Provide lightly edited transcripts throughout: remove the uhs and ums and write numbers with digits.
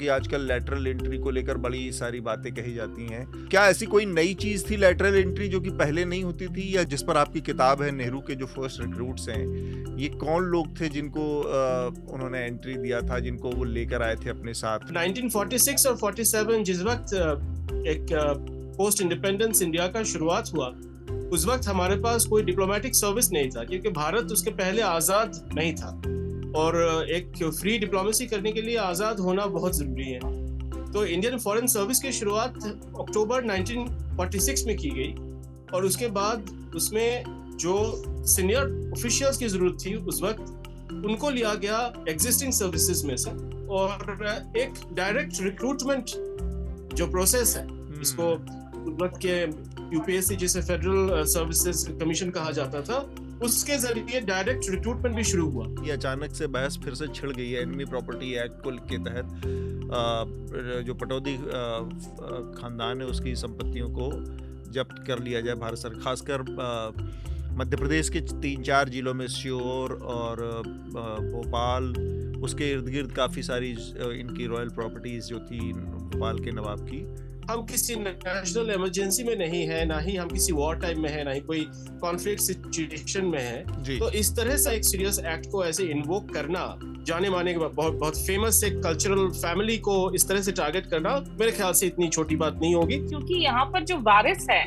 क्योंकि आजकल lateral entry को लेकर बड़ी सारी बातें कही जाती हैं। क्या ऐसी कोई नई चीज थी लैटरल एंट्री जो कि पहले नहीं होती थी, या जिस पर आपकी किताब है नेहरू के जो फर्स्ट रिक्रूट्स हैं, ये कौन लोग थे जिनको उन्होंने एंट्री दिया था, जिनको वो लेकर आए थे अपने साथ? 1946 और 47 जिस वक्त एक पोस्ट इंडिपेंडेंस इंडिया का शुरुआत हुआ, उस वक्त हमारे पास कोई डिप्लोमेटिक सर्विस नहीं था, क्योंकि भारत उसके पहले आज़ाद नहीं था और एक फ्री डिप्लोमेसी करने के लिए आज़ाद होना बहुत ज़रूरी है। तो इंडियन फॉरेन सर्विस की शुरुआत अक्टूबर 1946 में की गई और उसके बाद उसमें जो सीनियर ऑफिशियल्स की ज़रूरत थी उस वक्त, उनको लिया गया एग्जिस्टिंग सर्विसेज में से, और एक डायरेक्ट रिक्रूटमेंट जो प्रोसेस है, इसको उस वक्त के यूपीएससी जिसे फेडरल सर्विसेज कमीशन कहा जाता था, उसके जरिए डायरेक्ट रिक्रूटमेंट भी शुरू हुआ। ये अचानक से बहस फिर से छिड़ गई है एनिमी प्रॉपर्टी एक्ट को के तहत। जो पटौदी खानदान है उसकी संपत्तियों को जब्त कर लिया जाए भारत सरकार, खासकर मध्य प्रदेश के 3-4 जिलों में श्योर और भोपाल, उसके इर्द गिर्द काफ़ी सारी इनकी रॉयल प्रॉपर्टीज जो थी भोपाल के नवाब की। हम किसी नेशनल इमरजेंसी में नहीं है, ना ही हम किसी वॉर टाइम में है, ना ही कोई कॉन्फ्लिक्ट सिचुएशन में है। तो इस तरह से एक सीरियस एक्ट को ऐसे इन्वोक करना, जाने माने के बहुत फेमस एक कल्चरल फैमिली को इस तरह से टारगेट करना, मेरे ख्याल से इतनी छोटी बात नहीं होगी। क्योंकि यहाँ पर जो वारिस है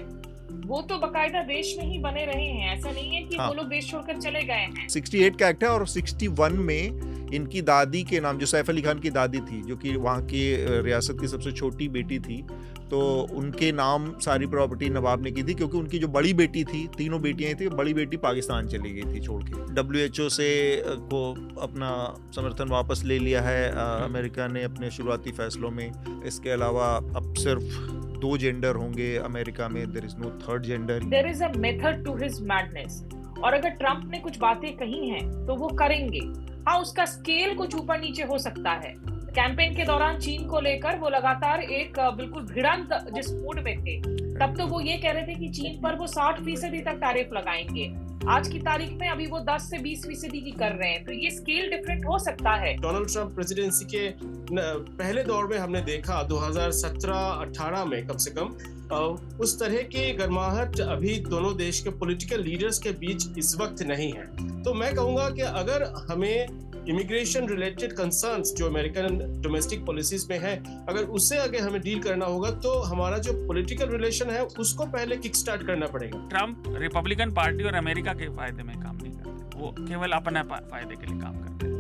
वो तो बकायदा देश में ही बने रहे हैं, ऐसा नहीं है कि वो लोग देश छोड़कर चले गए हैं। 68 का एक्ट है और 61 में इनकी दादी के नाम, जो सैफ अली खान की दादी थी, जो कि वहाँ की रियासत की सबसे छोटी बेटी थी, तो उनके नाम सारी प्रॉपर्टी नवाब ने की थी, क्योंकि उनकी जो बड़ी बेटी थी, तीनों बेटियां थी, बड़ी बेटी पाकिस्तान चली गई थी छोड़ के। WHO से को अपना समर्थन वापस ले लिया है अमेरिका ने अपने शुरुआती फैसलों में। इसके अलावा अब सिर्फ 2 जेंडर होंगे अमेरिका में, there is no third gender. There is a method to his madness, और अगर ट्रंप ने कुछ बातें कही हैं तो वो करेंगे। हाँ, उसका स्केल कुछ ऊपर नीचे हो सकता है। कैंपेन के दौरान चीन को लेकर वो लगातार एक बिल्कुल भिड़ंत जिस मूड में थे, तब तो वो ये कह रहे थे कि चीन पर वो 60% तक टैरिफ लगाएंगे। आज की तारीख में अभी वो 10 से 20% की कर रहे हैं, तो ये स्केल डिफरेंट हो सकता है। डोनाल्ड ट्रंप प्रेसिडेंसी के पहले दौर में हमने देखा 2017-18 में कम से कम उस तरह की गर्माहट अभी दोनों देश के पॉलिटिकल लीडर्स के बीच इस वक्त नहीं है। तो मैं कहूँगा कि अगर हमें इमिग्रेशन रिलेटेड कंसर्न्स जो अमेरिकन डोमेस्टिक पॉलिसीज में है, अगर उससे आगे हमें डील करना होगा, तो हमारा जो पॉलिटिकल रिलेशन है उसको पहले किक स्टार्ट करना पड़ेगा। ट्रंप रिपब्लिकन पार्टी और अमेरिका के फायदे में काम नहीं करते, वो केवल अपने फायदे के लिए काम करते हैं,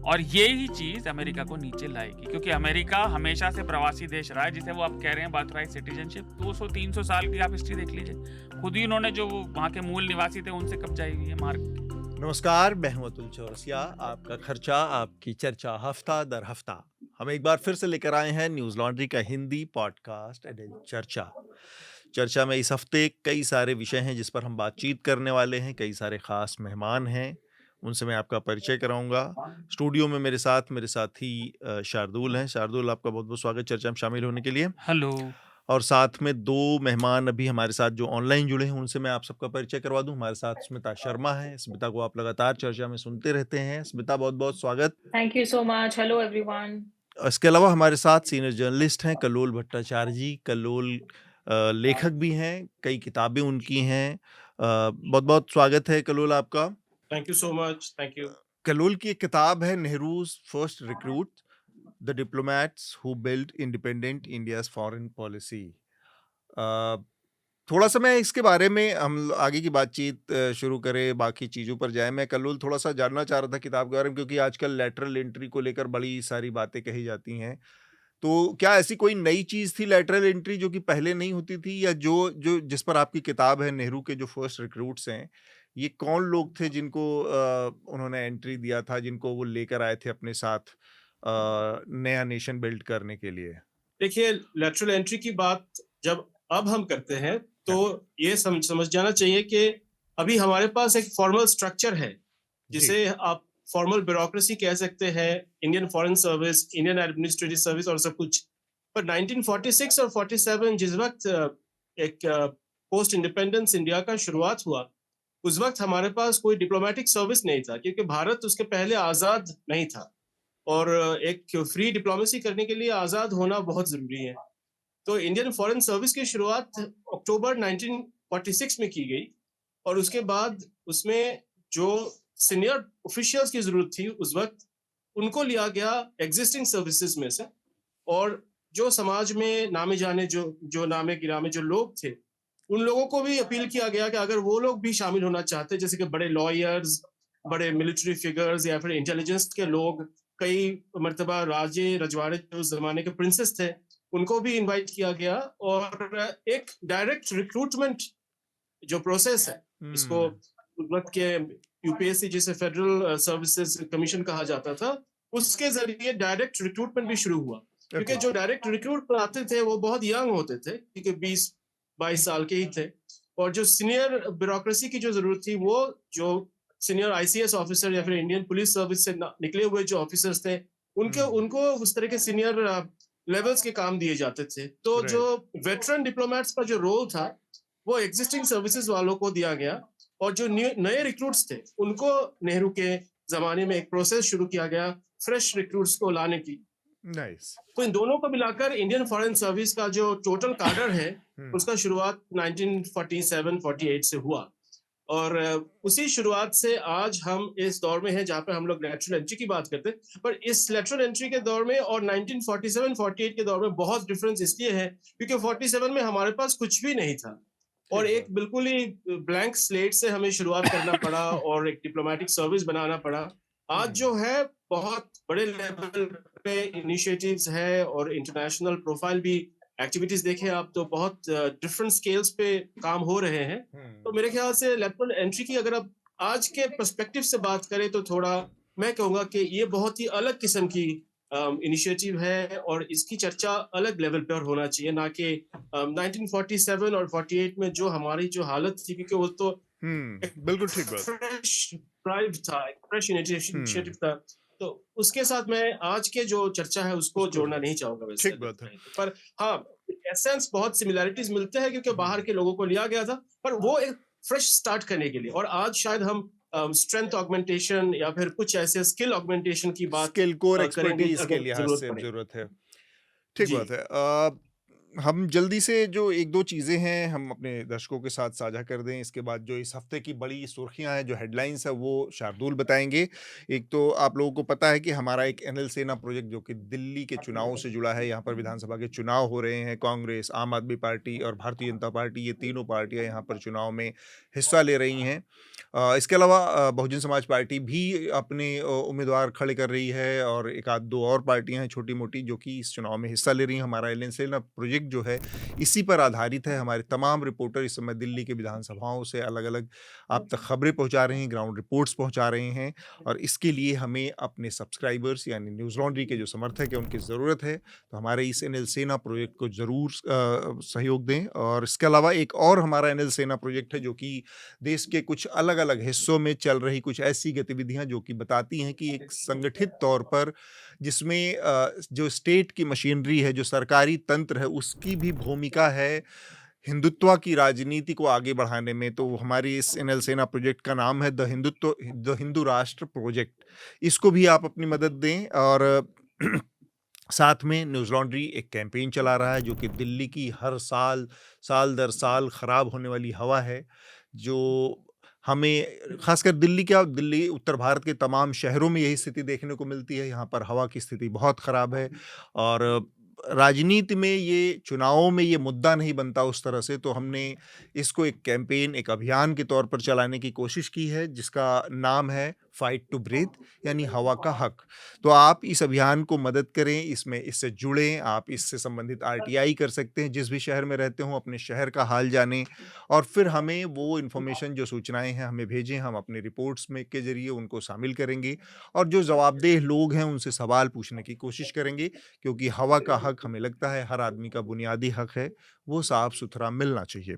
और यही चीज अमेरिका को नीचे लाएगी, क्योंकि अमेरिका हमेशा से प्रवासी देश रहा है, जिसे वो अब कह रहे हैं बर्थराइट सिटीजनशिप। 200-300 साल की आप हिस्ट्री देख लीजिए, खुद ही उन्होंने जो वहाँ के मूल निवासी थे उनसे कब्जा की है मार्ग। नमस्कार, मैं हूं अतुल चौरसिया। आपका खर्चा आपकी चर्चा, हफ्ता दर हफ्ता हम एक बार फिर से लेकर आए हैं न्यूज़ लॉन्ड्री का हिंदी पॉडकास्ट चर्चा में इस हफ्ते कई सारे विषय हैं जिस पर हम बातचीत करने वाले हैं। कई सारे खास मेहमान हैं, उनसे मैं आपका परिचय कराऊंगा। स्टूडियो में मेरे साथी शार्दुल हैं। शार्दुल, आपका बहुत बहुत स्वागत चर्चा में शामिल होने के लिए। हेलो। और साथ में 2 मेहमान अभी हमारे साथ जो ऑनलाइन जुड़े हैं, उनसे मैं आप सबका परिचय करवा दूं। हमारे साथ स्मिता शर्मा है। स्मिता को आप लगातार चर्चा में सुनते रहते हैं। स्मिता, बहुत बहुत स्वागत। Thank you so much. Hello everyone. इसके अलावा हमारे साथ सीनियर जर्नलिस्ट हैं कल्लोल भट्टाचार्य जी। कल्लोल लेखक भी हैं, कई किताबें उनकी हैं। बहुत बहुत स्वागत है कल्लोल आपका। Thank you so much. Thank you. Kallol की एक किताब है Nehru's first recruit, The Diplomats Who Built Independent India's Foreign Policy। थोड़ा सा मैं इसके बारे में, हम आगे की बातचीत शुरू करें, बाकी चीज़ों पर जाएं, मैं कल्लोल थोड़ा सा जानना चाह रहा था किताब के बारे में, क्योंकि आजकल लैटरल एंट्री को लेकर बड़ी सारी बातें कही जाती हैं। तो क्या ऐसी कोई नई चीज़ थी लैटरल एंट्री जो कि पहले नहीं होती थी, या जो जिस पर आपकी किताब है नेहरू के जो फर्स्ट रिक्रूट्स हैं, ये कौन लोग थे जिनको उन्होंने एंट्री दिया था, जिनको वो लेकर आए थे अपने साथ नया नेशन बिल्ड करने के लिए? देखिए, लैटरल एंट्री की बात जब अब हम करते हैं तो ये समझ जाना चाहिए कि अभी हमारे पास एक फॉर्मल स्ट्रक्चर है, जिसे आप फॉर्मल ब्यूरोक्रेसी कह सकते हैं, Indian foreign service, Indian administrative service और सब कुछ। पर 1946 और 47 जिस वक्त एक पोस्ट इंडिपेंडेंस इंडिया का शुरुआत हुआ, उस वक्त हमारे पास कोई डिप्लोमेटिक सर्विस नहीं था, क्योंकि भारत उसके पहले आज़ाद नहीं था और एक फ्री डिप्लोमेसी करने के लिए आज़ाद होना बहुत ज़रूरी है। तो इंडियन फॉरेन सर्विस की शुरुआत अक्टूबर 1946 में की गई और उसके बाद उसमें जो सीनियर ऑफिशियल्स की ज़रूरत थी उस वक़्त, उनको लिया गया एग्जिस्टिंग सर्विसेज में से। और जो समाज में नामे-जाने जो नामे-गिरामे जो लोग थे, उन लोगों को भी अपील किया गया कि अगर वो लोग भी शामिल होना चाहते, जैसे कि बड़े लॉयर्स, बड़े मिलिट्री फिगर्स या फिर इंटेलिजेंस के लोग, कई मर्तबा राजे रजवाड़े जो उस ज़माने के प्रिंसेस थे, उनको भी इनवाइट किया गया और एक डायरेक्ट रिक्रूटमेंट जो प्रोसेस है, इसको उस वक़्त के यूपीएससी जिसे फेडरल सर्विसेज कमीशन कहा जाता था, उसके ज़रिए डायरेक्ट रिक्रूटमेंट भी शुरू हुआ। क्योंकि जो डायरेक्ट रिक्रूट आते थे वो बहुत यंग होते थे, क्योंकि 20-22 साल के ही थे। और जो सीनियर ब्यूरोक्रेसी की जो ज़रूरत थी, वो जो सीनियर आईसीएस ऑफिसर या फिर इंडियन पुलिस सर्विस से निकले हुए जो ऑफिसर्स थे, उनको उस तरह के सीनियर लेवल्स के काम दिए जाते थे। तो जो वेटरन डिप्लोमेट्स का जो रोल था, वो एग्जिस्टिंग सर्विसेज वालों को दिया गया और जो नए रिक्रूट्स थे, उनको नेहरू के ज़माने में एक प्रोसेस शुरू किया गया फ्रेश रिक्रूट्स को लाने की। नाइस। तो इन दोनों को मिलाकर इंडियन फॉरेन सर्विस का जो टोटल काडर है, उसका शुरुआत 1947-48 से हुआ। और उसी शुरुआत से आज हम इस दौर में हैं जहाँ पे हम लोग लेटरल एंट्री की बात करते हैं। पर इस लेटरल एंट्री के दौर में और 1947-48 के दौर में बहुत डिफरेंस इसलिए है क्योंकि 47 में हमारे पास कुछ भी नहीं था और एक बिल्कुल ही ब्लैंक स्लेट से हमें शुरुआत करना पड़ा और एक डिप्लोमेटिक सर्विस बनाना पड़ा। आज जो है बहुत बड़े लेवल पे इनिशिएटिव्स है और इंटरनेशनल प्रोफाइल भी एक्टिविटीज देखें आप तो बहुत डिफरेंट स्केल्स पे काम हो रहे हैं। तो मेरे ख्याल से लेटरल एंट्री की अगर आप आज के पर्सपेक्टिव से बात करें तो थोड़ा मैं कहूँगा कि ये बहुत ही अलग किस्म की इनिशिएटिव है और इसकी चर्चा अलग लेवल पर होना चाहिए, ना कि 1947 और 48 में जो हमारी जो हालत थी, क्योंकि वो तो बिल्कुल ठीक बात। फ्रेश ड्राइव था, एक फ्रेश इनिशिएटिव था। तो उसके साथ मैं आज के जो चर्चा है उसको जोड़ना नहीं चाहूंगा वैसे। ठीक बात है। पर हाँ, एसेंस बहुत सिमिलैरिटीज मिलते हैं क्योंकि बाहर के लोगों को लिया गया था, पर वो एक फ्रेश स्टार्ट करने के लिए। और आज शायद हम स्ट्रेंथ ऑगमेंटेशन या फिर कुछ ऐसे स्किल ऑगमेंटेशन की बात स्किल कोर करेंगे एक्सपर्टीज के अगर लिहाज से पड़े। जरूरत है। ठीक जी। बात है। हम जल्दी से जो एक दो चीज़ें हैं हम अपने दर्शकों के साथ साझा कर दें, इसके बाद जो इस हफ्ते की बड़ी सुर्खियां हैं, जो हेडलाइंस है, वो शार्दुल बताएंगे। एक तो आप लोगों को पता है कि हमारा एक एनएल सेना प्रोजेक्ट जो कि दिल्ली के चुनावों से जुड़ा है, यहाँ पर विधानसभा के चुनाव हो रहे हैं, कांग्रेस, आम आदमी पार्टी और भारतीय जनता पार्टी, ये तीनों पार्टियां यहाँ पर चुनाव में हिस्सा ले रही हैं। इसके अलावा बहुजन समाज पार्टी भी अपने उम्मीदवार खड़े कर रही है और एक आध दो और पार्टियां हैं छोटी मोटी जो कि इस चुनाव में हिस्सा ले रही हैं। हमारा एनएल सेना प्रोजेक्ट जो है इसी पर आधारित है। हमारे तमाम रिपोर्टर इस समय दिल्ली के विधानसभाओं से अलग अलग आप तक खबरें पहुंचा रहे हैं, ग्राउंड रिपोर्ट्स पहुंचा रहे हैं और इसके लिए हमें अपने सब्सक्राइबर्स यानी न्यूज़ लॉन्ड्री के जो समर्थक हैं उनकी ज़रूरत है। तो हमारे इस एनएल सेना प्रोजेक्ट को ज़रूर सहयोग दें। और इसके अलावा एक और हमारा एनएल सेना प्रोजेक्ट है जो कि देश के कुछ अलग अलग हिस्सों में चल रही कुछ ऐसी गतिविधियां जो कि बताती हैं कि एक संगठित तौर पर जिसमें जो स्टेट की मशीनरी है, जो सरकारी तंत्र है, उसकी भी भूमिका है हिंदुत्व की राजनीति को आगे बढ़ाने में। तो हमारी इस एनएल सेना प्रोजेक्ट का नाम है द हिंदू राष्ट्र प्रोजेक्ट। इसको भी आप अपनी मदद दें। और साथ में न्यूज़ लॉन्ड्री एक कैंपेन चला रहा है जो कि दिल्ली की हर साल दर साल ख़राब होने वाली हवा है, जो हमें खासकर दिल्ली उत्तर भारत के तमाम शहरों में यही स्थिति देखने को मिलती है। यहाँ पर हवा की स्थिति बहुत ख़राब है और राजनीति में ये चुनावों में ये मुद्दा नहीं बनता उस तरह से। तो हमने इसको एक कैंपेन, एक अभियान के तौर पर चलाने की कोशिश की है जिसका नाम है फाइट टू ब्रीथ, यानी हवा का हक। तो आप इस अभियान को मदद करें, इससे जुड़ें। आप इससे संबंधित आरटीआई कर सकते हैं, जिस भी शहर में रहते हों अपने शहर का हाल जानें और फिर हमें वो इन्फॉर्मेशन, जो सूचनाएं हैं, हमें भेजें। हम अपने रिपोर्ट्स में के जरिए उनको शामिल करेंगे और जो जवाबदेह लोग हैं उनसे सवाल पूछने की कोशिश करेंगे, क्योंकि हवा का हक हमें लगता है हर आदमी का बुनियादी हक है, वो साफ सुथरा मिलना चाहिए।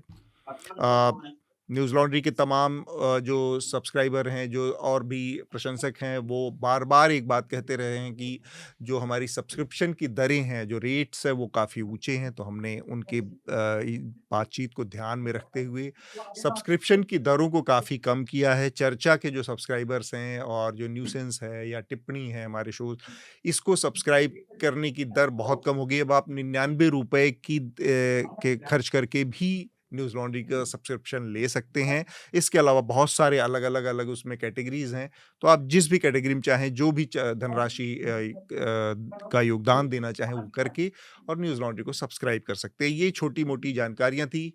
न्यूज़ लॉन्ड्री के तमाम जो सब्सक्राइबर हैं, जो और भी प्रशंसक हैं, वो बार-बार एक बात कहते रहे हैं कि जो हमारी सब्सक्रिप्शन की दरें हैं, जो रेट्स हैं, वो काफ़ी ऊँचे हैं। तो हमने उनके बातचीत को ध्यान में रखते हुए सब्सक्रिप्शन की दरों को काफ़ी कम किया है। चर्चा के जो सब्सक्राइबर्स हैं और जो न्यूसेंस है या टिप्पणी है हमारे शोज़, इसको सब्सक्राइब करने की दर बहुत कम हो गई। अब आप ₹99 के खर्च करके भी न्यूज़ लॉन्ड्री का सब्सक्रिप्शन ले सकते हैं। इसके अलावा बहुत सारे अलग उसमें कैटेगरीज़ हैं, तो आप जिस भी कैटेगरी में चाहें, जो भी धनराशि का योगदान देना चाहें, वो करके और न्यूज़ लॉन्ड्री को सब्सक्राइब कर सकते हैं। ये छोटी-मोटी जानकारियाँ थी।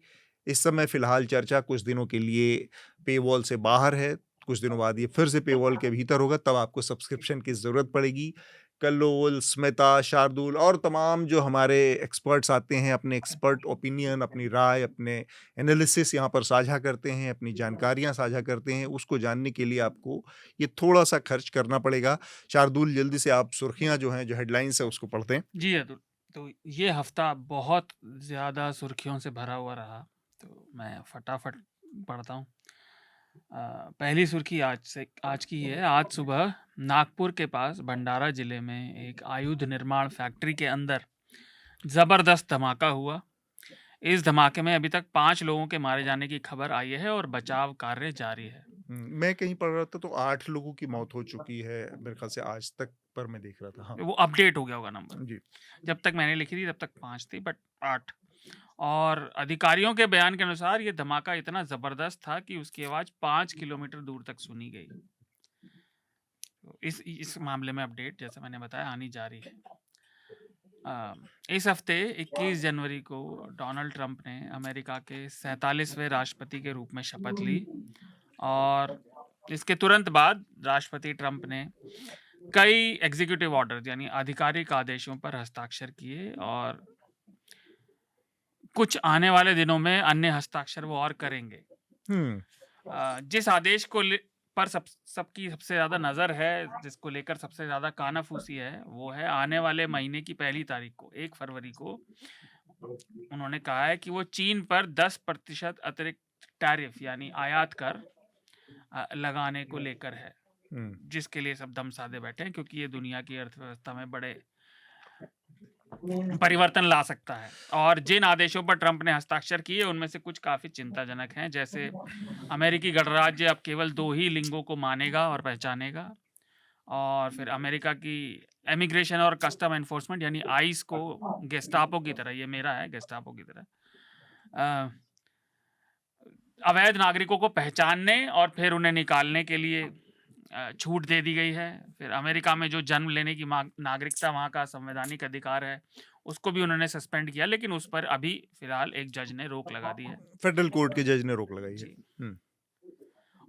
इस समय फ़िलहाल चर्चा कुछ दिनों के लिए पेवॉल से बाहर है। कुछ दिनों बाद ये फिर से पेवॉल के भीतर होगा, तब आपको सब्सक्रिप्शन की ज़रूरत पड़ेगी। कल्लोल, स्मिता, शार्दुल और तमाम जो हमारे एक्सपर्ट्स आते हैं, अपने एक्सपर्ट ओपिनियन, अपनी राय, अपने एनालिसिस यहाँ पर साझा करते हैं, अपनी जानकारियाँ साझा करते हैं, उसको जानने के लिए आपको ये थोड़ा-सा खर्च करना पड़ेगा। शार्दुल, जल्दी से आप सुर्खियाँ जो हैं, जो हेडलाइन्स है, उसको पढ़ते हैं। जी अतुल, तो ये हफ्ता बहुत ज़्यादा सुर्खियों से भरा हुआ रहा, तो मैं फटाफट पढ़ता हूँ। पहली सुर्खी आज की है। आज सुबह नागपुर के पास भंडारा जिले में एक आयुध निर्माण फैक्ट्री के अंदर ज़बरदस्त धमाका हुआ। इस धमाके में अभी तक 5 लोगों के मारे जाने की खबर आई है और बचाव कार्य जारी है। मैं कहीं पढ़ रहा था तो 8 लोगों की मौत हो चुकी है, मेरे ख्याल से आज तक पर मैं देख रहा था। हाँ, वो अपडेट हो गया होगा नंबर। जी। जब तक मैंने लिखी थी तब तक 5 थी, बट 8। और अधिकारियों के बयान के अनुसार ये धमाका इतना ज़बरदस्त था कि उसकी आवाज़ 5 किलोमीटर दूर तक सुनी गई। तो इस मामले में अपडेट, जैसे मैंने बताया, आनी जारी है। इस हफ्ते 21 जनवरी को डोनाल्ड ट्रंप ने अमेरिका के 47वें राष्ट्रपति के रूप में शपथ ली और इसके तुरंत बाद राष्ट्रपति ट्रंप ने कई एग्जीक्यूटिव ऑर्डर यानी आधिकारिक आदेशों पर हस्ताक्षर किए और कुछ आने वाले दिनों में अन्य हस्ताक्षर वो और करेंगे। जिस आदेश को पर सबकी सबसे ज़्यादा नज़र है, जिसको लेकर सबसे ज़्यादा कानाफूसी है, वो है आने वाले महीने की 1 तारीख को, 1 फरवरी को उन्होंने कहा है कि वो चीन पर 10% अतिरिक्त टैरिफ यानी आयात कर लगाने को लेकर है, जिसके लिए सब दम साधे बैठे हैं, क्योंकि ये दुनिया की अर्थव्यवस्था में बड़े परिवर्तन ला सकता है। और जिन आदेशों पर ट्रंप ने हस्ताक्षर किए उनमें से कुछ काफ़ी चिंताजनक हैं, जैसे अमेरिकी गणराज्य अब केवल 2 ही लिंगों को मानेगा और पहचानेगा, और फिर अमेरिका की इमिग्रेशन और कस्टम एनफोर्समेंट यानी आइस को गेस्टापो की तरह, ये मेरा है, गेस्टापो की तरह अवैध नागरिकों को पहचानने और फिर उन्हें निकालने के लिए छूट दे दी गई है। फिर अमेरिका में जो जन्म लेने की नागरिकता, वहाँ का संवैधानिक अधिकार है, उसको भी उन्होंने सस्पेंड किया, लेकिन उस पर अभी फिलहाल एक जज ने रोक लगा दी है। फेडरल कोर्ट के जज ने रोक लगाई है।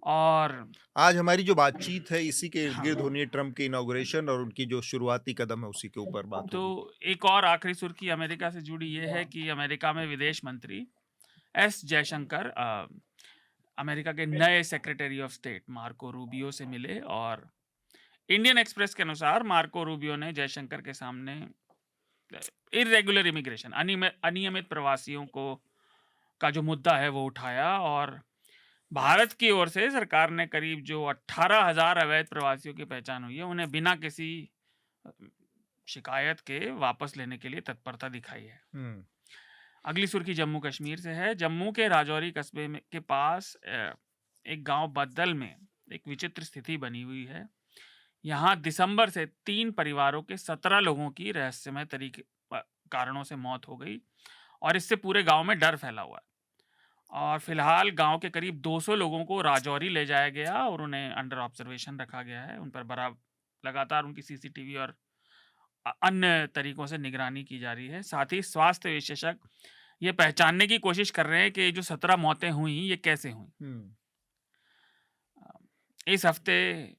और आज हमारी जो बातचीत है इसी के इर्द गिर्द होनी है, ट्रंप के इनॉग्रेशन और उनकी जो शुरुआती कदम है उसी के ऊपर बात तो होगी। एक और आखिरी सुर्खी अमेरिका से जुड़ी ये है कि अमेरिका में विदेश मंत्री एस जयशंकर अमेरिका के नए secretary of state Marco Rubio से मिले, और इंडियन एक्सप्रेस के अनुसार मार्को रूबियो ने जयशंकर के सामने इर्रेगुलर इमिग्रेशन, अनियमित प्रवासियों का जो मुद्दा है वो उठाया, और भारत की ओर से सरकार ने करीब जो 18,000 अवैध प्रवासियों की पहचान हुई है, उन्हें बिना किसी शिकायत के वापस लेने के लिए तत्परता दिखाई है। अगली सुर्खी जम्मू कश्मीर से है। जम्मू के राजौरी कस्बे के पास एक गांव बद्दल में एक विचित्र स्थिति बनी हुई है। यहाँ दिसंबर से 3 परिवारों के 17 लोगों की रहस्यमय कारणों से मौत हो गई, और इससे पूरे गांव में डर फैला हुआ है। और फिलहाल गांव के करीब 200 लोगों को राजौरी ले जाया गया और उन्हें अंडर ऑब्जर्वेशन रखा गया है। उन पर लगातार उनकी सीसीटीवी और अन्य तरीकों से निगरानी की जा रही है। साथ ही स्वास्थ्य विशेषज्ञ ये पहचानने की कोशिश कर रहे हैं कि जो 17 मौतें हुई ये कैसे हुई। इस हफ्ते,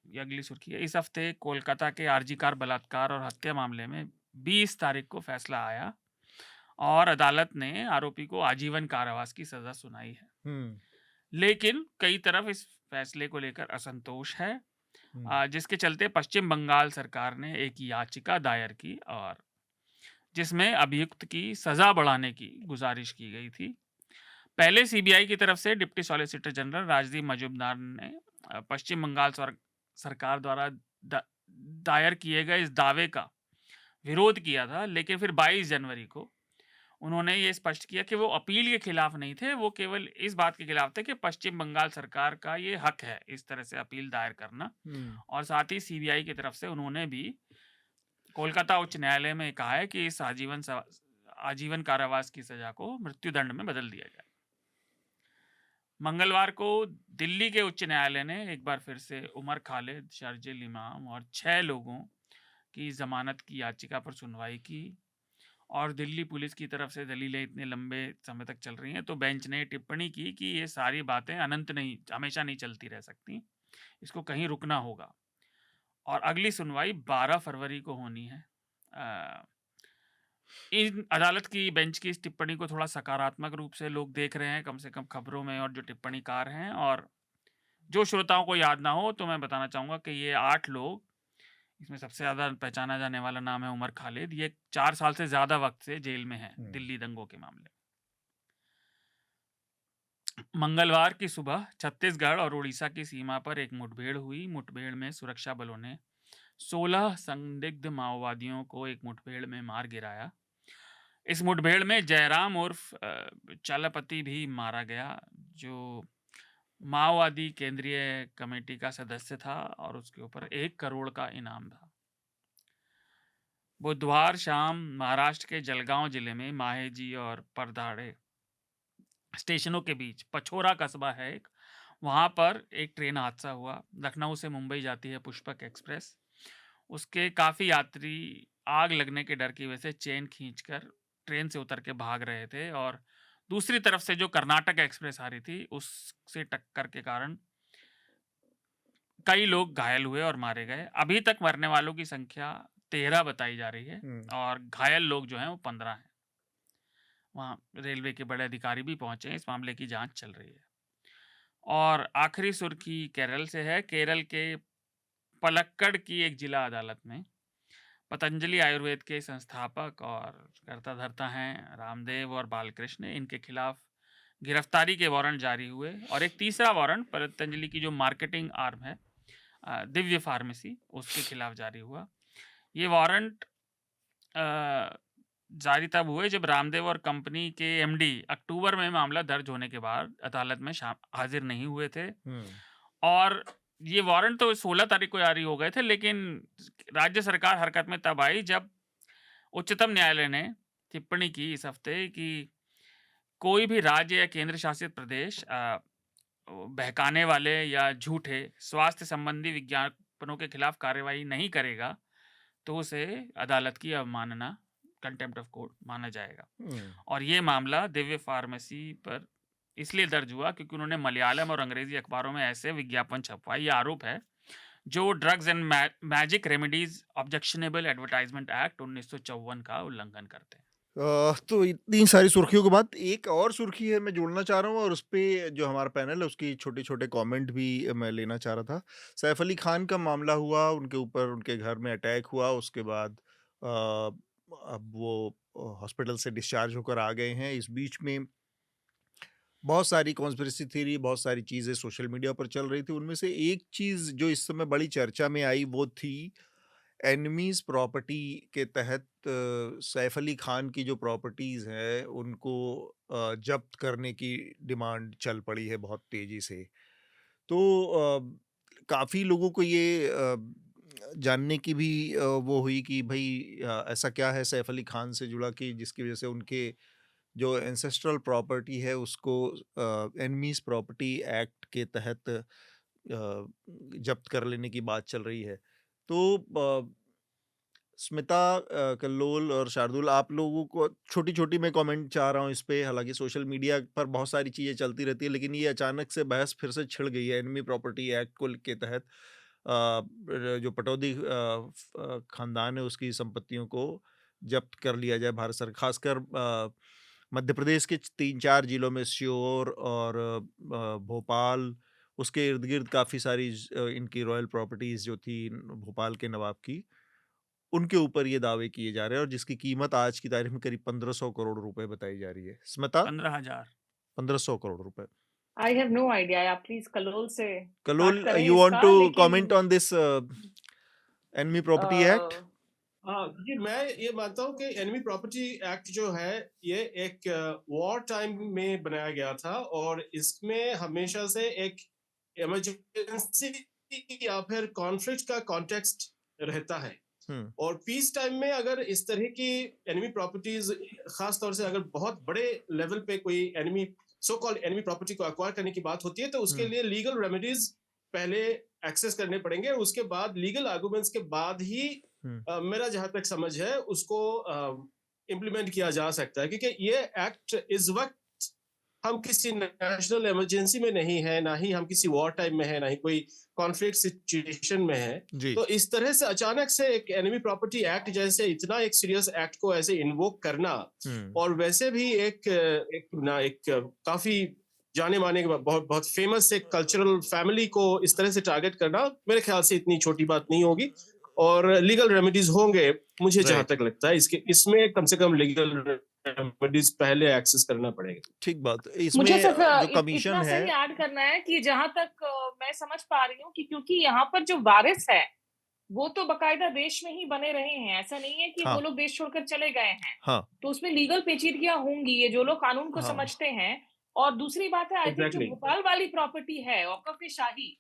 ये अगली सुर्खी है, इस हफ्ते कोलकाता के आरजी कार बलात्कार और हत्या मामले में 20 तारीख को फैसला आया और अदालत ने आरोपी को आजीवन कारावास की सजा सुनाई है। लेकिन कई तरफ इस फैसले को लेकर असंतोष है, जिसके चलते पश्चिम बंगाल सरकार ने एक याचिका दायर की और जिसमें अभियुक्त की सजा बढ़ाने की गुजारिश की गई थी। पहले सीबीआई की तरफ से deputy solicitor general Rajdeep Majumdar ने पश्चिम बंगाल सरकार द्वारा दायर किए गए इस दावे का विरोध किया था, लेकिन फिर 22 जनवरी को उन्होंने ये स्पष्ट किया कि वो अपील के खिलाफ नहीं थे, वो केवल इस बात के खिलाफ थे कि पश्चिम बंगाल सरकार का ये हक है इस तरह से अपील दायर करना। और साथ ही सीबीआई की तरफ से उन्होंने भी कोलकाता उच्च न्यायालय में कहा है कि इस आजीवन कारावास की सजा को मृत्युदंड में बदल दिया जाए। मंगलवार को दिल्ली के उच्च न्यायालय ने एक बार फिर से उमर खालिद, शर्जिल इमाम और 6 लोगों की जमानत की याचिका पर सुनवाई की। और दिल्ली पुलिस की तरफ से दलीलें इतने लंबे समय तक चल रही हैं, तो बेंच ने टिप्पणी की कि ये सारी बातें हमेशा नहीं चलती रह सकती, इसको कहीं रुकना होगा। और अगली सुनवाई 12 फरवरी को होनी है। इन अदालत की बेंच की इस टिप्पणी को थोड़ा सकारात्मक रूप से लोग देख रहे हैं, कम से कम खबरों में और जो टिप्पणीकार हैं। और जो श्रोताओं को याद ना हो तो मैं बताना चाहूँगा कि ये 8 लोग, इसमें सबसे ज़्यादा पहचाना जाने वाला नाम है उमर खालिद, ये 4 साल से ज़्यादा वक्त से जेल में है दिल्ली दंगों के मामले। मंगलवार की सुबह छत्तीसगढ़ और उड़ीसा की सीमा पर एक मुठभेड़ हुई। मुठभेड़ में सुरक्षा बलों ने 16 संदिग्ध माओवादियों को एक मुठभेड़ में मार गिराया। इस मुठभेड़ में जयराम उर्फ चलपति भी मारा गया, जो माओवादी केंद्रीय कमेटी का सदस्य था और उसके ऊपर 1 करोड़ का इनाम था। बुधवार शाम महाराष्ट्र के जलगांव जिले में माहेजी और परदाड़े स्टेशनों के बीच पछोरा कस्बा है एक, वहां पर एक ट्रेन हादसा हुआ। लखनऊ से मुंबई जाती है पुष्पक एक्सप्रेस। उसके काफ़ी यात्री आग लगने के डर की वजह से चेन खींचकर ट्रेन से उतर के भाग रहे थे, और दूसरी तरफ से जो कर्नाटक एक्सप्रेस आ रही थी उससे टक्कर के कारण कई लोग घायल हुए और मारे गए। अभी तक मरने वालों की संख्या 13 बताई जा रही है और घायल लोग जो हैं वो 15 हैं। वहाँ रेलवे के बड़े अधिकारी भी पहुंचे हैं, इस मामले की जांच चल रही है। और आखिरी सुर्खी केरल से है। केरल के पलक्कड़ की एक जिला अदालत में पतंजलि आयुर्वेद के संस्थापक और कर्ता धर्ता हैं रामदेव और बालकृष्ण, इनके खिलाफ गिरफ्तारी के वारंट जारी हुए। और एक तीसरा वारंट पतंजलि की जो मार्केटिंग आर्म है दिव्य फार्मेसी, उसके खिलाफ जारी हुआ। ये वारंट जारी तब हुए जब रामदेव और कंपनी के एमडी अक्टूबर में मामला दर्ज होने के बाद अदालत में हाजिर नहीं हुए थे। और ये वारंट तो 16 तारीख को जारी हो गए थे, लेकिन राज्य सरकार हरकत में तब आई जब उच्चतम न्यायालय ने टिप्पणी की इस हफ्ते कि कोई भी राज्य या केंद्र शासित प्रदेश बहकाने वाले या झूठे स्वास्थ्य संबंधी विज्ञापनों के खिलाफ कार्यवाही नहीं करेगा तो उसे अदालत की अवमानना, कंटेम्प्ट ऑफ कोर्ट माना जाएगा। और ये मामला दिव्य फार्मेसी पर इसलिए दर्ज हुआ क्योंकि उन्होंने मलयालम और अंग्रेजी अखबारों में ऐसे विज्ञापन छपवाए। ये आरोप है जो drugs and magic remedies objectionable advertisement act 1954 का उल्लंघन करते हैं। तो इतनी सारी सुर्खियों के बाद एक और सुर्खी है मैं जोड़ना चाह रहा हूँ, और उस पर जो हमारा पैनल है उसकी छोटे छोटे कमेंट भी मैं लेना चाह रहा था। सैफ अली खान का मामला हुआ, उनके ऊपर उनके घर में अटैक हुआ, उसके बाद अब वो हॉस्पिटल से डिस्चार्ज होकर आ गए हैं। इस बीच में बहुत सारी कॉन्स्पिरेसी थ्योरी, बहुत सारी चीज़ें सोशल मीडिया पर चल रही थी। उनमें से एक चीज़ जो इस समय बड़ी चर्चा में आई वो थी एनिमीज़ प्रॉपर्टी के तहत सैफ अली खान की जो प्रॉपर्टीज़ हैं उनको जब्त करने की डिमांड चल पड़ी है बहुत तेज़ी से। तो काफ़ी लोगों को ये जानने की भी वो हुई कि भाई ऐसा क्या है सैफ अली खान से जुड़ा कि जिसकी वजह से उनके जो एंसेस्ट्रल प्रॉपर्टी है उसको एनिमीज़ प्रॉपर्टी एक्ट के तहत जब्त कर लेने की बात चल रही है। तो स्मिता, कल्लोल और शार्दुल, आप लोगों को छोटी छोटी मैं कमेंट चाह रहा हूँ इस पे। हालांकि सोशल मीडिया पर बहुत सारी चीज़ें चलती रहती है, लेकिन ये अचानक से बहस फिर से छिड़ गई है एनिमी प्रॉपर्टी एक्ट को के तहत। जो पटौदी खानदान है उसकी संपत्तियों को जब्त कर लिया जाए भारत सरकार, खासकर मध्य प्रदेश के 3-4 जिलों में श्योर और भोपाल, उसके इर्द गिर्द काफ़ी सारी इनकी रॉयल प्रॉपर्टीज़ जो थी भोपाल के नवाब की, उनके ऊपर ये दावे किए जा रहे हैं और जिसकी कीमत आज की तारीख में करीब 1500 करोड़ रुपए बताई जा रही है। स्मिता, 15,000 1500 करोड़ रुपए। आई हैव नो आइडिया, आप प्लीज कलोल से कलोल, स्टार्ट करें यू वांट इसका, टू लेकिन comment on this enemy property act? हाँ, क्योंकि मैं ये मानता हूँ कि एनिमी प्रॉपर्टी एक्ट जो है ये एक वॉर टाइम में बनाया गया था, और इसमें हमेशा से एक इमरजेंसी या फिर कॉन्फ्लिक्ट का कॉन्टेक्स्ट रहता है। और पीस टाइम में अगर इस तरह की एनिमी प्रॉपर्टीज, खास तौर से अगर बहुत बड़े लेवल पे कोई enemy so called enemy property को एक्वायर करने की बात होती है, तो उसके लिए लीगल रेमेडीज पहले एक्सेस करने पड़ेंगे, उसके बाद लीगल आर्गुमेंट्स के बाद ही मेरा जहां तक समझ है उसको इम्प्लीमेंट किया जा सकता है। क्योंकि ये एक्ट इस वक्त हम किसी नेशनल इमरजेंसी में नहीं है, ना ही हम किसी वॉर टाइम में है, ना ही कोई कॉन्फ्लिक्ट सिचुएशन में है। तो इस तरह से अचानक से एक एनिमी प्रॉपर्टी एक्ट जैसे इतना एक सीरियस एक्ट को ऐसे इन्वोक करना, और वैसे भी एक काफी जाने माने बहुत फेमस एक कल्चरल फैमिली को इस तरह से टारगेट करना, मेरे ख्याल से इतनी छोटी बात नहीं होगी, और लीगल रेमेडीज होंगे। मुझे जहां तक लगता है इसमें कम से कम लीगल रेमेडीज पहले एक्सेस करना पड़ेगा। ठीक बात। मुझे इसमें सिर्फ जो कमीशन इतना है, सही ऐड करना है कि जहां तक मैं समझ पा रही हूँ कि क्योंकि यहाँ पर जो वारिस है वो तो बकायदा देश में ही बने रहे हैं, ऐसा नहीं है कि वो लोग देश छोड़कर चले गए हैं। तो उसमें लीगल पेचीदगियां होंगी, ये जो लोग कानून को समझते हैं। और दूसरी बात है, आई थिंक जो भोपाल वाली प्रॉपर्टी है वक़्फ़ शाही,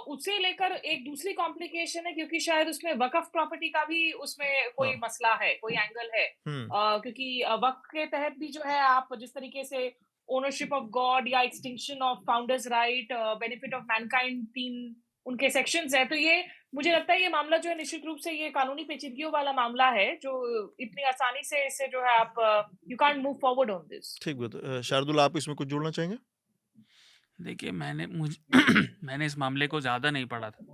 उसे लेकर एक दूसरी कॉम्प्लिकेशन है, क्योंकि शायद उसमें वक़्फ़ प्रॉपर्टी का भी उसमें कोई मसला है, कोई एंगल है। क्योंकि वक़्फ़ के तहत भी जो है, आप जिस तरीके से ओनरशिप ऑफ गॉड या extinction of founders right, benefit of Mankind, 3 उनके सेक्शंस हैं। तो ये मुझे लगता है ये मामला जो है निश्चित रूप से ये कानूनी पेचीदगियों वाला मामला है, जो इतनी आसानी से इससे जो है आप you can't move forward on this. ठीक बात। शार्दुल, आप इसमें कुछ जोड़ना चाहेंगे? देखिए, मैंने इस मामले को ज़्यादा नहीं पढ़ा था,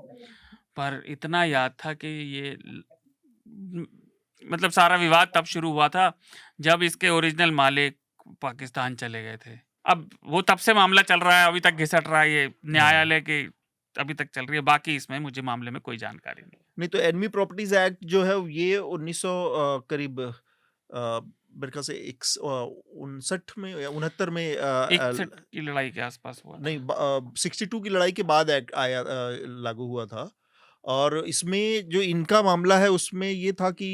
पर इतना याद था कि ये मतलब सारा विवाद तब शुरू हुआ था जब इसके ओरिजिनल मालिक पाकिस्तान चले गए थे। अब वो तब से मामला चल रहा है, अभी तक घिसट रहा है, ये न्यायालय के अभी तक चल रही है। बाकी इसमें मुझे मामले में कोई जानकारी नहीं। तो एनमी प्रॉपर्टीज एक्ट जो है ये 1900 करीब मेरे ख्याल से 59 में या 69 में 61 की लड़ाई के आसपास हुआ था। नहीं, 62 की लड़ाई के बाद एक्ट आया, लागू हुआ था। और इसमें जो इनका मामला है उसमें ये था कि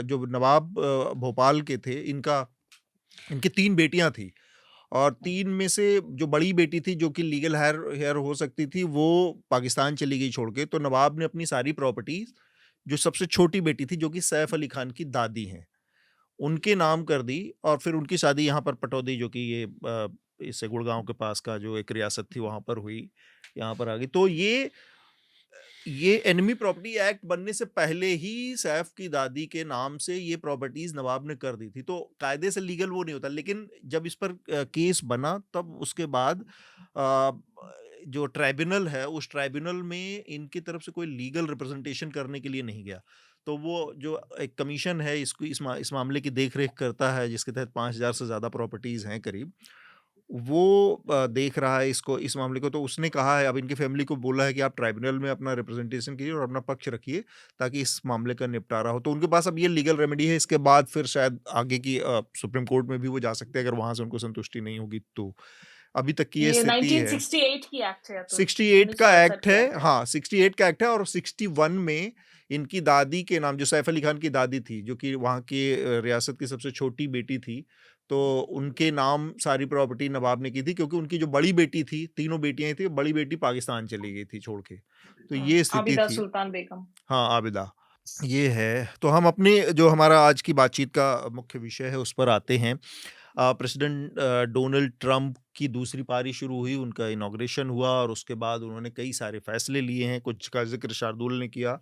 जो नवाब भोपाल के थे, इनकी 3 बेटियां थी, और 3 में से जो बड़ी बेटी थी, जो कि लीगल हेयर हो सकती थी, वो पाकिस्तान चली गई छोड़ के। तो नवाब ने अपनी सारी प्रॉपर्टीज जो सबसे छोटी बेटी थी, जो कि सैफ अली खान की दादी हैं, उनके नाम कर दी। और फिर उनकी शादी यहाँ पर पटौदी, जो कि ये इससे गुड़गांव के पास का जो एक रियासत थी वहाँ पर हुई, यहाँ पर आ गई। तो ये एनिमी प्रॉपर्टी एक्ट बनने से पहले ही सैफ की दादी के नाम से ये प्रॉपर्टीज नवाब ने कर दी थी। तो कायदे से लीगल वो नहीं होता, लेकिन जब इस पर केस बना, तब उसके बाद जो ट्राइब्यूनल है, उस ट्राइब्यूनल में इनकी तरफ से कोई लीगल रिप्रेजेंटेशन करने के लिए नहीं गया। तो वो जो एक कमीशन है इसको इस मामले की देख-रेख करता है, जिसके तहत 5000 से ज़्यादा प्रॉपर्टीज़ हैं करीब, वो देख रहा है इस मामले को। तो उसने कहा है, अब इनकी फैमिली को बोला है कि आप ट्राइब्यूनल में अपना रिप्रेजेंटेशन कीजिए और अपना पक्ष रखिए, ताकि इस मामले का निपटारा हो। तो उनके पास अब ये लीगल रेमेडी है। इसके बाद फिर शायद आगे की सुप्रीम कोर्ट में भी वो जा सकते हैं, अगर वहाँ से उनको संतुष्टि नहीं होगी तो। अभी तक की ये स्थिति है। 1968 की एक्ट है, तो 68 का एक्ट है, हाँ 68 का एक्ट है। और 61 में इनकी दादी के नाम, जो सैफ अली खान की दादी थी, जो कि वहाँ की रियासत की सबसे छोटी बेटी थी, तो उनके नाम सारी प्रॉपर्टी नवाब ने की थी, क्योंकि उनकी जो बड़ी बेटी थी, 3 बेटियां थी, बड़ी बेटी पाकिस्तान चली गई थी छोड़ के। तो ये स्थिति आबिदा थी। सुल्तान बेगम। हाँ, आबिदा, ये है। तो हम अपने जो हमारा आज की बातचीत का मुख्य विषय है उस पर आते हैं। प्रेसिडेंट डोनाल्ड ट्रंप की दूसरी पारी शुरू हुई, उनका इनॉग्रेशन हुआ, और उसके बाद उन्होंने कई सारे फैसले लिए हैं, कुछ का जिक्र शार्दुल ने किया।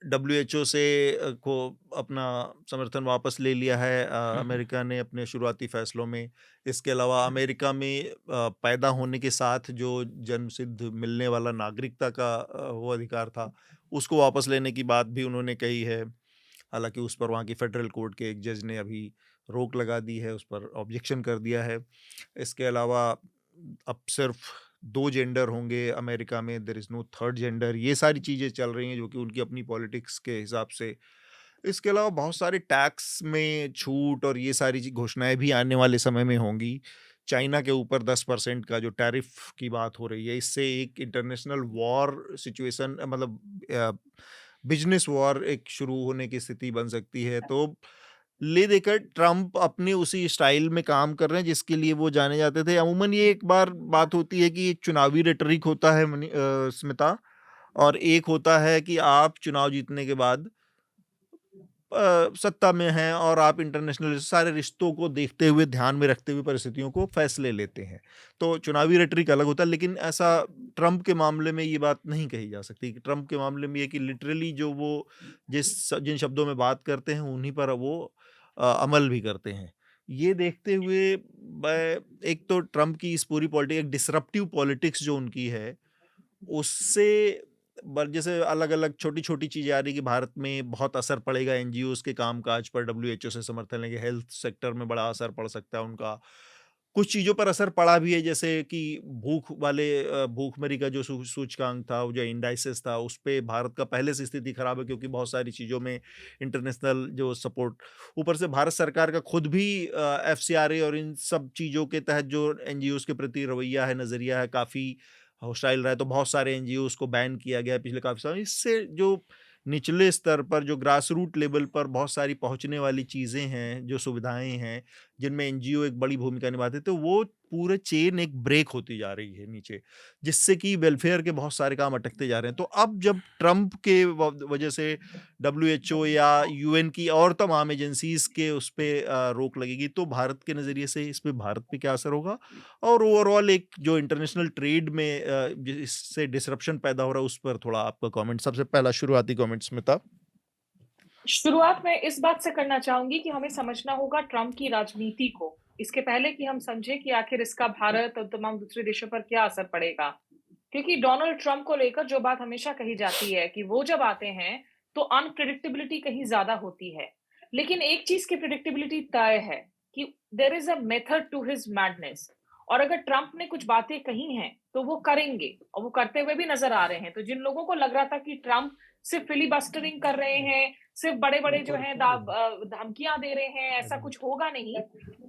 WHO से को अपना समर्थन वापस ले लिया है अमेरिका ने अपने शुरुआती फैसलों में। इसके अलावा अमेरिका में पैदा होने के साथ जो जन्मसिद्ध मिलने वाला नागरिकता का वो अधिकार था, उसको वापस लेने की बात भी उन्होंने कही है। हालांकि उस पर वहाँ की फेडरल कोर्ट के एक जज ने अभी रोक लगा दी है, उस पर ऑब्जेक्शन कर दिया है। इसके अलावा अब सिर्फ 2 जेंडर होंगे अमेरिका में, there is no third gender. ये सारी चीज़ें चल रही हैं, जो कि उनकी अपनी पॉलिटिक्स के हिसाब से इसके अलावा बहुत सारे टैक्स में छूट और ये सारी घोषणाएं भी आने वाले समय में होंगी। चाइना के ऊपर 10% का जो टैरिफ की बात हो रही है, इससे एक इंटरनेशनल वॉर सिचुएशन, मतलब बिजनेस वॉर एक शुरू होने की स्थिति बन सकती है। तो ले देकर ट्रम्प अपने उसी स्टाइल में काम कर रहे हैं जिसके लिए वो जाने जाते थे। अमूमन ये एक बार बात होती है कि एक चुनावी रेटरिक होता है स्मिता, और एक होता है कि आप चुनाव जीतने के बाद सत्ता में हैं और आप इंटरनेशनल सारे रिश्तों को देखते हुए, ध्यान में रखते हुए परिस्थितियों को फैसले लेते हैं। तो चुनावी रेटरिक अलग होता है, लेकिन ऐसा ट्रम्प के मामले में ये बात नहीं कही जा सकती। कि ट्रम्प के मामले में ये कि लिटरली जो वो जिन शब्दों में बात करते हैं उन्हीं पर वो अमल भी करते हैं। ये देखते हुए एक तो ट्रम्प की इस पूरी पॉलिटिक्स, एक डिसरप्टिव पॉलिटिक्स जो उनकी है, उससे जैसे अलग-अलग छोटी-छोटी चीज़ें आ रही कि भारत में बहुत असर पड़ेगा एनजीओज़ के कामकाज पर, डब्ल्यूएचओ से समर्थन लेंगे, हेल्थ सेक्टर में बड़ा असर पड़ सकता है उनका। कुछ चीज़ों पर असर पड़ा भी है, जैसे कि भूखमरी का जो सूचकांक था, वो जो इंडाइसेस था, उस पे भारत का पहले से स्थिति खराब है क्योंकि बहुत सारी चीज़ों में इंटरनेशनल जो सपोर्ट, ऊपर से भारत सरकार का खुद भी एफसीआरए और इन सब चीज़ों के तहत जो एनजीओज़ के प्रति रवैया है, नज़रिया है, काफ़ी हॉस्टाइल रहा है। तो बहुत सारे एनजीओज़ को बैन किया गया पिछले काफ़ी सालों। इससे जो निचले स्तर पर, जो ग्रास रूट लेवल पर बहुत सारी पहुँचने वाली चीज़ें हैं, जो सुविधाएँ हैं, जिनमें एनजीओ एक बड़ी भूमिका निभाते हैं, तो वो पूरे चेन एक ब्रेक होती जा रही है नीचे, जिससे कि वेलफेयर के बहुत सारे काम अटकते जा रहे हैं। तो अब जब ट्रम्प के वजह से डब्ल्यूएचओ या यूएन की और तमाम एजेंसीज़ के उस पे रोक लगेगी, तो भारत के नज़रिए से इस पे भारत पे क्या असर होगा? और ओवरऑल एक जो इंटरनेशनल ट्रेड में इससे डिसरप्शन पैदा हो रहा है, उस पर थोड़ा आपका कमेंट, सबसे पहला शुरुआती कमेंट स्मिता। शुरुआत मैं इस बात से करना चाहूंगी कि हमें समझना होगा ट्रम्प की राजनीति को, इसके पहले कि हम समझें कि आखिर इसका भारत और तमाम दूसरे देशों पर क्या असर पड़ेगा। क्योंकि डोनाल्ड ट्रम्प को लेकर जो बात हमेशा कही जाती है कि वो जब आते हैं तो अनप्रिडिक्टेबिलिटी कहीं ज्यादा होती है, लेकिन एक चीज की प्रिडिक्टेबिलिटी तय है कि there is a method to his madness. और अगर ट्रम्प ने कुछ बातें कही हैं तो वो करेंगे, और वो करते हुए भी नजर आ रहे हैं। तो जिन लोगों को लग रहा था कि ट्रम्प सिर्फ फिलीबस्टरिंग कर रहे हैं, सिर्फ बड़े बड़े जो हैं धमकियां दे रहे हैं, ऐसा कुछ होगा नहीं।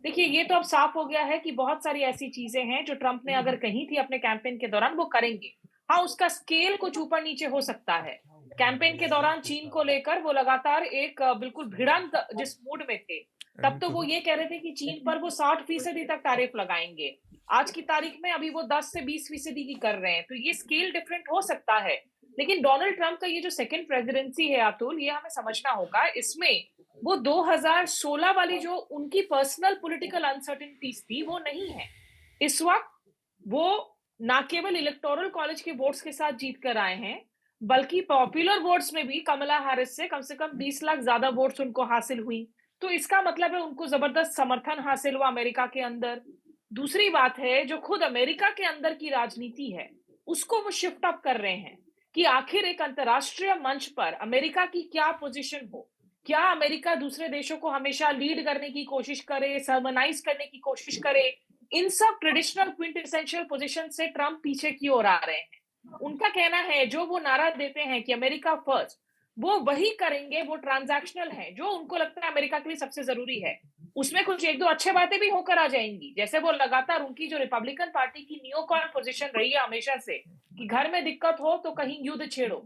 देखिए, ये तो अब साफ हो गया है कि बहुत सारी ऐसी चीजें हैं जो ट्रम्प ने अगर कही थी अपने कैंपेन के दौरान, वो करेंगे। हाँ, उसका स्केल कुछ ऊपर नीचे हो सकता है। कैंपेन के दौरान चीन को लेकर वो लगातार एक बिल्कुल भिड़ंत जिस मूड में थे, तब तो वो ये कह रहे थे कि चीन पर वो 60% तक टैरिफ लगाएंगे। आज की तारीख में अभी वो 10 से 20% की कर रहे हैं। तो ये स्केल डिफरेंट हो सकता है। लेकिन डोनाल्ड ट्रम्प का ये जो सेकंड प्रेसिडेंसी है अतुल, ये हमें समझना होगा। इसमें वो 2016 वाली जो उनकी पर्सनल पॉलिटिकल अनसर्टेनिटीज थी, वो नहीं है। इस वक्त वो ना केवल इलेक्टोरल कॉलेज के वोट्स के साथ जीत कर आए हैं, बल्कि पॉपुलर वोट्स में भी कमला हैरिस से कम 20 लाख ज्यादा वोट्स उनको हासिल हुई। तो इसका मतलब है उनको जबरदस्त समर्थन हासिल हुआ अमेरिका के अंदर। दूसरी बात है, जो खुद अमेरिका के अंदर की राजनीति है, उसको वो शिफ्ट अप कर रहे हैं कि आखिर एक अंतरराष्ट्रीय मंच पर अमेरिका की क्या पोजीशन हो। क्या अमेरिका दूसरे देशों को हमेशा लीड करने की कोशिश करे, सर्मनाइज करने की कोशिश करे? इन सब ट्रेडिशनल क्विंटेसेंशियल पोजीशन से ट्रम्प पीछे की ओर आ रहे हैं। उनका कहना है, जो वो नारा देते हैं कि अमेरिका फर्स्ट, वो वही करेंगे। वो ट्रांजैक्शनल है, जो उनको लगता है अमेरिका के लिए सबसे जरूरी है। उसमें कुछ एक दो अच्छे बातें भी होकर आ जाएंगी, जैसे वो लगातार, उनकी जो रिपब्लिकन पार्टी की नियोकॉन पोजीशन रही है हमेशा से कि घर में दिक्कत हो तो कहीं युद्ध छेड़ो।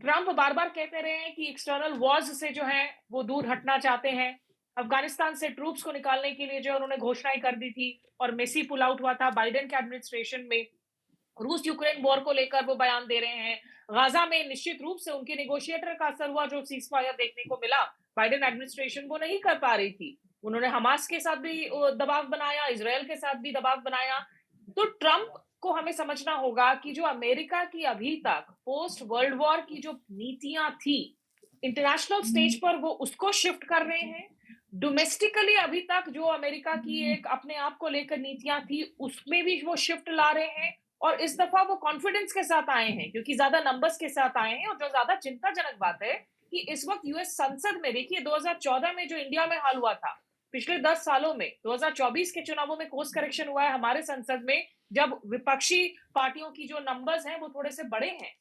ट्रम्प बार बार कहते रहे हैं कि एक्सटर्नल वॉर्स से जो है वो दूर हटना चाहते हैं। अफगानिस्तान से ट्रूप्स को निकालने के लिए जो उन्होंने घोषणाएं कर दी थी, और मेसी पुल आउट हुआ था बाइडेन के एडमिनिस्ट्रेशन में। रूस यूक्रेन वॉर को लेकर वो बयान दे रहे हैं। गाजा में निश्चित रूप से उनके नेगोशिएटर का असर हुआ, जो सीज फायर देखने को मिला बाइडेन एडमिनिस्ट्रेशन वो नहीं कर पा रही थी। उन्होंने हमास के साथ भी दबाव बनाया, इजरायल के साथ भी दबाव बनाया। तो ट्रम्प को हमें समझना होगा कि जो अमेरिका की अभी तक पोस्ट वर्ल्ड वॉर की जो नीतियां थी इंटरनेशनल स्टेज पर, वो उसको शिफ्ट कर रहे हैं। डोमेस्टिकली अभी तक जो अमेरिका की एक अपने आप को लेकर नीतियां थी, उसमें भी वो शिफ्ट ला रहे हैं। और इस दफा वो कॉन्फिडेंस के साथ आए हैं, क्योंकि ज्यादा नंबर्स के साथ आए हैं। और जो ज्यादा चिंताजनक बात है कि इस वक्त यूएस संसद में, देखिए 2014 में जो इंडिया में हाल हुआ था, पिछले 10 सालों में 2024 के चुनावों में कोर्स करेक्शन हुआ है हमारे संसद में, जब विपक्षी पार्टियों की जो नंबर्स हैं वो थोड़े से बड़े हैं।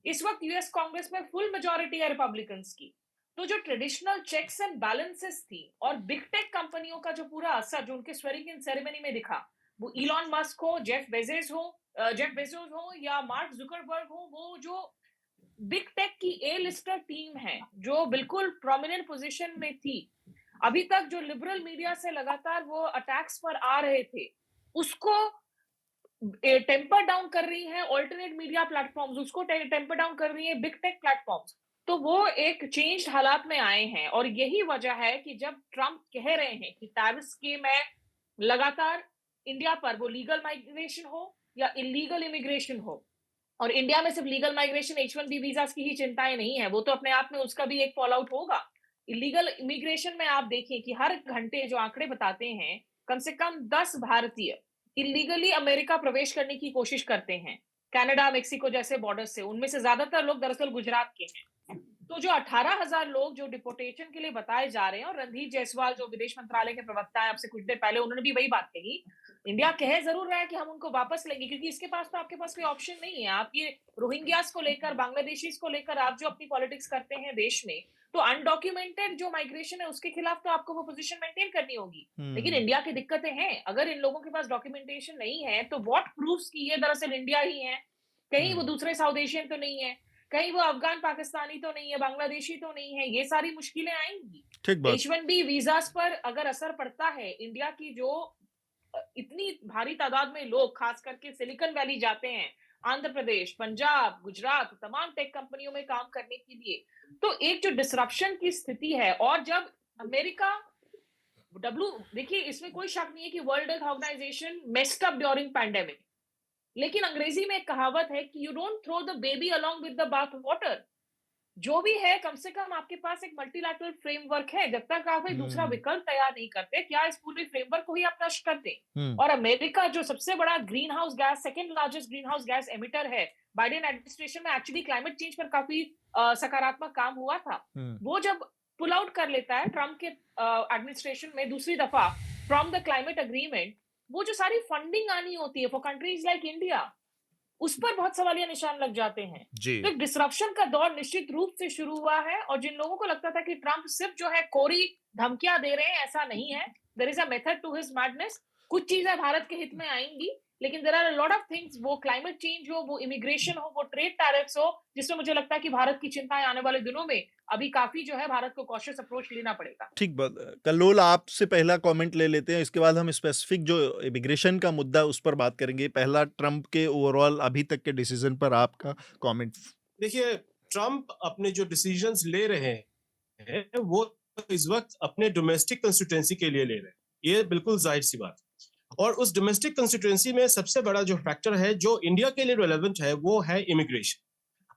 इस वक्त यूएस कांग्रेस में फुल मेजॉरिटी है रिपब्लिकन्स की। तो जो ट्रेडिशनल चेक्स एंड बैलेंसेस थी और बिग टेक कंपनियों का जो पूरा असर जो उनके स्वेरिंग इन सेरेमनी में दिखा, वो इलॉन मस्क हो, जेफ बेजोस हो या मार्क जुकरबर्ग हो, वो जो बिग टेक की ए लिस्टर टीम है जो बिल्कुल प्रोमिनेंट पोजीशन में थी, अभी तक जो लिबरल मीडिया से लगातार वो अटैक्स पर आ रहे थे, उसको टेम्पर डाउन कर रही है ऑल्टरनेट मीडिया प्लेटफॉर्म्स, उसको टेम्पर डाउन कर रही है बिग टेक प्लेटफॉर्म्स। तो वो एक चेंज्ड हालात में आए हैं और यही वजह है कि जब ट्रम्प कह रहे हैं कि टैरिफ्स के मैं लगातार इंडिया पर वो लीगल माइग्रेशन हो या इलीगल इमिग्रेशन हो, और इंडिया में सिर्फ लीगल माइग्रेशन H1B वीजा की ही चिंताएं नहीं है, वो तो अपने आप में उसका भी एक फॉल आउट होगा। इलीगल इमिग्रेशन में आप देखिए कि हर घंटे जो आंकड़े बताते हैं, कम से कम 10 भारतीय इलीगली अमेरिका प्रवेश करने की कोशिश करते हैं कनाडा मेक्सिको जैसे बॉर्डर से। उनमें से ज्यादातर लोग दरअसल गुजरात के हैं। तो जो 18,000 लोग जो डिपोर्टेशन के लिए बताए जा रहे हैं, और रणधीर जायसवाल जो विदेश मंत्रालय के प्रवक्ता है आपसे कुछ देर पहले, उन्होंने भी वही बात कही, इंडिया कह जरूर रहा है कि हम उनको वापस लेंगे, क्योंकि इसके पास तो आपके पास कोई ऑप्शन नहीं है। आप ये रोहिंग्यास को लेकर, बांग्लादेशीज को लेकर आप जो अपनी पॉलिटिक्स करते हैं देश में, तो अनडॉक्यूमेंटेड जो माइग्रेशन है उसके खिलाफ तो आपको वो पोजीशन मेंटेन करनी होगी। लेकिन इंडिया की दिक्कतें हैं, अगर इन लोगों के पास डॉक्यूमेंटेशन नहीं है तो व्हाट प्रूफ्स कि ये दरअसल इंडिया ही है, कहीं वो दूसरे साउथ एशियन तो नहीं है, कहीं वो अफगान पाकिस्तानी तो नहीं है, बांग्लादेशी तो नहीं है, ये सारी मुश्किलें आएंगी। H1B वीजास पर अगर असर पड़ता है, इंडिया की जो इतनी भारी तादाद में लोग खास करके सिलिकॉन वैली जाते हैं, आंध्र प्रदेश, पंजाब, गुजरात, तमाम टेक कंपनियों में काम करने के लिए, तो एक जो डिसरप्शन की स्थिति है, और जब अमेरिका देखिए इसमें कोई शक नहीं है कि World Health Organization messed up during pandemic, लेकिन अंग्रेजी में एक कहावत है कि you don't throw the baby along with the bath water. जो भी है, कम से कम आपके पास एक मल्टीलैटरल फ्रेमवर्क है, जब तक आप एक दूसरा विकल्प तैयार नहीं करते, क्या इस पूरे फ्रेमवर्क को ही आप नष्ट कर दें। और अमेरिका जो सबसे बड़ा green house gas, second largest green house gas emitter है, बाइडेन एडमिनिस्ट्रेशन में एक्चुअली क्लाइमेट चेंज पर काफी सकारात्मक काम हुआ था, वो जब पुल आउट कर लेता है ट्रम्प के एडमिनिस्ट्रेशन में दूसरी दफा फ्रॉम द क्लाइमेट अग्रीमेंट, वो जो सारी फंडिंग आनी होती है फॉर कंट्रीज लाइक इंडिया, उस पर बहुत सवालिया निशान लग जाते हैं। तो एक डिसरप्शन का दौर निश्चित रूप से शुरू हुआ है, और जिन लोगों को लगता था कि ट्रम्प सिर्फ जो है कोरी धमकियां दे रहे हैं, ऐसा नहीं है। There is a method to his madness. कुछ चीजें भारत के हित में आएंगी, लेकिन there are a lot of things, वो क्लाइमेट चेंज हो, वो इमिग्रेशन हो, वो ट्रेड टैरिफ्स हो, जिसमें मुझे लगता है कि भारत की चिंताएं आने वाले दिनों में अभी काफी जो है भारत को कॉशियस अप्रोच लेना पड़ेगा। ठीक बात। कल्लोल, आपसे पहला कमेंट ले लेते हैं, इसके बाद हम स्पेसिफिक जो इमिग्रेशन का मुद्दा उस पर बात करेंगे। पहला, ट्रम्प के ओवरऑल अभी तक के डिसीजन पर आपका कमेंट। देखिए, ट्रम्प अपने जो डिसीजंस ले रहे हैं वो इस वक्त अपने डोमेस्टिक कंस्टिट्यूएंसी के लिए ले रहे हैं, ये बिल्कुल जाहिर सी बात। और उस डोमेस्टिक कंस्टिट्यूएंसी में सबसे बड़ा जो फैक्टर है जो इंडिया के लिए रेलेवेंट है वो है इमिग्रेशन।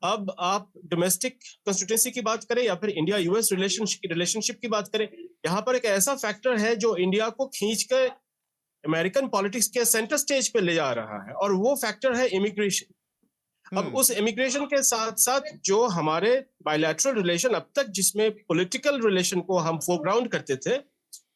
अब आप डोमेस्टिक कंस्टिट्यूएंसी की बात करें या फिर इंडिया यूएस रिलेशनशिप की बात करें, यहाँ पर एक ऐसा फैक्टर है जो इंडिया को खींच कर अमेरिकन पॉलिटिक्स के सेंटर स्टेज पे ले जा रहा है, और वो फैक्टर है इमिग्रेशन। अब उस इमिग्रेशन के साथ साथ जो हमारे बायलैटरल रिलेशन अब तक जिसमें पॉलिटिकल रिलेशन को हम फोरग्राउंड करते थे,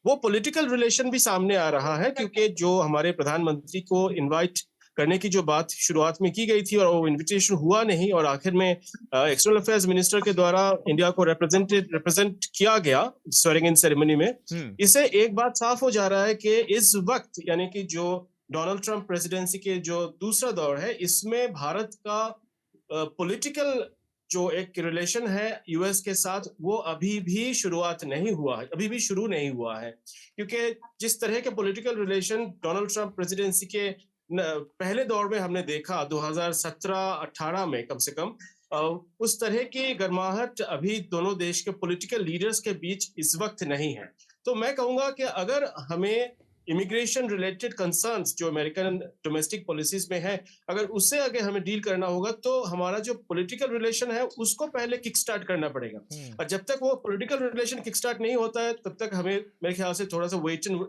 वो पॉलिटिकल रिलेशन भी सामने आ रहा है, क्योंकि जो हमारे प्रधानमंत्री को इनवाइट करने की जो बात शुरुआत में की गई थी और वो इनविटेशन हुआ नहीं, और आखिर में एक्सटर्नल अफेयर्स मिनिस्टर के द्वारा इंडिया को रिप्रेजेंट किया गया स्वेरिंग इन सेरेमनी में, इससे एक बात साफ हो जा रहा है कि इस वक्त यानी कि जो डोनाल्ड ट्रम्प प्रेसिडेंसी के जो दूसरा दौर है, इसमें भारत का पॉलिटिकल जो एक रिलेशन है यूएस के साथ, वो अभी भी शुरुआत नहीं हुआ है, अभी भी शुरू नहीं हुआ है। क्योंकि जिस तरह के political relation Donald Trump presidency के पहले दौर में हमने देखा 2017-18 में कम से कम, उस तरह की गर्माहट अभी दोनों देश के पॉलिटिकल लीडर्स के बीच इस वक्त नहीं है। तो मैं कहूंगा कि अगर हमें इमिग्रेशन रिलेटेड कंसर्न्स जो अमेरिकन डोमेस्टिक पॉलिसीज में है, अगर उससे अगर हमें डील करना होगा तो हमारा जो पॉलिटिकल रिलेशन है उसको पहले किक स्टार्ट करना पड़ेगा। और जब तक वो पॉलिटिकल रिलेशन किक स्टार्ट नहीं होता है, तब तक हमें मेरे ख्याल से थोड़ा सा वेट एंड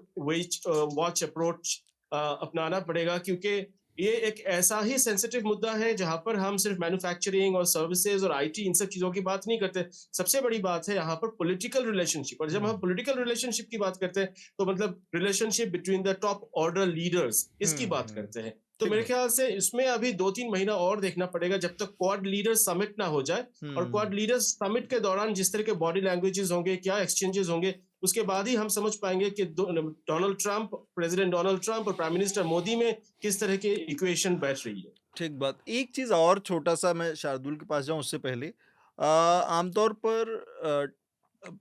वॉच अप्रोच अपनाना पड़ेगा, क्योंकि ये एक ऐसा ही सेंसिटिव मुद्दा है जहां पर हम सिर्फ मैन्युफैक्चरिंग और सर्विसेज और आईटी इन सब चीजों की बात नहीं करते। सबसे बड़ी बात है यहाँ पर पॉलिटिकल रिलेशनशिप, और जब हम पॉलिटिकल रिलेशनशिप की बात करते हैं तो मतलब relationship between the top order leaders, इसकी बात करते हैं। तो मेरे ख्याल से इसमें अभी 2-3 महीना और देखना पड़ेगा जब तक क्वाड लीडर समिट ना हो जाए। और क्वाड लीडर समिट के दौरान जिस तरह के बॉडी लैंग्वेजेस होंगे, क्या एक्सचेंजेस होंगे, उसके बाद ही हम समझ पाएंगे कि प्रेसिडेंट डोनाल्ड ट्रंप और प्राइम मिनिस्टर मोदी में किस तरह की इक्वेशन बैठ रही है। ठीक बात। एक चीज़ और छोटा सा, मैं शार्दुल के पास जाऊं उससे पहले, आमतौर पर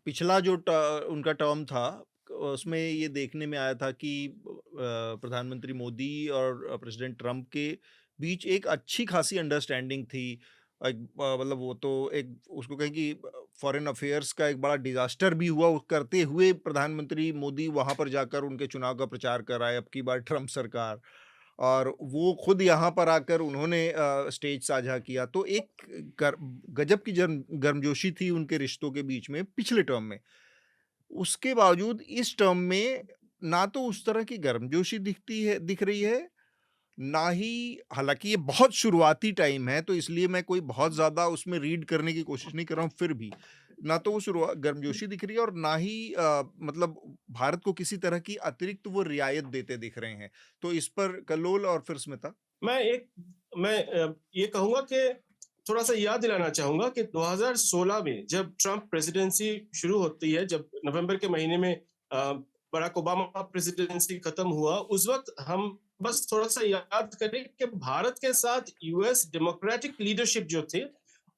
पिछला जो उनका टर्म था उसमें ये देखने में आया था कि प्रधानमंत्री मोदी और प्रेसिडेंट ट्रंप के बीच एक अच्छी खासी अंडरस्टैंडिंग थी। मतलब वो तो एक उसको कहें कि फॉरेन अफेयर्स का एक बड़ा डिजास्टर भी हुआ करते हुए प्रधानमंत्री मोदी वहां पर जाकर उनके चुनाव का प्रचार कर आए, अब की बार ट्रंप सरकार, और वो खुद यहाँ पर आकर उन्होंने स्टेज साझा किया। तो एक गजब की गर्मजोशी थी उनके रिश्तों के बीच में पिछले टर्म में। उसके बावजूद इस टर्म में ना तो उस तरह की गर्मजोशी दिख रही है, ना ही, हालांकि ये बहुत शुरुआती टाइम है तो इसलिए मैं कोई बहुत ज्यादा उसमें रीड करने की कोशिश नहीं कर रहा हूँ, फिर भी ना तो वो गर्मजोशी दिख रही है और ना ही मतलब भारत को किसी तरह की अतिरिक्त वो रियायत देते दिख रहे हैं। तो इस पर कल्लोल और फिर स्मिता। मैं ये कहूंगा कि थोड़ा सा याद दिलाना चाहूंगा कि 2016 में जब ट्रंप प्रेसिडेंसी शुरू होती है, जब नवंबर के महीने में बराक ओबामा प्रेसिडेंसी खत्म हुआ, उस वक्त हम बस थोड़ा सा याद करें कि भारत के साथ यूएस डेमोक्रेटिक लीडरशिप जो थे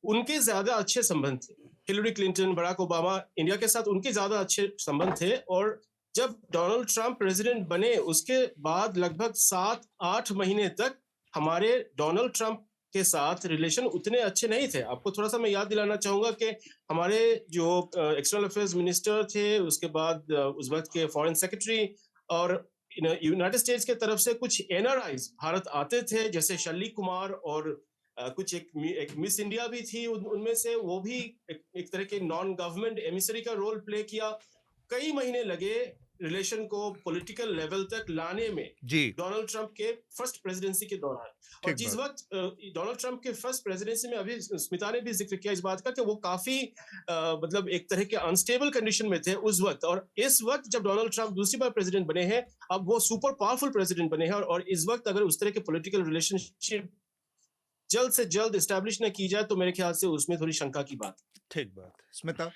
उनके ज्यादा अच्छे संबंध थे। Hillary Clinton, Barack Obama, India के साथ उनके ज्यादा अच्छे संबंध थे। और जब डोनाल्ड ट्रंप प्रेसिडेंट बने उसके बाद लगभग 7-8 महीने तक हमारे डोनाल्ड ट्रंप के साथ रिलेशन उतने अच्छे नहीं थे। आपको थोड़ा सा मैं याद दिलाना चाहूंगा कि हमारे जो एक्सटर्नल अफेयर्स मिनिस्टर थे, उसके बाद उस वक्त के फॉरेन सेक्रेटरी और यूनाइटेड स्टेट्स के तरफ से कुछ एनआरआईज भारत आते थे, जैसे शल्ली कुमार, और कुछ एक मिस इंडिया भी थी उनमें से, वो भी एक तरह के नॉन गवर्नमेंट एमिसरी का रोल प्ले किया। कई महीने लगे रिलेशन को पॉलिटिकल लेवल तक लाने में डोनाल्ड ट्रंप के फर्स्ट प्रेसिडेंसी के दौरान। और जिस वक्त डोनाल्ड ट्रंप के फर्स्ट प्रेसिडेंसी में, अभी स्मिता ने भी जिक्र किया इस बात का कि वो काफी मतलब एक तरह के अनस्टेबल कंडीशन में थे उस वक्त, और इस वक्त जब डोनाल्ड ट्रंप दूसरी बार प्रेसिडेंट बने हैं, अब वो सुपर पावरफुल प्रेसिडेंट बने हैं, और इस वक्त अगर उस तरह के पॉलिटिकल रिलेशनशिप जल्द से जल्द एस्टैब्लिश न की जाए तो मेरे ख्याल से उसमें थोड़ी शंका की बात। ठीक बात। स्मिता।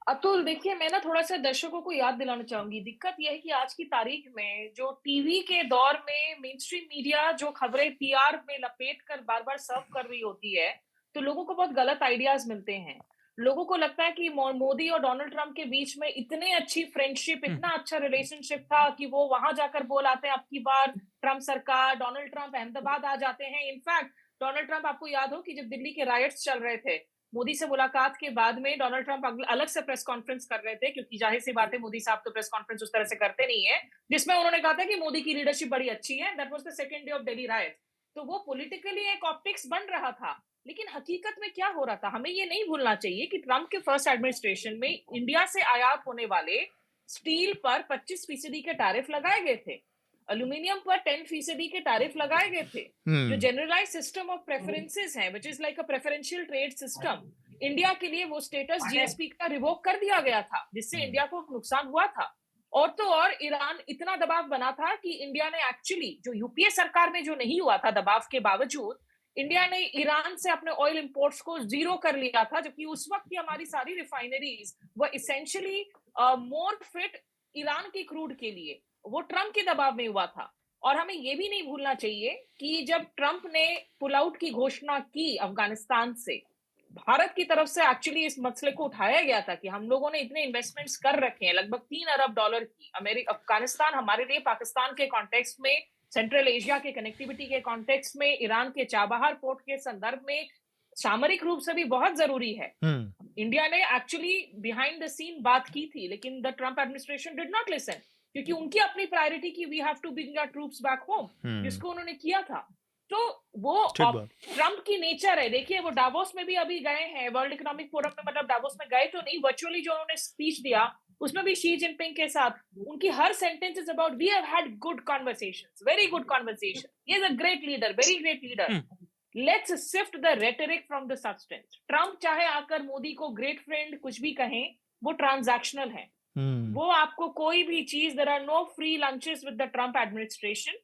अतुल, देखिए, मैं ना थोड़ा सा दर्शकों को याद दिलाना चाहूंगी। दिक्कत यह है कि आज की तारीख में जो टीवी के दौर में मेन स्ट्रीम मीडिया जो खबरें पीआर में लपेट कर बार बार सर्व कर रही होती है, तो लोगों को बहुत गलत आइडियाज मिलते हैं। लोगों को लगता है कि मोदी और डोनाल्ड ट्रंप के बीच में इतनी अच्छी फ्रेंडशिप, इतना अच्छा रिलेशनशिप था कि वो वहां जाकर बोल आते हैं अब की बार ट्रंप सरकार, डोनाल्ड ट्रंप अहमदाबाद आ जाते हैं। इनफैक्ट डोनाल्ड ट्रंप, आपको याद हो कि जब दिल्ली के राइट्स चल रहे थे, मोदी से मुलाकात के बाद में डोनाल्ड ट्रंप अलग से प्रेस कॉन्फ्रेंस कर रहे थे, क्योंकि जाहिर सी बात है मोदी साहब तो प्रेस कॉन्फ्रेंस उस तरह से करते नहीं है, जिसमें उन्होंने कहा था कि मोदी की लीडरशिप बड़ी अच्छी है। That was the second day of Delhi right. तो वो पॉलिटिकली एक ऑप्टिक्स बन रहा था, लेकिन हकीकत में क्या हो रहा था, हमें ये नहीं भूलना चाहिए कि ट्रंप के फर्स्ट एडमिनिस्ट्रेशन में इंडिया से आयात होने वाले स्टील पर 25% के टैरिफ लगाए गए थे, एल्यूमिनियम पर 10% के टैरिफ लगाए गए थे। जो जनरलाइज सिस्टम ऑफ प्रेफरेंसेस है, which is like a preferential trade system, India के लिए वो स्टेटस जीएसपी का रिवोक कर दिया गया था, जिससे इंडिया को नुकसान हुआ था। और तो और ईरान इतना दबाव बना था कि इंडिया ने एक्चुअली, जो यूपीए सरकार में जो नहीं हुआ था दबाव के बावजूद, इंडिया ने ईरान से अपने ऑयल इंपोर्ट्स को जीरो कर लिया था, जबकि उस वक्त की हमारी सारी रिफाइनरीज वो इसेंशियली मोर फिट ईरान की क्रूड के लिए, वो ट्रंप के दबाव में हुआ था। और हमें ये भी नहीं भूलना चाहिए कि जब ट्रंप ने पुल आउट की घोषणा की अफगानिस्तान से, भारत की तरफ से एक्चुअली इस मसले को उठाया गया था कि हम लोगों ने इतने इन्वेस्टमेंट्स कर रखे हैं, लगभग $3 अरब की। अफगानिस्तान हमारे लिए पाकिस्तान के कॉन्टेक्स्ट में, सेंट्रल एशिया के कनेक्टिविटी के कॉन्टेक्स्ट में, ईरान के चाबहार पोर्ट के संदर्भ में सामरिक रूप से भी बहुत जरूरी है। इंडिया ने एक्चुअली बिहाइंड द सीन बात की थी, लेकिन the Trump administration did not listen, क्योंकि उनकी अपनी प्रायोरिटी की we have to bring our troops back home, जिसको उन्होंने किया था। तो वो ट्रंप की नेचर है। देखिए, वो डावोस में भी अभी गए हैं, वर्ल्ड इकोनॉमिक फोरम में, मतलब डावोस में गए तो नहीं, वर्चुअली जो उन्होंने स्पीच दिया उसमें भी शी जिनपिंग के साथ उनकी हर sentence is about we have had good conversations, very good conversation, he is a great leader, very great leader. Let's sift the rhetoric from the substance. Trump चाहे आकर मोदी को ग्रेट फ्रेंड कुछ भी कहें, वो ट्रांजैक्शनल है। वो आपको कोई भी चीज, there are no free lunches with the Trump administration.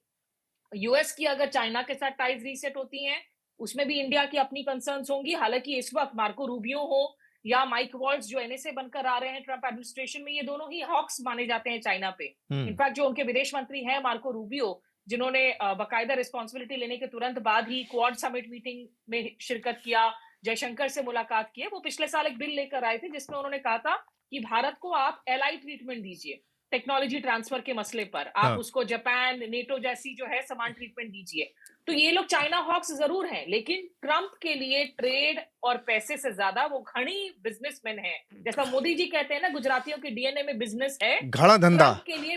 US की अगर चाइना के साथ टाइज रीसेट होती हैं, उसमें भी इंडिया की अपनी कंसर्न्स होंगी। हालांकि इस वक्त मार्को रूबियो हो या माइक वॉल्ट्ज जो एनएसए बनकर आ रहे हैं ट्रंप एडमिनिस्ट्रेशन में, ये दोनों ही हॉक्स माने जाते हैं चाइना पे। इनफैक्ट जो उनके विदेश मंत्री हैं मार्को रूबियो, जिन्होंने बाकायदा रिस्पॉन्सिबिलिटी लेने के तुरंत बाद ही क्वाड समिट मीटिंग में शिरकत किया, जयशंकर से मुलाकात की, वो पिछले साल एक बिल लेकर आए थे जिसमें उन्होंने कहा था कि भारत को आप एलाई ट्रीटमेंट दीजिए टेक्नोलॉजी ट्रांसफर के मसले पर, आप उसको जापान, नेटो जैसी जो है समान ट्रीटमेंट दीजिए। तो ये लोग चाइना हॉक्स जरूर हैं, लेकिन ट्रंप के लिए ट्रेड और पैसे से ज्यादा वो घनी बिजनेसमैन है। जैसा मोदी जी कहते हैं ना, गुजरातियों के डीएनए में बिजनेस है, घड़ा धंधा ट्रंप के लिए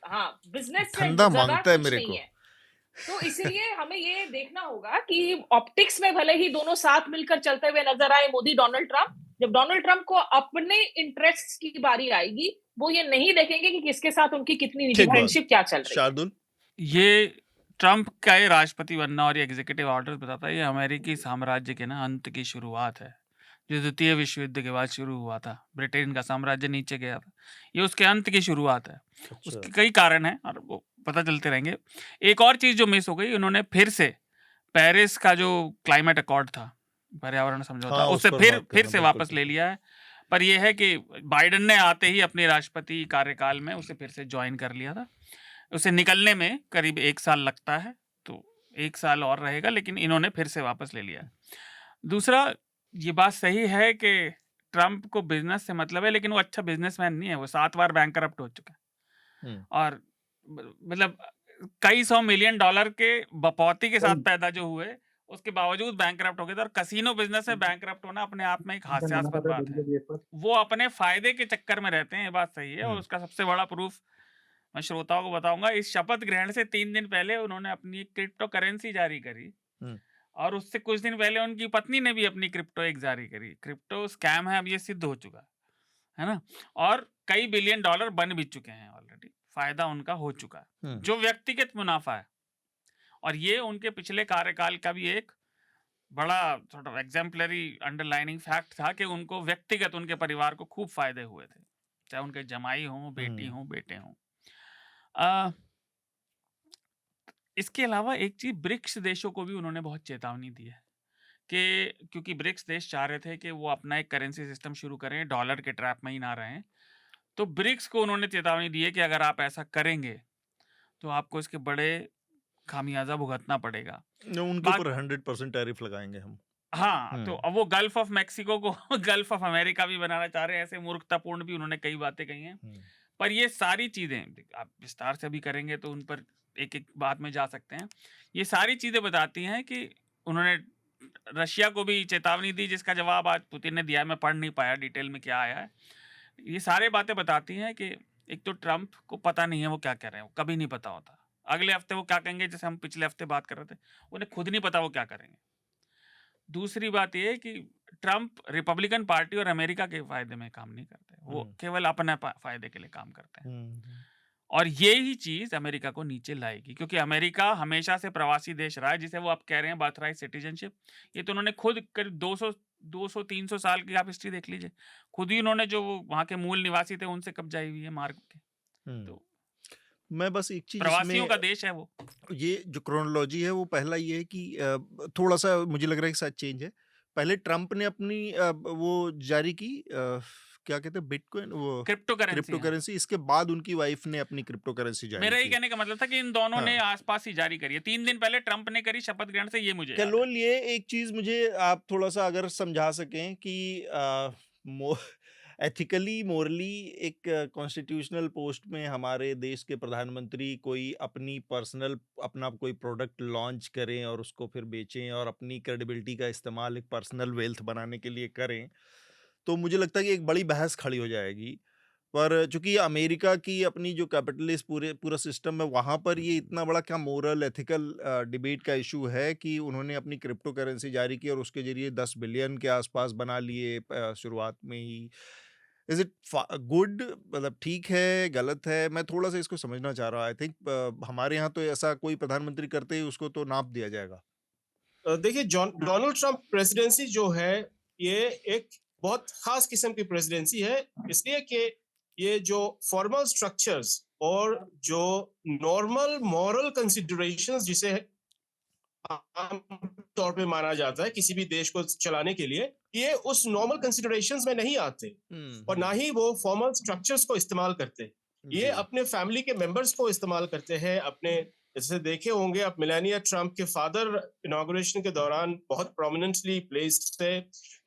हाँ बिजनेस से धंधा ज्यादा मांगता है कुछ मेरे नहीं को। है। तो इसलिए हमें ये देखना होगा कि ऑप्टिक्स में भले ही दोनों साथ मिलकर चलते हुए नजर आए, मोदी डोनाल्ड ट्रंप, जब डोनाल्ड ट्रंप को अपने इंटरेस्ट्स की बारी आएगी, वो ये नहीं देखेंगे कि किसके साथ उनकी कितनी निजी फ्रेंडशिप क्या चल रही है। शार्दुल, ये ट्रंप का ये राष्ट्रपति बनना और ये एग्जीक्यूटिव ऑर्डर बताता है ये अमेरिकी साम्राज्य के ना अंत की शुरुआत है। जो द्वितीय विश्व युद्ध के बाद शुरू हुआ था, ब्रिटेन का साम्राज्य नीचे गया था, ये उसके अंत की शुरुआत है। उसके कई कारण हैं और वो पता चलते रहेंगे। एक और चीज जो मिस हो गई, उन्होंने फिर से पेरिस का जो क्लाइमेट अकॉर्ड था, पर्यावरण समझौता, उससे फिर से वापस ले लिया है। पर यह है कि बाइडेन ने आते ही अपने राष्ट्रपति कार्यकाल में उसे फिर से ज्वाइन कर लिया था। उसे निकलने में करीब 1 साल लगता है, तो 1 साल और रहेगा, लेकिन इन्होंने फिर से वापस ले लिया है। दूसरा, ये बात सही है कि ट्रंप को बिजनेस से मतलब है, लेकिन वो अच्छा बिजनेसमैन नहीं है। वो 7 बार बैंकरप्ट हो चुका है और मतलब कई $100 मिलियन के बपौती के साथ पैदा जो हुए, उसके बावजूद बैंकरप्ट हो गए थे। और कसिनो बिजनेस में बैंकरप्ट होना अपने आप में एक हास्यास्पद बात है। वो अपने फायदे के चक्कर में रहते हैं, ये बात सही है। और उसका सबसे बड़ा प्रूफ मैं श्रोताओं को बताऊंगा। इस शपथ ग्रहण से 3 दिन पहले उन्होंने अपनी एक क्रिप्टो करेंसी जारी करी और उससे कुछ दिन पहले उनकी पत्नी ने भी अपनी क्रिप्टो एक जारी करी। क्रिप्टो स्कैम है, अब ये सिद्ध हो चुका है ना, और कई $बिलियन बन भी चुके हैं ऑलरेडी। फायदा उनका हो चुका है, जो व्यक्तिगत मुनाफा है। और ये उनके पिछले कार्यकाल का भी एक बड़ा sort of exemplary underlining fact था कि उनको व्यक्तिगत, उनके परिवार को खूब फायदे हुए थे, चाहे उनके जमाई हों, बेटी हों, बेटे हों। इसके अलावा एक चीज, ब्रिक्स देशों को भी उन्होंने बहुत चेतावनी दी है कि क्योंकि ब्रिक्स देश चाह रहे थे कि वो अपना एक करेंसी सिस्टम शुरू करें, डॉलर के ट्रैप में ही ना रहें। तो ब्रिक्स को उन्होंने चेतावनी दी है कि अगर आप ऐसा करेंगे तो आपको इसके बड़े खामियाजा भुगतना पड़ेगा। उनके ऊपर 100% टैरिफ लगाएंगे हम। हाँ, तो अब वो गल्फ ऑफ मैक्सिको को गल्फ ऑफ अमेरिका भी बनाना चाह रहे हैं। ऐसे मूर्खतापूर्ण भी उन्होंने कई बातें कही हैं। पर ये सारी चीजें आप विस्तार से भी करेंगे तो उन पर एक एक बात में जा सकते हैं। ये सारी चीजें बताती हैं कि उन्होंने रशिया को भी चेतावनी दी, जिसका जवाब आज पुतिन ने दिया। मैं पढ़ नहीं पाया डिटेल में क्या आया है। ये सारे बातें बताती हैं कि एक तो ट्रंप को पता नहीं है वो क्या कह रहे हैं, वो कभी नहीं पता होता। अगले हफ्ते वो क्या कहेंगे, जैसे हम पिछले हफ्ते बात कर रहे थे, उन्हें खुद नहीं पता वो क्या करेंगे। दूसरी बात ये है कि ट्रंप रिपब्लिकन पार्टी और अमेरिका के फायदे में काम नहीं करते, वो केवल अपने फायदे के लिए काम करते हैं। और ये ही चीज अमेरिका को नीचे लाएगी, क्योंकि अमेरिका हमेशा से प्रवासी देश रहा है, जिसे वो आप कह रहे हैं बर्थराइट सिटीजनशिप। ये तो उन्होंने खुद करीब 200-300 साल की आप हिस्ट्री देख लीजिए, खुद ही उन्होंने जो वहां के मूल निवासी थे उनसे कब्जाई हुई है मार के। तो मैं बस एक चीज, प्रवासियों का देश है वो। ये जो क्रोनोलॉजी है वो पहला ये है कि थोड़ा सा मुझे लग रहा है कि शायद चेंज है। पहले ट्रंप ने अपनी वो जारी की, क्या कहते हैं, बिटकॉइन, वो क्रिप्टो करेंसी। इसके बाद उनकी वाइफ ने अपनी क्रिप्टो करेंसी जारी मेरा की। ये कहने का मतलब था कि इन दोनों ने आसपास ही जारी करी है। 3 दिन पहले ट्रंप ने करी शपथ ग्रहण से, ये मुझे कलोल, ये एक चीज मुझे आप थोड़ा सा अगर समझा सकें कि एथिकली, मोरली एक कॉन्स्टिट्यूशनल पोस्ट में हमारे देश के प्रधानमंत्री कोई अपनी पर्सनल, अपना कोई प्रोडक्ट लॉन्च करें और उसको फिर बेचें और अपनी क्रेडिबिलिटी का इस्तेमाल एक पर्सनल वेल्थ बनाने के लिए करें, तो मुझे लगता है कि एक बड़ी बहस खड़ी हो जाएगी। पर चूंकि अमेरिका की अपनी जो कैपिटलिस्ट पूरा सिस्टम है, वहाँ पर ये इतना बड़ा क्या मोरल एथिकल डिबेट का इशू है कि उन्होंने अपनी क्रिप्टो करेंसी जारी की और उसके जरिए 10 बिलियन के आसपास बना लिए शुरुआत में ही। इज इट गुड, मतलब ठीक है, गलत है? मैं थोड़ा सा इसको समझना चाह रहा हूँ। आई थिंक हमारे यहाँ तो ऐसा कोई प्रधानमंत्री करते ही उसको तो नाप दिया जाएगा। देखिए, डोनाल्ड ट्रंप प्रेसिडेंसी जो है, ये एक बहुत खास किस्म की प्रेसिडेंसी है, इसलिए कि ये जो फॉर्मल स्ट्रक्चर्स और जो नॉर्मल मॉरल कंसिडरेशंस जिसे आम तौर पे माना जाता है किसी भी देश को चलाने के लिए, ये उस नॉर्मल कंसिडरेशंस में नहीं आते और ना ही वो फॉर्मल स्ट्रक्चर्स को इस्तेमाल करते। ये अपने फैमिली के मेंबर्स को इस्तेमाल करते हैं। अपने जैसे देखे होंगे आप, मेलानिया ट्रम्प के फादर इनॉग्रेशन के दौरान बहुत प्रोमिनेंटली प्लेस्ड थे।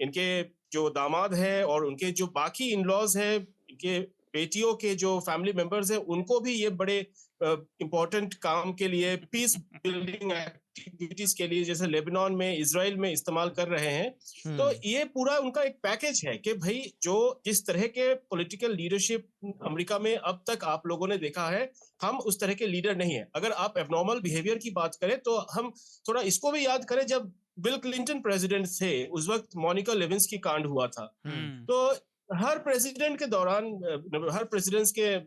इनके जो दामाद है और उनके जो बाकी इन लॉज है, इनके बेटियों के जो फैमिली मेंबर्स हैं, उनको भी ये बड़े इम्पोर्टेंट काम के लिए, पीस बिल्डिंग एक्टिविटीज के लिए, जैसे लेबनान में, इजराइल में इस्तेमाल कर रहे हैं। तो ये पूरा उनका एक पैकेज है कि भाई जो जिस तरह के पॉलिटिकल लीडरशिप अमेरिका में अब तक आप लोगों ने देखा है, हम उस तरह के लीडर नहीं है। अगर आप एबनॉर्मल बिहेवियर की बात करें तो हम थोड़ा इसको भी याद करें, जब बिल क्लिंटन प्रेसिडेंट थे उस वक्त मोनिका लेविंस्की कांड हुआ था। तो हर प्रेसिडेंट के दौरान, हर प्रेसिडेंट्स के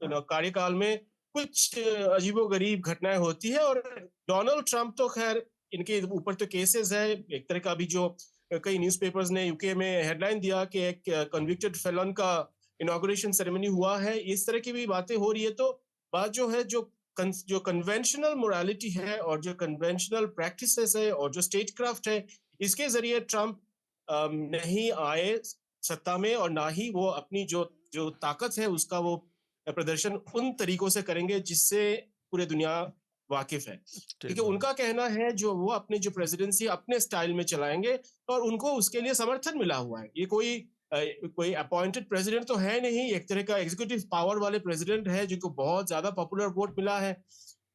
कार्यकाल में कुछ अजीबोगरीब घटनाएं होती है। और डोनाल्ड ट्रंप तो खैर, इनके ऊपर तो केसेस है एक तरह का। अभी जो कई न्यूज़पेपर्स ने यूके में हेडलाइन दिया कि एक कन्विक्टेड फेलन का इनॉग्रेशन सेरेमनी हुआ है, इस तरह की भी बातें हो रही है। तो बात जो है, जो कन्वेंशनल मोरालिटी है और जो कन्वेंशनल प्रैक्टिसेस है और जो स्टेट क्राफ्ट है, इसके जरिए ट्रंप नहीं आए सत्ता में, और ना ही वो अपनी जो ताकत है उसका वो प्रदर्शन उन तरीकों से करेंगे जिससे पूरी दुनिया वाकिफ है। क्योंकि उनका कहना है जो वो अपने जो प्रेसिडेंसी अपने स्टाइल में चलाएंगे और उनको उसके लिए समर्थन मिला हुआ है। ये कोई अपॉइंटेड प्रेसिडेंट तो है नहीं, एक तरह का एग्जीक्यूटिव पावर वाले प्रेसिडेंट है जिनको बहुत ज्यादा पॉपुलर वोट मिला है।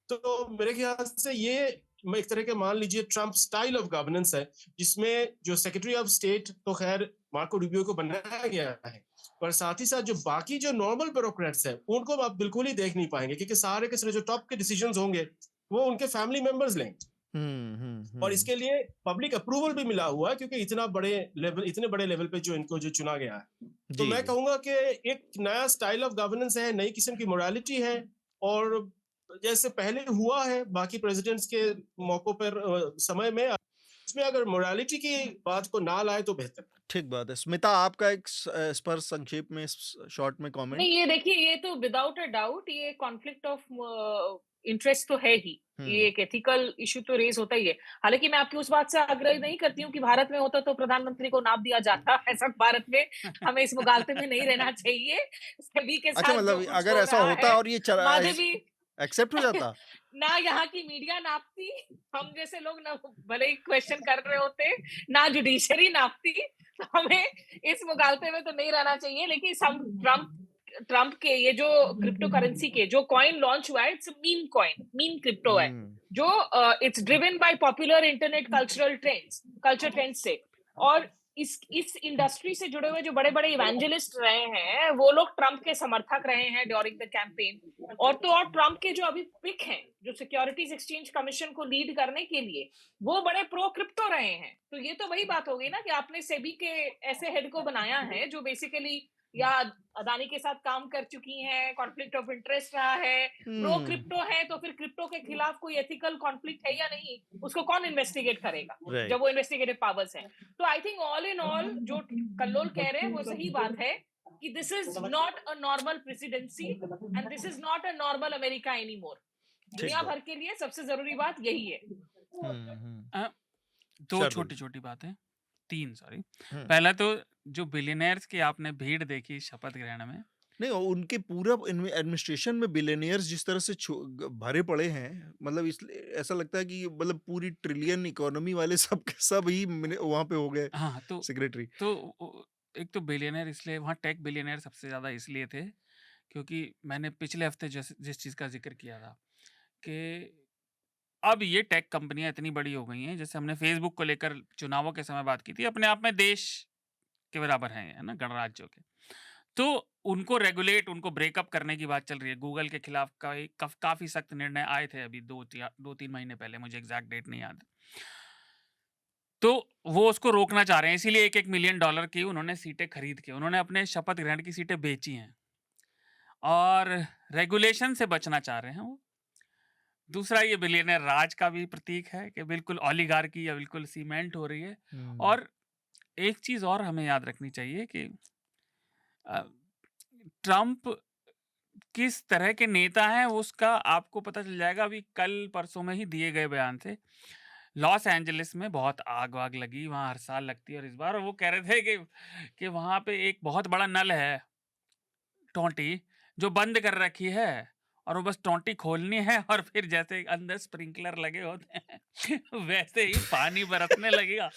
तो मेरे ख्याल से ये एक तरह के, मान लीजिए, ट्रम्प स्टाइल ऑफ गवर्नेंस है, जिसमें जो सेक्रेटरी ऑफ स्टेट तो खैर मार्को रूबियो को बनाया गया है, पर साथ ही साथ जो बाकी जो नॉर्मल ब्यूरोक्रेट्स हैं उनको आप बिल्कुल ही देख नहीं पाएंगे, क्योंकि सारे के सारे जो टॉप के डिसीजंस होंगे वो उनके फैमिली मेंबर्स लेंगे। और इसके लिए पब्लिक अप्रूवल भी मिला हुआ है, क्योंकि इतने बड़े लेवल पे जो इनको जो चुना गया है। तो मैं कहूंगा कि एक नया स्टाइल ऑफ गवर्नेंस है, नई किस्म की मोरालिटी है, और जैसे पहले हुआ है बाकी प्रेसिडेंट्स के मौकों पर समय में, इसमें अगर मोरालिटी की बात को ना लाए तो बेहतर। ठीक बात है। स्मिता, आपका एक स्पर्श संक्षेप में शॉर्ट में कमेंट। नहीं, ये देखिए, ये तो विदाउट अ डाउट ये कॉन्फ्लिक्ट ऑफ इंटरेस्ट तो है ही। ये एक एथिकल इशू तो रेज होता ही है। हालांकि मैं आपकी उस बात से आग्रह नहीं करती हूँ कि भारत में होता तो प्रधानमंत्री को नाप दिया जाता। ऐसा भारत में हमें इस मुगालते में नहीं रहना चाहिए। सभी के साथ अच्छा, मतलब अगर ऐसा होता और ये माधवी एक्सेप्ट हो जाता ना यहाँ की मीडिया नापती, हम जैसे लोग ना भले ही क्वेश्चन कर रहे होते, ना जुडिशरी नापती, तो हमें इस मुगालते में तो नहीं रहना चाहिए। लेकिन ट्रम्प के ये जो क्रिप्टो करेंसी के जो कॉइन लॉन्च हुआ है, it's meme coin, meme crypto है, जो it's driven by popular internet culture trends से। और इस इंडस्ट्री से जुड़े हुए जो बड़े बड़े इवेंजलिस्ट रहे हैं, वो लोग ट्रम्प के समर्थक रहे हैं ड्यूरिंग द कैंपेन। और ट्रम्प के जो अभी पिक हैं, जो सिक्योरिटीज एक्सचेंज कमीशन को लीड करने के लिए, वो बड़े प्रो क्रिप्टो रहे हैं। तो ये तो वही बात हो गई ना कि आपने सेबी के ऐसे हेड को बनाया है जो बेसिकली या अदानी के साथ काम कर चुकी हैं, कॉन्फ्लिक्ट ऑफ इंटरेस्ट रहा है, प्रो क्रिप्टो है, तो फिर क्रिप्टो के खिलाफ कोई एथिकल कॉन्फ्लिक्ट है या नहीं, उसको कौन इन्वेस्टिगेट करेगा जब वो इन्वेस्टिगेटिव पावर्स हैं। तो I think all in all जो कल्लोल कह रहे हैं वो सही बात है कि this is not a normal presidency and this is not a normal America any more. दुनिया भर के लिए सबसे जरूरी बात यही है। दो छोटी छोटी बातें, तीन सॉरी। पहला तो जो बिलियनियर्स की आपने भीड़ देखी शपथ ग्रहण में, नहीं, उनके पूरा एडमिनिस्ट्रेशन में बिलियनियर्स जिस तरह से भरे पड़े हैं, मतलब इसलिए ऐसा लगता है कि मतलब पूरी ट्रिलियन इकोनॉमी वाले सब ही वहां पे हो गए। हाँ, तो सेक्रेटरी तो एक तो बिलियनियर इसलिए वहाँ टेक बिलियनियर सबसे ज्यादा इसलिए थे क्योंकि मैंने पिछले हफ्ते जिस चीज का जिक्र किया था कि अब ये टेक कंपनियां इतनी बड़ी हो गई हैं, जैसे हमने फेसबुक को लेकर चुनावों के समय बात की थी, अपने आप में देश के बराबर हैं, है ना, गणराज्यों के। तो उनको रेगुलेट, उनको ब्रेकअप करने की बात चल रही है। गूगल के खिलाफ काफी सख्त निर्णय आए थे अभी 2-3 महीने पहले, मुझे एग्जैक्ट डेट नहीं याद। तो वो उसको रोकना चाह रहे हैं, इसीलिए $1 मिलियन की उन्होंने सीटें खरीद के उन्होंने अपने शपथ ग्रहण की सीटें बेची हैं और रेगुलेशन से बचना चाह रहे हैं वो। दूसरा, ये बिलियनर राज का भी प्रतीक है कि बिल्कुल ओलिगार्की या बिल्कुल सीमेंट हो रही है। और एक चीज और हमें याद रखनी चाहिए कि ट्रम्प किस तरह के नेता हैं उसका आपको पता चल जाएगा अभी कल परसों में ही दिए गए बयान से। लॉस एंजलिस में बहुत आग वाग लगी, वहाँ हर साल लगती है और इस बार वो कह रहे थे कि वहाँ पे एक बहुत बड़ा नल है टोंटी जो बंद कर रखी है और वो बस टोंटी खोलनी है और फिर जैसे अंदर स्प्रिंकलर लगे होते हैं वैसे ही पानी बरसने लगेगा।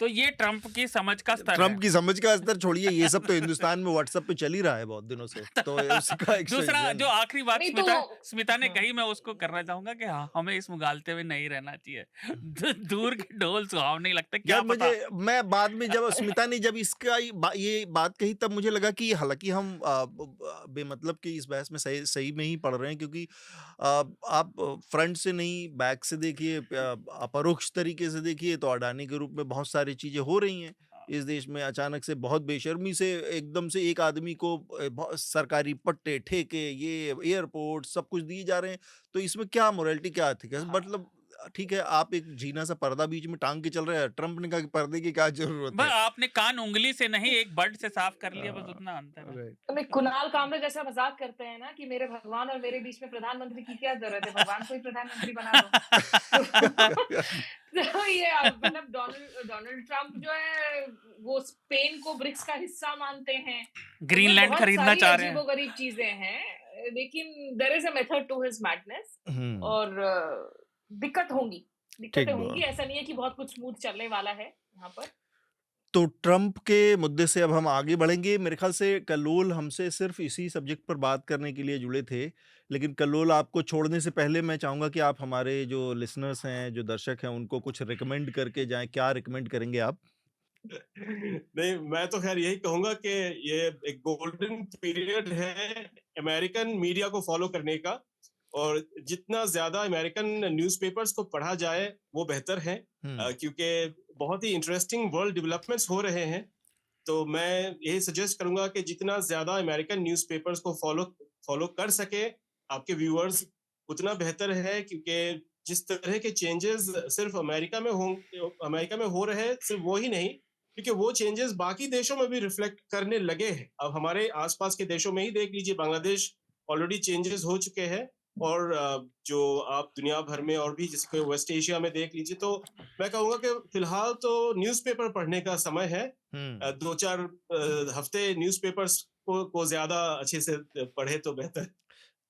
तो ये ट्रम्प की समझ का स्तर है। ट्रम्प की समझ का स्तर छोड़िए, ये सब तो हिंदुस्तान में व्हाट्सएप पे चल ही रहा है बहुत दिनों से, तो उसका दूसरा जो आखिरी बात नहीं तो स्मिता ने हाँ। कही, मैं उसको करना चाहूंगा कि हाँ, हमें इस मुगालते में नहीं रहना चाहिए। दूर के ढोल सुहाव नहीं लगता, क्या यार पता। मैं बाद में जब स्मिता ने जब ये बात कही तब मुझे लगा कि हालांकि हम बेमतलब की इस बहस में सही सही में ही पढ़ रहे हैं, क्योंकि आप फ्रंट से नहीं बैक से देखिए, अपरोक्ष तरीके से देखिए तो अडानी के रूप में बहुत सारी चीजें हो रही हैं इस देश में। अचानक से बहुत बेशर्मी से एकदम से एक आदमी को बहुत सरकारी पट्टे ठेके ये एयरपोर्ट सब कुछ दिए जा रहे हैं, तो इसमें क्या मोरालिटी क्या एथिक्स है? मतलब ठीक है, आप एक जीना सा पर्दा बीच में टांग के चल रहे हैं, ट्रम्प ने कहा कि पर्दे की क्या जरूरत बस है। आपने कान उंगली से नहीं एक बर्ड से साफ कर लिया, बस उतना अंतर है। राइट। तो मैं कुणाल कामरे जैसा मजाक करते हैं ना कि मेरे भगवान और मेरे बीच में प्रधानमंत्री की क्या जरूरत है, भगवान को ही प्रधानमंत्री बना दो। तो ये मतलब डोनाल्ड ट्रम्प जो है वो स्पेन को ब्रिक्स का हिस्सा मानते हैं, ग्रीनलैंड खरीदना चाह रहे हैं। अजीबोगरीब चीजें हैं, लेकिन there is a method to his madness. और दिक्कतें होंगी, ऐसा नहीं है कि बहुत कुछ स्मूथ चलने वाला है यहाँ पर। तो ट्रम्प के मुद्दे से अब हम आगे बढ़ेंगे। मेरे ख्याल से कल्लोल हमसे सिर्फ इसी सब्जेक्ट पर बात करने के लिए जुड़े थे, लेकिन कल्लोल आपको छोड़ने से पहले मैं चाहूंगा कि आप हमारे जो लिसनर्स हैं, जो दर्शक हैं, उनको कुछ रिकमेंड करके जाएं। क्या रिकमेंड करेंगे आप? नहीं, मैं तो खैर यही कहूंगा कि ये एक गोल्डन पीरियड है अमेरिकन मीडिया को फॉलो करने का, और जितना ज्यादा अमेरिकन न्यूज़पेपर्स को पढ़ा जाए वो बेहतर है, क्योंकि बहुत ही इंटरेस्टिंग वर्ल्ड डेवलपमेंट्स हो रहे हैं। तो मैं यही सजेस्ट करूंगा कि जितना ज्यादा अमेरिकन न्यूज़पेपर्स को फॉलो कर सके आपके व्यूअर्स, उतना बेहतर है, क्योंकि जिस तरह के चेंजेस सिर्फ अमेरिका में हो रहे हैं, सिर्फ वो ही नहीं, क्योंकि वो चेंजेस बाकी देशों में भी रिफ्लेक्ट करने लगे हैं। अब हमारे आसपास के देशों में ही देख लीजिए, बांग्लादेश ऑलरेडी चेंजेस हो चुके हैं, और जो आप दुनिया भर में और भी जैसे वेस्ट एशिया में देख लीजिए। तो मैं कहूँगा कि फिलहाल तो न्यूज़पेपर पढ़ने का समय है। 2-4 हफ्ते न्यूज़पेपर्स को ज्यादा अच्छे से पढ़े तो बेहतर।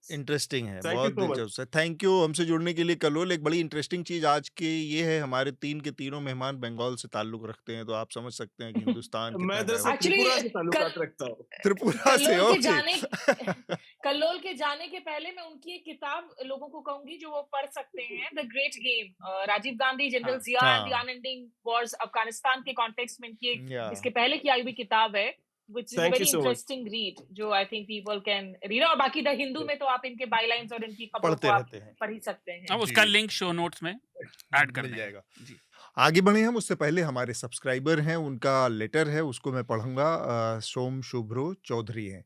इंटरेस्टिंग है, Thank you बहुत so much. दिलचस्प है। थैंक यू हमसे जुड़ने के लिए कल्लोल। एक बड़ी इंटरेस्टिंग चीज आज के ये है, हमारे तीन के तीनों मेहमान बंगाल से ताल्लुक रखते हैं, तो आप समझ सकते हैं कि हिंदुस्तान कितना मैं दरअसल डाइवर्स। त्रिपुरा से ताल्लुकात रखता हूँ। त्रिपुरा से, कल्लोल के जाने के पहले मैं उनकी एक किताब लोगों को कहूंगी जो वो पढ़ सकते हैं, the Great Game, Rajiv Gandhi, General Zia and the unending wars Afghanistan के कॉन्टेक्स्ट में इनकी इसके पहले की आई हुई किताब है, which is a very interesting read, जो I think people can read। और बाकी द हिंदू में तो आप इनके बायलाइंस और इनकी खबरों को आप पढ़ ही सकते हैं। अब उसका लिंक शो नोट्स में ऐड कर मिल जाएगा। जी। आगे बढ़े हम, उससे पहले हमारे सब्सक्राइबर हैं, उनका लेटर है, उसको मैं पढ़ूंगा। सोम शुभ्रो चौधरी हैं,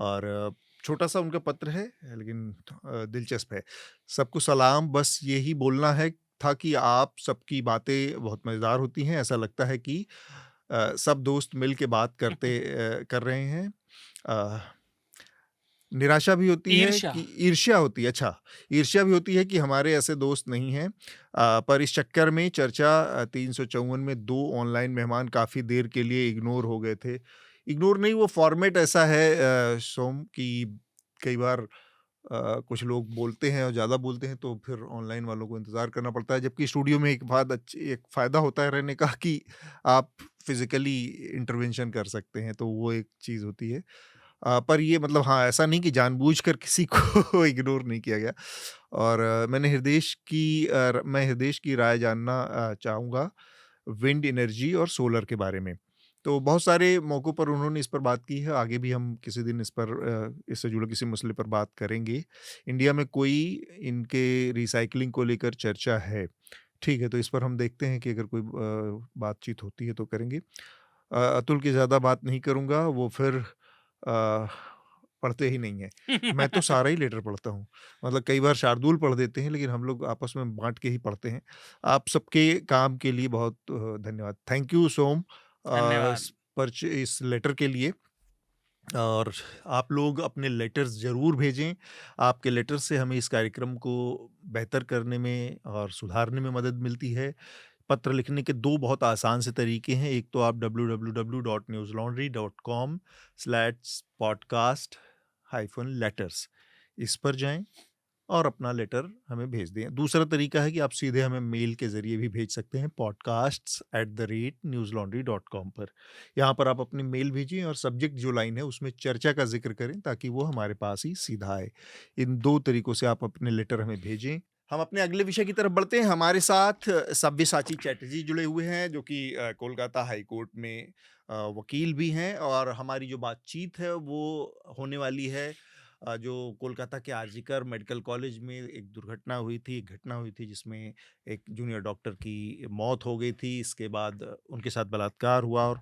और छोटा सा उनका पत्र है, लेकिन दिलचस्प है। सबको सलाम, बस यही बोलना है था कि आप सबकी बातें बहुत मज़ेदार होती हैं। ऐसा लगता है कि सब दोस्त मिल के बात कर रहे हैं। निराशा भी होती है कि ईर्ष्या होती है, अच्छा ईर्ष्या भी होती है कि हमारे ऐसे दोस्त नहीं हैं। पर इस चक्कर में चर्चा 354 में 2 ऑनलाइन मेहमान काफ़ी देर के लिए इग्नोर हो गए थे। इग्नोर नहीं, वो फॉर्मेट ऐसा है सोम कि कई बार कुछ लोग बोलते हैं और ज़्यादा बोलते हैं, तो फिर ऑनलाइन वालों को इंतज़ार करना पड़ता है। जबकि स्टूडियो में एक फ़ायदा होता है रहने का कि आप फिज़िकली इंटरवेंशन कर सकते हैं, तो वो एक चीज़ होती है। पर ये मतलब हाँ, ऐसा नहीं कि जानबूझकर किसी को इग्नोर नहीं किया गया। और मैं हृदय की राय जानना चाहूँगा विंड एनर्जी और सोलर के बारे में। तो बहुत सारे मौक़ों पर उन्होंने इस पर बात की है, आगे भी हम किसी दिन इससे जुड़े किसी मसले पर बात करेंगे। इंडिया में कोई इनके रिसाइक्लिंग को लेकर चर्चा है, ठीक है, तो इस पर हम देखते हैं कि अगर कोई बातचीत होती है तो करेंगे। अतुल की ज़्यादा बात नहीं करूँगा, वो फिर पढ़ते ही नहीं है। मैं तो सारा ही लेटर पढ़ता हूँ, मतलब कई बार शार्दुल पढ़ देते हैं, लेकिन हम लोग आपस में बांट के ही पढ़ते हैं। आप सबके काम के लिए बहुत धन्यवाद। थैंक यू सोम, इस लेटर के लिए। और आप लोग अपने लेटर्स ज़रूर भेजें। आपके लेटर से हमें इस कार्यक्रम को बेहतर करने में और सुधारने में मदद मिलती है। पत्र लिखने के 2 बहुत आसान से तरीके हैं। एक तो आप www.newslaundry.com/podcast-letters इस पर जाएँ और अपना लेटर हमें भेज दें। दूसरा तरीका है कि आप सीधे हमें मेल के ज़रिए भी भेज सकते हैं podcasts@newslaundry.com पर। यहाँ पर आप अपनी मेल भेजिए और सब्जेक्ट जो लाइन है उसमें चर्चा का ज़िक्र करें ताकि वो हमारे पास ही सीधा आए। इन 2 तरीकों से आप अपने लेटर हमें भेजें। हम अपने अगले विषय की तरफ बढ़ते हैं। हमारे साथ सब्यसाची चैटर्जी जुड़े हुए हैं जो कि कोलकाता हाई कोर्ट में वकील भी हैं और हमारी जो बातचीत है वो होने वाली है जो कोलकाता के आरजीकर मेडिकल कॉलेज में एक दुर्घटना हुई थी, एक घटना हुई थी जिसमें एक जूनियर डॉक्टर की मौत हो गई थी। इसके बाद उनके साथ बलात्कार हुआ और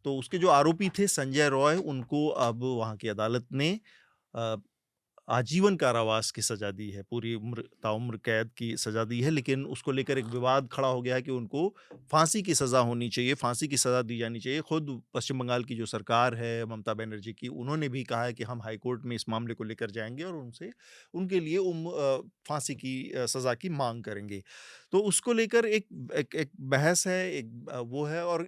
तो उसके जो आरोपी थे संजय रॉय उनको अब वहाँ की अदालत ने अ, आजीवन कारावास की सज़ा दी है, पूरी उम्र ताउम्र कैद की सज़ा दी है, लेकिन उसको लेकर एक विवाद खड़ा हो गया है कि उनको फांसी की सज़ा होनी चाहिए, फांसी की सज़ा दी जानी चाहिए। खुद पश्चिम बंगाल की जो सरकार है, ममता बनर्जी की, उन्होंने भी कहा है कि हम हाई कोर्ट में इस मामले को लेकर जाएँगे और उनसे उनके लिए फांसी की सज़ा की माँग करेंगे। तो उसको लेकर एक एक एक बहस है, वो है और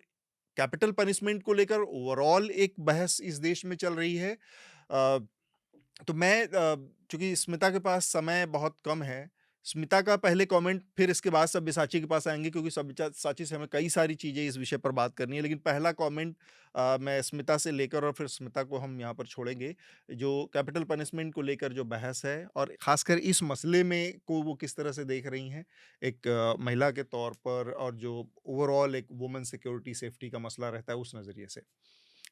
कैपिटल पनिशमेंट को लेकर ओवरऑल एक बहस इस देश में चल रही है। अ तो मैं चूँकि स्मिता के पास समय बहुत कम है, स्मिता का पहले कमेंट फिर इसके बाद सब्यसाची के पास आएँगे क्योंकि सब्यसाची से हमें कई सारी चीज़ें इस विषय पर बात करनी है। लेकिन पहला कमेंट मैं स्मिता से लेकर और फिर स्मिता को हम यहाँ पर छोड़ेंगे। जो कैपिटल पनिशमेंट को लेकर जो बहस है और ख़ासकर इस मसले में को वो किस तरह से देख रही हैं, एक महिला के तौर पर और जो ओवरऑल एक वुमेन सिक्योरिटी सेफ्टी का मसला रहता है उस नज़रिए से।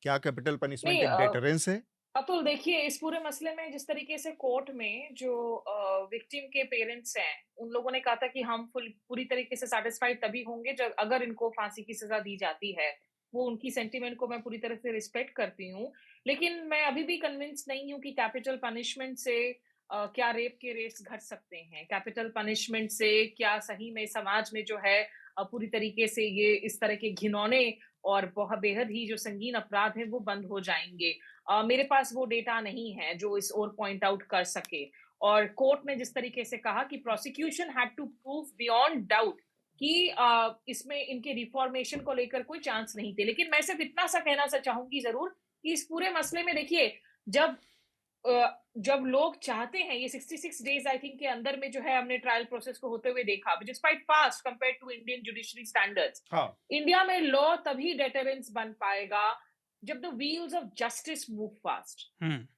क्या कैपिटल पनिशमेंट नहीं एक डेटरेंस है? अतुल देखिए इस पूरे मसले में जिस तरीके से कोर्ट में जो विक्टिम के पेरेंट्स हैं उन लोगों ने कहा था कि हम पूरी तरीके से सेटिस्फाइड तभी होंगे जब अगर इनको फांसी की सजा दी जाती है। वो उनकी सेंटिमेंट को मैं पूरी तरह से रिस्पेक्ट करती हूँ, लेकिन मैं अभी भी कन्विंस नहीं हूँ कि कैपिटल पनिशमेंट से क्या रेप के रेट्स घट सकते हैं। कैपिटल पनिशमेंट से क्या सही में समाज में जो है पूरी तरीके से ये इस तरह के घिनौने और बहुत बेहद ही जो संगीन अपराध हैं वो बंद हो जाएंगे। मेरे पास वो डेटा नहीं है जो इस ओर पॉइंट आउट कर सके। और कोर्ट ने जिस तरीके से कहा कि prosecution had to prove beyond doubt कि इसमें इनके रिफॉर्मेशन को लेकर कोई चांस नहीं थे। लेकिन मैं सिर्फ इतना सा कहना सा चाहूंगी जरूर कि इस पूरे मसले में देखिए जब जब लोग चाहते हैं ये 66 डेज आई थिंक के अंदर में जो है हमने ट्रायल प्रोसेस को होते हुए देखा which is quite fast compared to Indian judiciary standards. हाँ। इंडिया में लॉ तभी डेटरेंस बन पाएगा जब the wheels of justice move fast.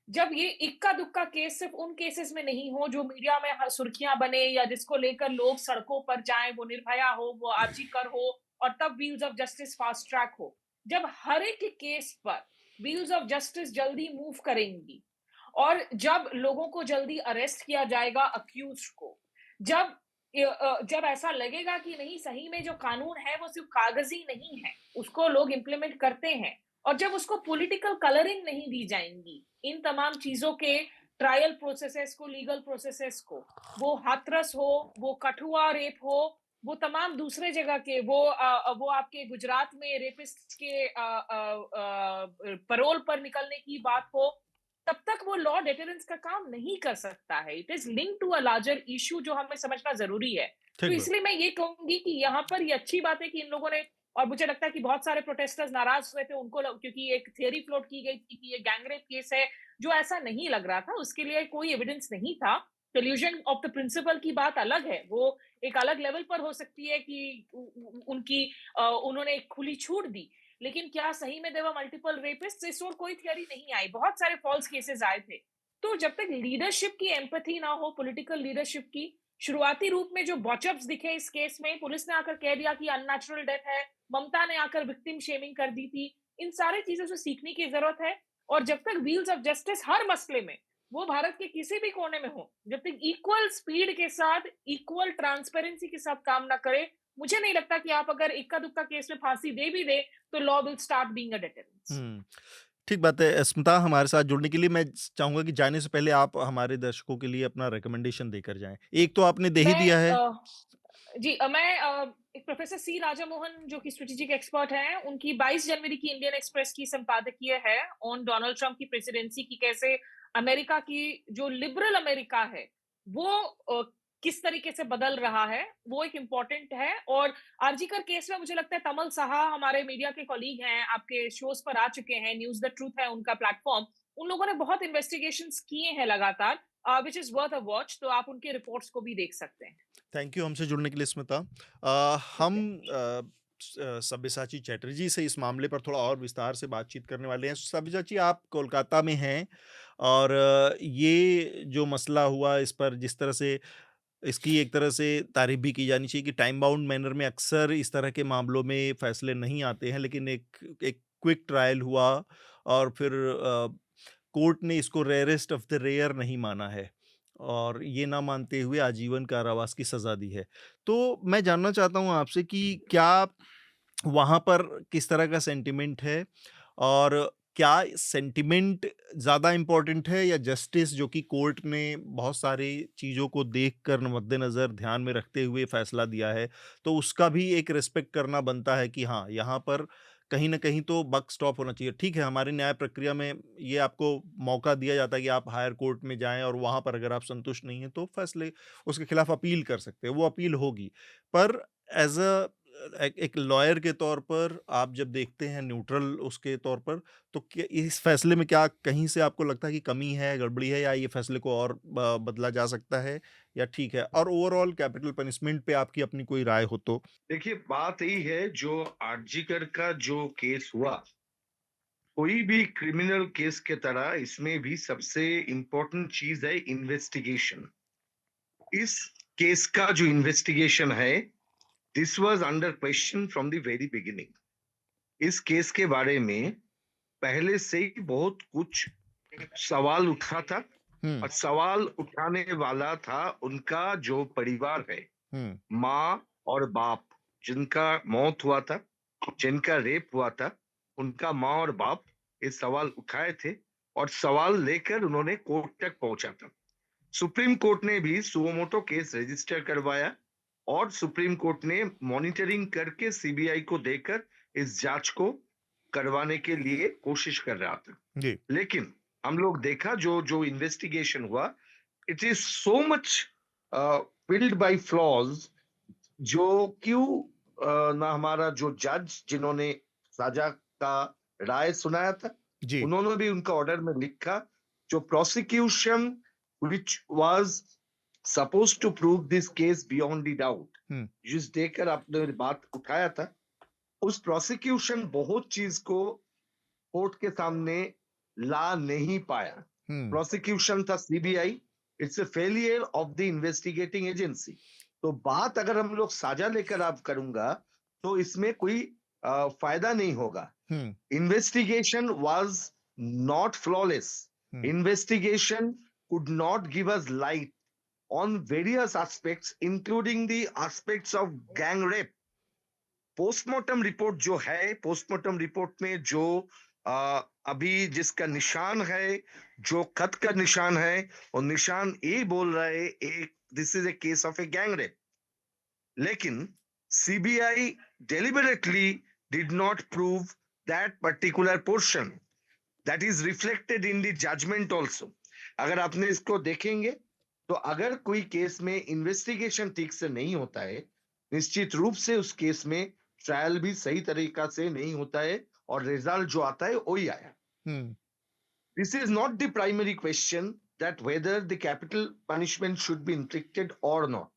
जब ये इक्का दुक्का केस सिर्फ उन केसेस में नहीं हो जो मीडिया में सुर्खियां बने या जिसको लेकर लोग सड़कों पर जाएं, वो निर्भया हो, वो आर्जीकर हो और तब wheels of justice fast track हो। जब हर एक केस पर व्हील्स ऑफ जस्टिस जल्दी मूव करेंगी और जब लोगों को जल्दी अरेस्ट किया जाएगा अक्यूज को, जब ऐसा लगेगा कि नहीं सही में जो कानून है वो सिर्फ कागजी नहीं है, उसको लोग इम्प्लीमेंट करते हैं और जब उसको पॉलिटिकल कलरिंग नहीं दी जाएंगी इन तमाम चीजों के ट्रायल प्रोसेसेस को, लीगल प्रोसेसेस को, वो हाथरस हो, वो कठुआ रेप हो, वो तमाम दूसरे जगह के वो आपके गुजरात में रेपिस्ट के पैरोल पर निकलने की बात हो, तब तक वो लॉ डेटरेंस का काम नहीं कर सकता है। It is link to a larger issue जो हमें समझना जरूरी है। तो इसलिए मैं ये कहूंगी कि यहाँ पर ये अच्छी बात है कि इन लोगों ने, और मुझे लगता है कि बहुत सारे प्रोटेस्टर्स नाराज हुए थे उनको क्योंकि एक थियरी फ्लोट की गई थी कि ये गैंगरेप केस है, जो ऐसा नहीं लग रहा था, उसके लिए कोई एविडेंस नहीं था। कोल्यूजन ऑफ द प्रिंसिपल की बात अलग है, वो एक अलग लेवल पर हो सकती है कि उन्होंने एक खुली छूट दी, लेकिन क्या सही में देवर मल्टीपल रेपिस्ट्स, इस और कोई थियरी नहीं आई। बहुत सारे फॉल्स केसेस आए थे। तो जब तक लीडरशिप की एम्पैथी ना हो, पॉलिटिकल लीडरशिप की, शुरुआती रूप में जो बॉचअप्स दिखे इस केस में, पुलिस ने आकर कह दिया कि अननेचुरल डेथ है, ममता ने आकर विक्टिम शेमिंग कर दी थी, इन सारे चीजों से सीखने की जरूरत है। और जब तक व्हील्स ऑफ जस्टिस हर मसले में, वो भारत के किसी भी कोने में हो, जब तक इक्वल स्पीड के साथ, इक्वल ट्रांसपेरेंसी के साथ काम ना करे, मुझे नहीं लगता कि आप अगर इक्का दुक्का केस में फांसी दे भी दे तो law will start being a deterrence. ठीक बात है। स्मिता हमारे साथ जुड़ने के लिए मैं चाहूंगा कि जाने से पहले आप हमारे दर्शकों के लिए अपना रिकमेंडेशन देकर जाएं। एक तो आपने दे ही दिया है। जी मैं एक प्रोफेसर सी राजामोहन जो कि स्ट्रेटेजिक एक्सपर्ट हैं, उनकी 22 जनवरी की इंडियन एक्सप्रेस की संपादकीय है ऑन डोनाल्ड ट्रंप की प्रेसिडेंसी की कैसे अमेरिका की जो लिबरल अमेरिका है वो किस तरीके से बदल रहा है, वो एक इम्पोर्टेंट है। और आरजीकर केस में मुझे लगता है तमल साहा हमारे मीडिया के कॉलीग हैं, आपके शोज पर आ चुके हैं, न्यूज द ट्रूथ है उनका प्लेटफॉर्म, उन लोगों ने बहुत इन्वेस्टिगेशंस किए हैं लगातार, which is worth a watch, तो आप उनके रिपोर्ट्स को भी देख सकते हैं। थैंक यू हमसे जुड़ने के लिए स्मिता। ठीक हम है। सब्यसाची चैटर्जी से इस मामले पर थोड़ा और विस्तार से बातचीत करने वाले हैं। सब्यसाची, आप कोलकाता में हैं और ये जो मसला हुआ इस पर जिस तरह से इसकी एक तरह से तारीफ भी की जानी चाहिए कि टाइम बाउंड मैनर में अक्सर इस तरह के मामलों में फैसले नहीं आते हैं, लेकिन एक एक क्विक ट्रायल हुआ और फिर कोर्ट ने इसको रेयरेस्ट ऑफ द रेयर नहीं माना है और ये ना मानते हुए आजीवन कारावास की सज़ा दी है। तो मैं जानना चाहता हूँ आपसे कि क्या वहाँ पर किस तरह का सेंटिमेंट है और क्या सेंटिमेंट ज़्यादा इम्पोर्टेंट है या जस्टिस, जो कि कोर्ट ने बहुत सारी चीज़ों को देखकर मद्देनज़र ध्यान में रखते हुए फैसला दिया है, तो उसका भी एक रिस्पेक्ट करना बनता है कि हाँ, यहाँ पर कहीं न कहीं तो बक स्टॉप होना चाहिए। ठीक है, हमारी न्याय प्रक्रिया में ये आपको मौका दिया जाता है कि आप हायर कोर्ट में जाएँ और वहाँ पर अगर आप संतुष्ट नहीं हैं, तो फैसले उसके खिलाफ अपील कर सकते हैं, वो अपील होगी। पर एज़ अ एक लॉयर के तौर पर आप जब देखते हैं न्यूट्रल उसके तौर पर, तो क्या इस फैसले में क्या कहीं से आपको लगता है कि कमी है, गड़बड़ी है, या ये फैसले को और बदला जा सकता है या ठीक है? और ओवरऑल कैपिटल पनिशमेंट पे आपकी अपनी कोई राय हो तो? देखिए, बात यही है, जो आरजीकर का जो केस हुआ, कोई भी क्रिमिनल केस के तरह इसमें भी सबसे इंपॉर्टेंट चीज है इन्वेस्टिगेशन। इस केस का जो इन्वेस्टिगेशन है, this was under question from the very beginning. इस केस के बारे में पहले से ही बहुत कुछ सवाल उठा था हुँ, और सवाल उठाने वाला था उनका जो परिवार है, हुँ, माँ और बाप, जिनका मौत हुआ था, जिनका रेप हुआ था, उनका माँ और बाप ये सवाल उठाए थे और सवाल लेकर उन्होंने कोर्ट तक पहुंचा था। सुप्रीम कोर्ट ने भी सुओमोटो केस रजिस्टर करवाया और सुप्रीम कोर्ट ने मॉनिटरिंग करके सीबीआई को देकर इस जांच को करवाने के लिए कोशिश कर रहा था। जी, लेकिन हम लोग देखा जो जो इन्वेस्टिगेशन हुआ, it is so much filled by flaws, जो क्यों ना हमारा जो जज जिन्होंने सजा का राय सुनाया था, जी, उन्होंने भी उनका ऑर्डर में लिखा, जो prosecution which was supposed to prove this case beyond the doubt, हुँ, जिस देकर आपने बात उठाया था, उस प्रोसिक्यूशन बहुत चीज को कोर्ट के सामने ला नहीं पाया। हुँ, प्रोसिक्यूशन था CBI, it's a failure of the investigating agency. तो बात अगर हम लोग साझा लेकर आप करूंगा, तो इसमें कोई फायदा नहीं होगा। हुँ, Investigation was not flawless. Hmm, Investigation could not give us light on various aspects, including the aspects of gang rape. Postmortem report जो है, पोस्टमार्टम रिपोर्ट में जो अभी जिसका निशान है, जो खत का निशान है, और निशान ये बोल रहा है एक this is a case of a gang rape. लेकिन CBI deliberately did not prove that particular portion that is reflected in the judgment also. अगर आपने इसको देखेंगे, तो अगर कोई केस में इन्वेस्टिगेशन ठीक से नहीं होता है, निश्चित रूप से उस केस में ट्रायल भी सही तरीका से नहीं होता है और रिजल्ट जो आता है वही आया। हुँ, This is not the primary question that whether the capital punishment should be inflicted or not.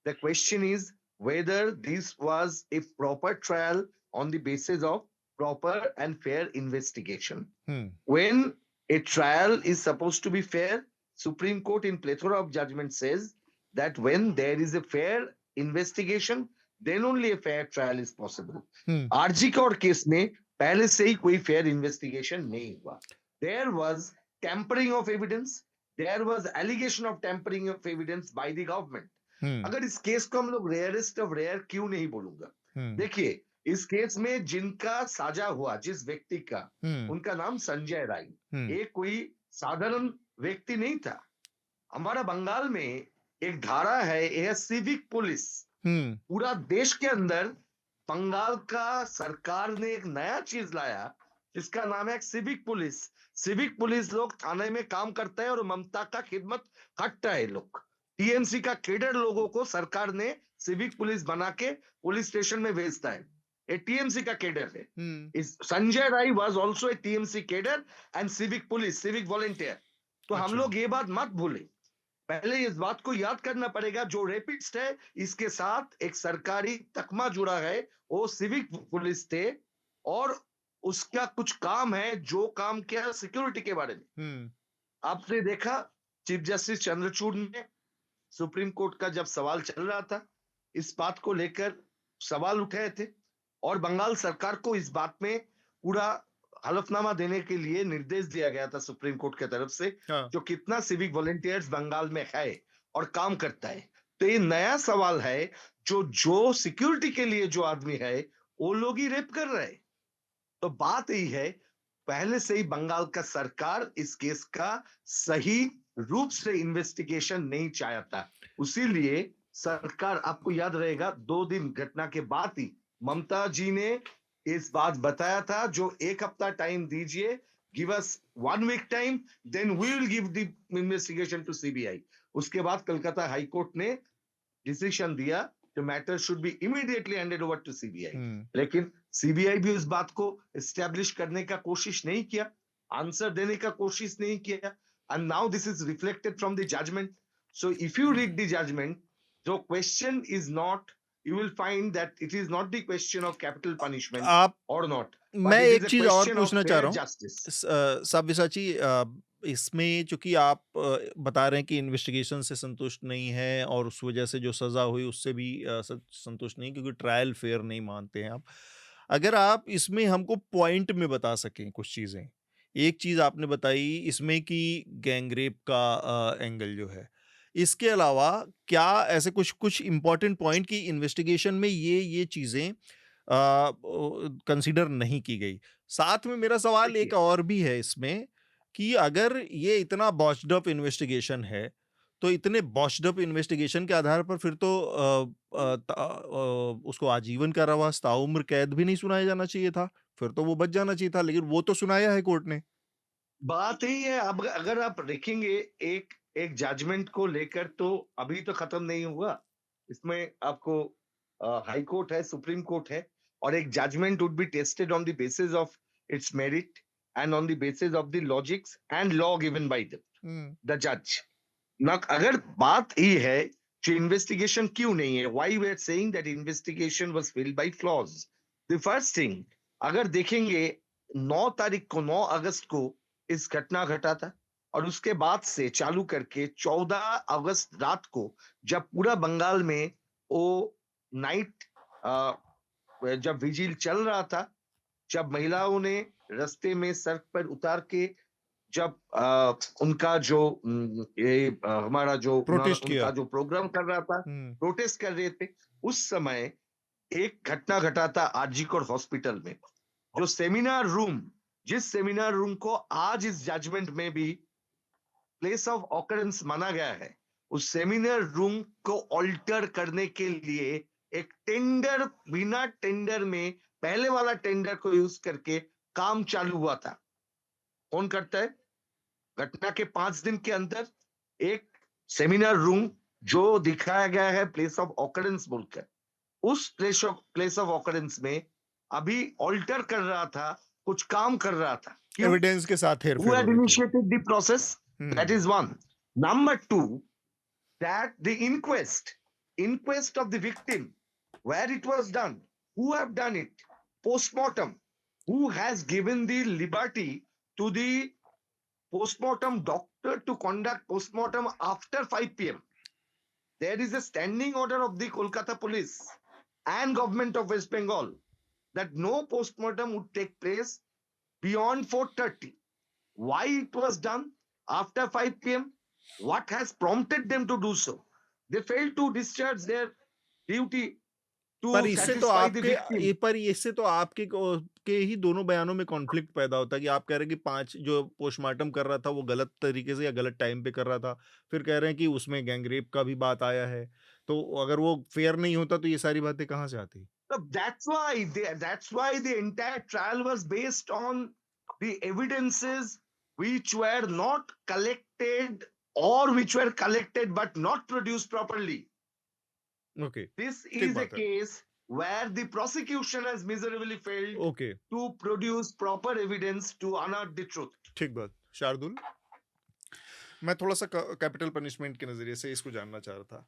The question is whether this was a proper trial on the basis of proper and fair investigation. Hmm, When a trial is supposed to be fair, Supreme Court in plethora of judgment says that when there is a fair investigation, then only a fair trial is possible. हुँ, RG Kar case में पहले से ही कोई fair investigation नहीं हुआ। There was tampering of evidence. There was allegation of tampering of evidence by the government. हुँ, अगर इस case को हम लोग रेयरेस्ट ऑफ रेयर क्यों नहीं बोलूंगा, हुँ, देखिए इस केस में जिनका साजा हुआ, जिस व्यक्ति का, हुँ, उनका नाम संजय राय, हुँ, ये कोई साधारण व्यक्ति नहीं था। हमारा बंगाल में एक धारा है, यह सिविक पुलिस, पूरा देश के अंदर बंगाल का सरकार ने एक नया चीज लाया जिसका नाम है सिविक पुलिस। सिविक पुलिस लोग थाने में काम करता है और ममता का खिदमत करता है लोग। टीएमसी का केडर लोगों को सरकार ने सिविक पुलिस बना के पुलिस स्टेशन में भेजता है। ये टीएमसी का केडर है। इस Sanjay Roy was also a TMC cadre and civic police, civic volunteer. तो हम अच्छा। लोग ये बात मत भूले, पहले इस बात को याद करना पड़ेगा, जो रेपिस्ट है इसके साथ एक सरकारी तकमा जुड़ा है, वो सिविक पुलिस थे और उसका कुछ काम है, जो काम किया सिक्योरिटी के बारे में। आपने देखा चीफ जस्टिस चंद्रचूड़ ने सुप्रीम कोर्ट का जब सवाल चल रहा था, इस बात को लेकर सवाल उठाए थे और बंगाल सरकार को इस बात में पूरा हलफनामा देने के लिए निर्देश दिया गया था सुप्रीम कोर्ट की तरफ से, जो कितना सिविक वॉलंटियर्स बंगाल में है और काम करता है। तो ये नया सवाल है, जो सिक्योरिटी के लिए जो आदमी है वो लोग ही रेप कर रहे हैं। तो बात यही है, पहले से ही बंगाल का सरकार इस केस का सही रूप से इन्वेस्टिगेशन नहीं चाहता, उसीलिए सरकार, आपको याद रहेगा 2 दिन घटना के बाद ही ममता जी ने इस बात बताया था, जो 1 हफ्ता टाइम दीजिए, give us 1 week time, then we will give the investigation to CBI. उसके बाद कलकत्ता हाई कोर्ट ने डिसीजन दिया the matter should be immediately handed over to CBI. लेकिन सीबीआई भी उस बात को एस्टेब्लिश करने का कोशिश नहीं किया, आंसर देने का कोशिश नहीं किया, and now this is reflected from the judgment. So if you read the judgment, the question is not, you will find that it is not the question of capital punishment आप or not, मैं but it एक is a चीज और question of पूछना चाह fair रहा हूँ justice. Sabyasachi, इसमें चूंकि आप बता रहे हैं कि इन्वेस्टिगेशन से संतुष्ट नहीं है और उस वजह से जो सजा हुई उससे भी संतुष्ट नहीं, क्योंकि ट्रायल फेयर नहीं मानते हैं आप। अगर आप इसमें हमको पॉइंट में बता सकें कुछ चीजें। एक चीज आपने बताई इसमें कि गैंगरेप का एंगल जो है, इसके अलावा क्या ऐसे कुछ इंपॉर्टेंट पॉइंट की इन्वेस्टिगेशन में ये चीजें कंसीडर नहीं की गई? साथ में मेरा सवाल एक और भी है इसमें कि अगर ये इतना बॉच्ड अप इन्वेस्टिगेशन है, तो इतने बॉच्ड अप इन्वेस्टिगेशन के आधार पर फिर तो उसको आजीवन कारावास, ताउम्र कैद भी नहीं सुनाया जाना चाहिए था, फिर तो वो बच जाना चाहिए था, लेकिन वो तो सुनाया है कोर्ट ने। बात यही है, अब अगर आप देखेंगे एक जजमेंट को लेकर, तो अभी तो खत्म नहीं हुआ, इसमें आपको हाई कोर्ट है, सुप्रीम कोर्ट है, और एक judgment would be tested on the basis of its merit and on the basis of the logics and law given by the जज। ना अगर बात ये है कि इन्वेस्टिगेशन क्यों नहीं है, why we are saying that investigation was failed by flaws. The first thing, अगर देखेंगे 9 अगस्त को इस घटना घटा था, और उसके बाद से चालू करके 14 अगस्त रात को जब पूरा बंगाल में वो नाइट जब विजिल चल रहा था, जब महिलाओं ने रास्ते में सड़क पर उतार के जब उनका जो हमारा जो उनका जो प्रोग्राम कर रहा था, प्रोटेस्ट कर रहे थे, उस समय एक घटना घटा था आरजीकर हॉस्पिटल में, जो सेमिनार रूम, जिस सेमिनार रूम को आज इस जजमेंट में भी प्लेस ऑफ ऑकरेंस माना गया है, उस सेमिनार रूम को ऑल्टर करने के लिए एक टेंडर, बिना टेंडर में पहले वाला टेंडर को यूज करके काम चालू हुआ था। कौन करता है? घटना के 5 दिन के अंदर एक सेमिनार रूम जो दिखाया गया है प्लेस ऑफ ऑकरेंस बोलकर, उस प्लेस ऑफ ऑकरेंस में अभी ऑल्टर कर रहा था, कुछ काम कर रहा था, एविडेंस के साथ who had initiated the process. That is one. Number 2, that the inquest of the victim, where it was done, who have done it, postmortem, who has given the liberty to the postmortem doctor to conduct postmortem after 5 p.m. There is a standing order of the Kolkata police and government of West Bengal that no postmortem would take place beyond 4:30. Why it was done after 5 p.m.? What has prompted them to do so? They failed to discharge their duty to पर इससे तो satisfy the आपके victim. पर इससे तो आपके के ही दोनों बयानों में कॉन्फ्लिक्ट पैदा होता है कि आप कह रहे हैं कि 5 जो पोस्टमार्टम कर रहा था वो गलत तरीके से या गलत टाइम पे कर रहा था, फिर कह रहे हैं कि उसमें गैंगरेप का भी बात आया है, तो अगर वो फेयर नहीं होता तो ये सारी बातें कहाँ से आती? So that's why the entire trial was based on the evidences which were not collected or which were collected but not produced properly. Okay, This ठीक is a बात है। case where the prosecution has miserably failed okay, to produce proper evidence to unearth the truth. ठीक बात। शार्दुल? मैं थोड़ा सा capital punishment के नजरिए से इसको जानना चाह रहा था।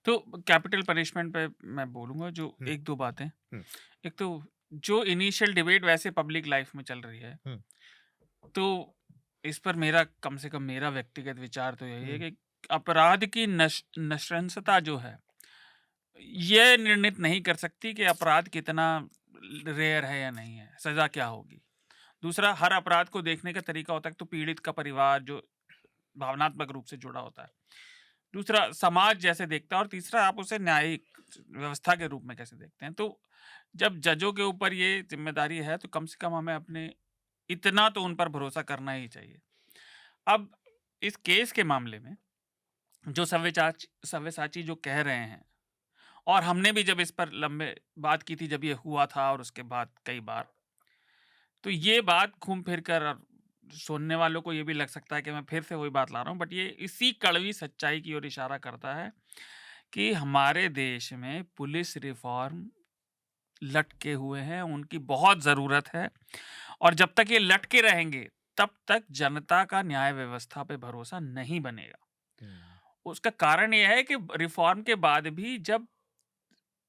तो कैपिटल पनिशमेंट पे मैं बोलूँगा जो हुँ। एक दो बातें। हुँ। एक तो जो इनिशियल डिबेट वैसे पब्लिक लाइफ में चल रही है, हुँ। तो इस पर मेरा कम से कम मेरा व्यक्तिगत विचार तो यही है हुँ। कि अपराध की नृशंसता जो है, ये निर्णित नहीं कर सकती कि अपराध कितना रेयर है या नहीं है, सज़ा क्या होगी। दूसरा, हर अपराध को देखने का तरीका होता है, तो पीड़ित का परिवार जो भावनात्मक रूप से जुड़ा होता है। दूसरा, समाज जैसे देखता है, और तीसरा, आप उसे न्यायिक व्यवस्था के रूप में कैसे देखते हैं। तो जब जजों के ऊपर ये जिम्मेदारी है, तो कम से कम हमें अपने इतना तो उन पर भरोसा करना ही चाहिए। अब इस केस के मामले में जो सव्यसाची जो कह रहे हैं, और हमने भी जब इस पर लंबे बात की थी, जब ये हुआ था और उसके बाद कई बार, तो ये बात घूम फिर कर, और सुनने वालों को ये भी लग सकता है कि मैं फिर से वही बात ला रहा हूँ, बट ये इसी कड़वी सच्चाई की ओर इशारा करता है कि हमारे देश में पुलिस रिफॉर्म लटके हुए हैं, उनकी बहुत ज़रूरत है, और जब तक ये लटके रहेंगे तब तक जनता का न्याय व्यवस्था पे भरोसा नहीं बनेगा। उसका कारण यह है कि रिफॉर्म के बाद भी जब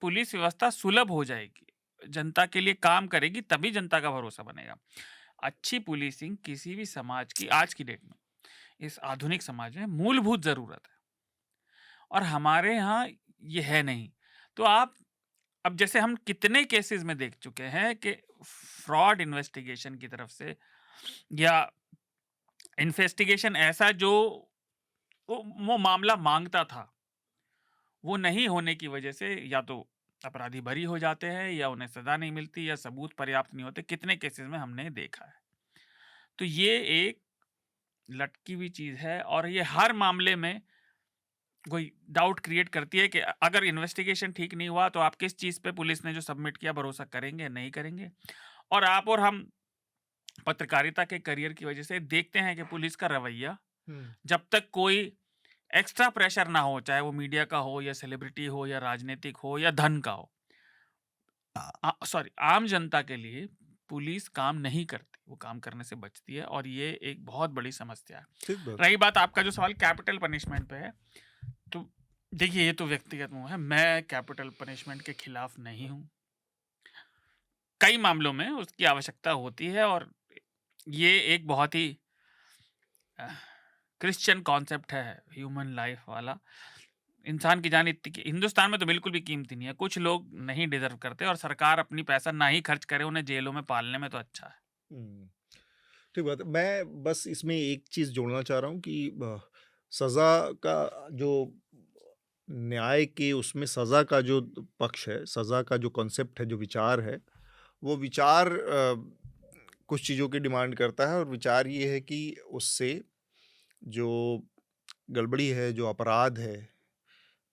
पुलिस व्यवस्था सुलभ हो जाएगी, जनता के लिए काम करेगी, तभी जनता का भरोसा बनेगा। अच्छी पुलिसिंग किसी भी समाज की आज की डेट में, इस आधुनिक समाज में मूलभूत ज़रूरत है, और हमारे यहाँ ये है नहीं। तो आप अब जैसे हम कितने केसेस में देख चुके हैं कि फ्रॉड इन्वेस्टिगेशन की तरफ से, या इन्वेस्टिगेशन ऐसा जो वो मामला मांगता था, वो नहीं होने की वजह से या तो अपराधी बरी हो जाते हैं, या उन्हें सजा नहीं मिलती, या सबूत पर्याप्त नहीं होते। कितने केसेस में हमने देखा है। तो ये एक लटकी हुई चीज़ है, और ये हर मामले में कोई डाउट क्रिएट करती है कि अगर इन्वेस्टिगेशन ठीक नहीं हुआ तो आप किस चीज़ पे पुलिस ने जो सबमिट किया भरोसा करेंगे, नहीं करेंगे। और आप और हम पत्रकारिता के करियर की वजह से देखते हैं कि पुलिस का रवैया, जब तक कोई एक्स्ट्रा प्रेशर ना हो, चाहे वो मीडिया का हो, या सेलिब्रिटी हो, या राजनीतिक हो, या धन का हो, आम जनता के लिए पुलिस काम नहीं करती, वो काम करने से बचती है, और ये एक बहुत बड़ी समस्या है। ठीक बात। रही बात आपका जो सवाल कैपिटल पनिशमेंट पे है, तो देखिए, ये तो व्यक्तिगत मुँह है, मैं कैपिटल पनिशमेंट के खिलाफ नहीं हूँ। कई मामलों में उसकी आवश्यकता होती है, और ये एक बहुत ही क्रिश्चियन कॉन्सेप्ट है, ह्यूमन लाइफ वाला। इंसान की जान इतनी हिंदुस्तान में तो बिल्कुल भी कीमती नहीं है, कुछ लोग नहीं डिजर्व करते, और सरकार अपनी पैसा ना ही खर्च करे उन्हें जेलों में पालने में, तो अच्छा है। ठीक बात। मैं बस इसमें एक चीज़ जोड़ना चाह रहा हूँ कि सज़ा का जो न्याय के उसमें सज़ा का जो पक्ष है, सज़ा का जो कॉन्सेप्ट है, जो विचार है, वो विचार कुछ चीज़ों की डिमांड करता है, और विचार ये है कि उससे जो गड़बड़ी है, जो अपराध है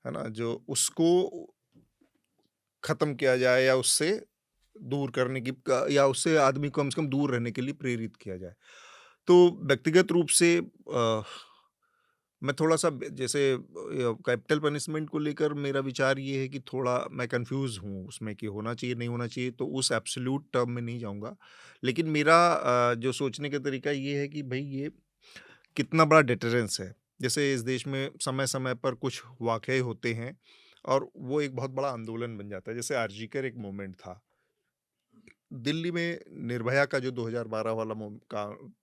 ना, जो उसको ख़त्म किया जाए, या उससे दूर करने की, या उससे आदमी को कम से कम दूर रहने के लिए प्रेरित किया जाए। तो व्यक्तिगत रूप से मैं थोड़ा-सा जैसे कैपिटल पनिशमेंट को लेकर मेरा विचार ये है कि थोड़ा मैं कन्फ्यूज़ हूँ उसमें कि होना चाहिए, नहीं होना चाहिए, तो उस एब्सोल्यूट टर्म में नहीं जाऊँगा। लेकिन मेरा जो सोचने का तरीका ये है कि भई ये कितना बड़ा डिटरेंस है। जैसे इस देश में समय-समय पर कुछ वाक़ये होते हैं, और वो एक बहुत बड़ा आंदोलन बन जाता है। जैसे आरजीकर एक मोमेंट था। दिल्ली में निर्भया का जो 2012 वाला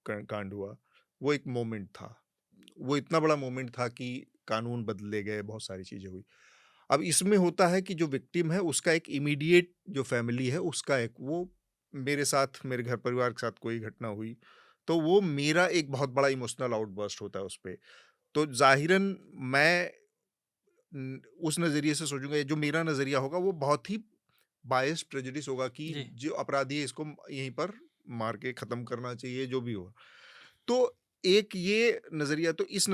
कांड हुआ, वो एक मोमेंट था। वो इतना बड़ा मोमेंट था कि कानून बदले गए, बहुत सारी चीज़ें हुई। अब इसमें होता है कि जो विक्टिम है उसका एक इमीडिएट जो फैमिली है उसका एक, वो मेरे साथ, मेरे घर परिवार के साथ कोई घटना हुई, तो वो मेरा एक बहुत बड़ा इमोशनल आउटबर्स्ट होता है उस पे। तो ज़ाहिरन मैं उस नज़रिए से सोचूँगा, जो मेरा नज़रिया होगा वो बहुत ही बायस्ड प्रेजुडिस होगा कि जी। जो अपराधी है इसको यहीं पर मार के ख़त्म करना चाहिए, जो भी हो। तो एक ये नज़रिया, तो इस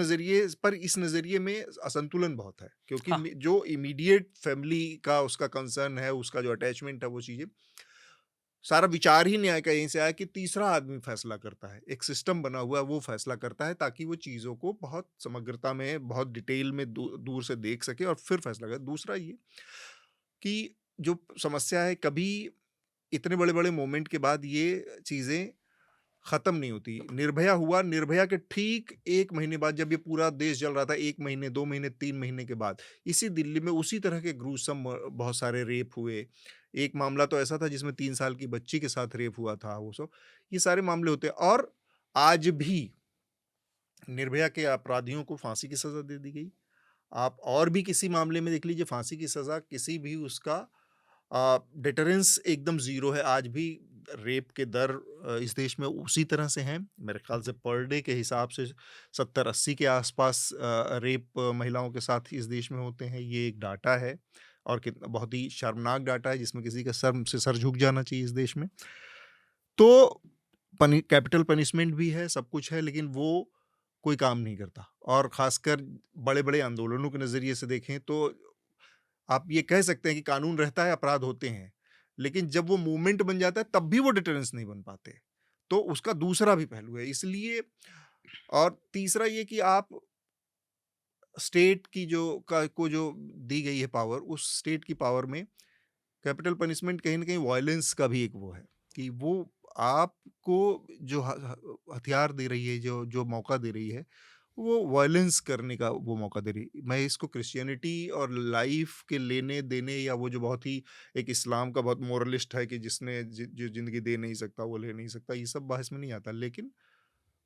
नज़रिए में असंतुलन बहुत है, क्योंकि हाँ। जो इमीडिएट फैमिली का उसका कंसर्न है, उसका जो अटैचमेंट है, वो चीज़ें, सारा विचार ही न्याय का यहीं से आया कि तीसरा आदमी फैसला करता है, एक सिस्टम बना हुआ है, वो फैसला करता है ताकि वो चीज़ों को बहुत समग्रता में, बहुत डिटेल में दूर से देख सके और फिर फैसला करे। दूसरा ये कि जो समस्या है, कभी इतने बड़े-बड़े मोमेंट के बाद ये चीज़ें खत्म नहीं होती। निर्भया हुआ, निर्भया के ठीक 1 महीने बाद, जब ये पूरा देश जल रहा था, 1 महीने, 2 महीने, 3 महीने के बाद, इसी दिल्ली में उसी तरह के ग्रूसम बहुत सारे रेप हुए। एक मामला तो ऐसा था जिसमें 3 साल की बच्ची के साथ रेप हुआ था, वो सब। ये सारे मामले होते हैं और आज भी निर्भया के अपराधियों को फांसी की सज़ा दे दी गई। आप और भी किसी मामले में देख लीजिए, फांसी की सज़ा किसी भी उसका डिटरेंस एकदम ज़ीरो है। आज भी रेप के दर इस देश में उसी तरह से हैं। मेरे ख़्याल से पर डे के हिसाब से 70-80 के आसपास रेप महिलाओं के साथ इस देश में होते हैं। ये एक डाटा है और कितना बहुत ही शर्मनाक डाटा है, जिसमें किसी का सर झुक जाना चाहिए इस देश में। तो कैपिटल पनिशमेंट भी है, सब कुछ है, लेकिन वो कोई काम नहीं करता। और ख़ासकर बड़े-बड़े आंदोलनों के नज़रिए से देखें तो आप ये कह सकते हैं कि कानून रहता है, अपराध होते हैं, लेकिन जब वो मूवमेंट बन जाता है, तब भी वो डिटरेंस नहीं बन पाते। तो उसका दूसरा भी पहलू है। इसलिए और तीसरा ये कि आप स्टेट की जो दी गई है पावर, उस स्टेट की पावर में कैपिटल पनिशमेंट कहीं न कहीं वॉयलेंस का भी एक वो है, कि वो आपको जो हथियार दे रही है, जो मौका दे रही है, वो वॉयलेंस करने का वो मौका दे रही है। मैं इसको क्रिश्चियनिटी और लाइफ के लेने-देने, या वो जो बहुत ही एक इस्लाम का बहुत मोरलिस्ट है कि जिसने जो ज़िंदगी दे नहीं सकता, वो ले नहीं सकता, ये सब बहस में नहीं आता। लेकिन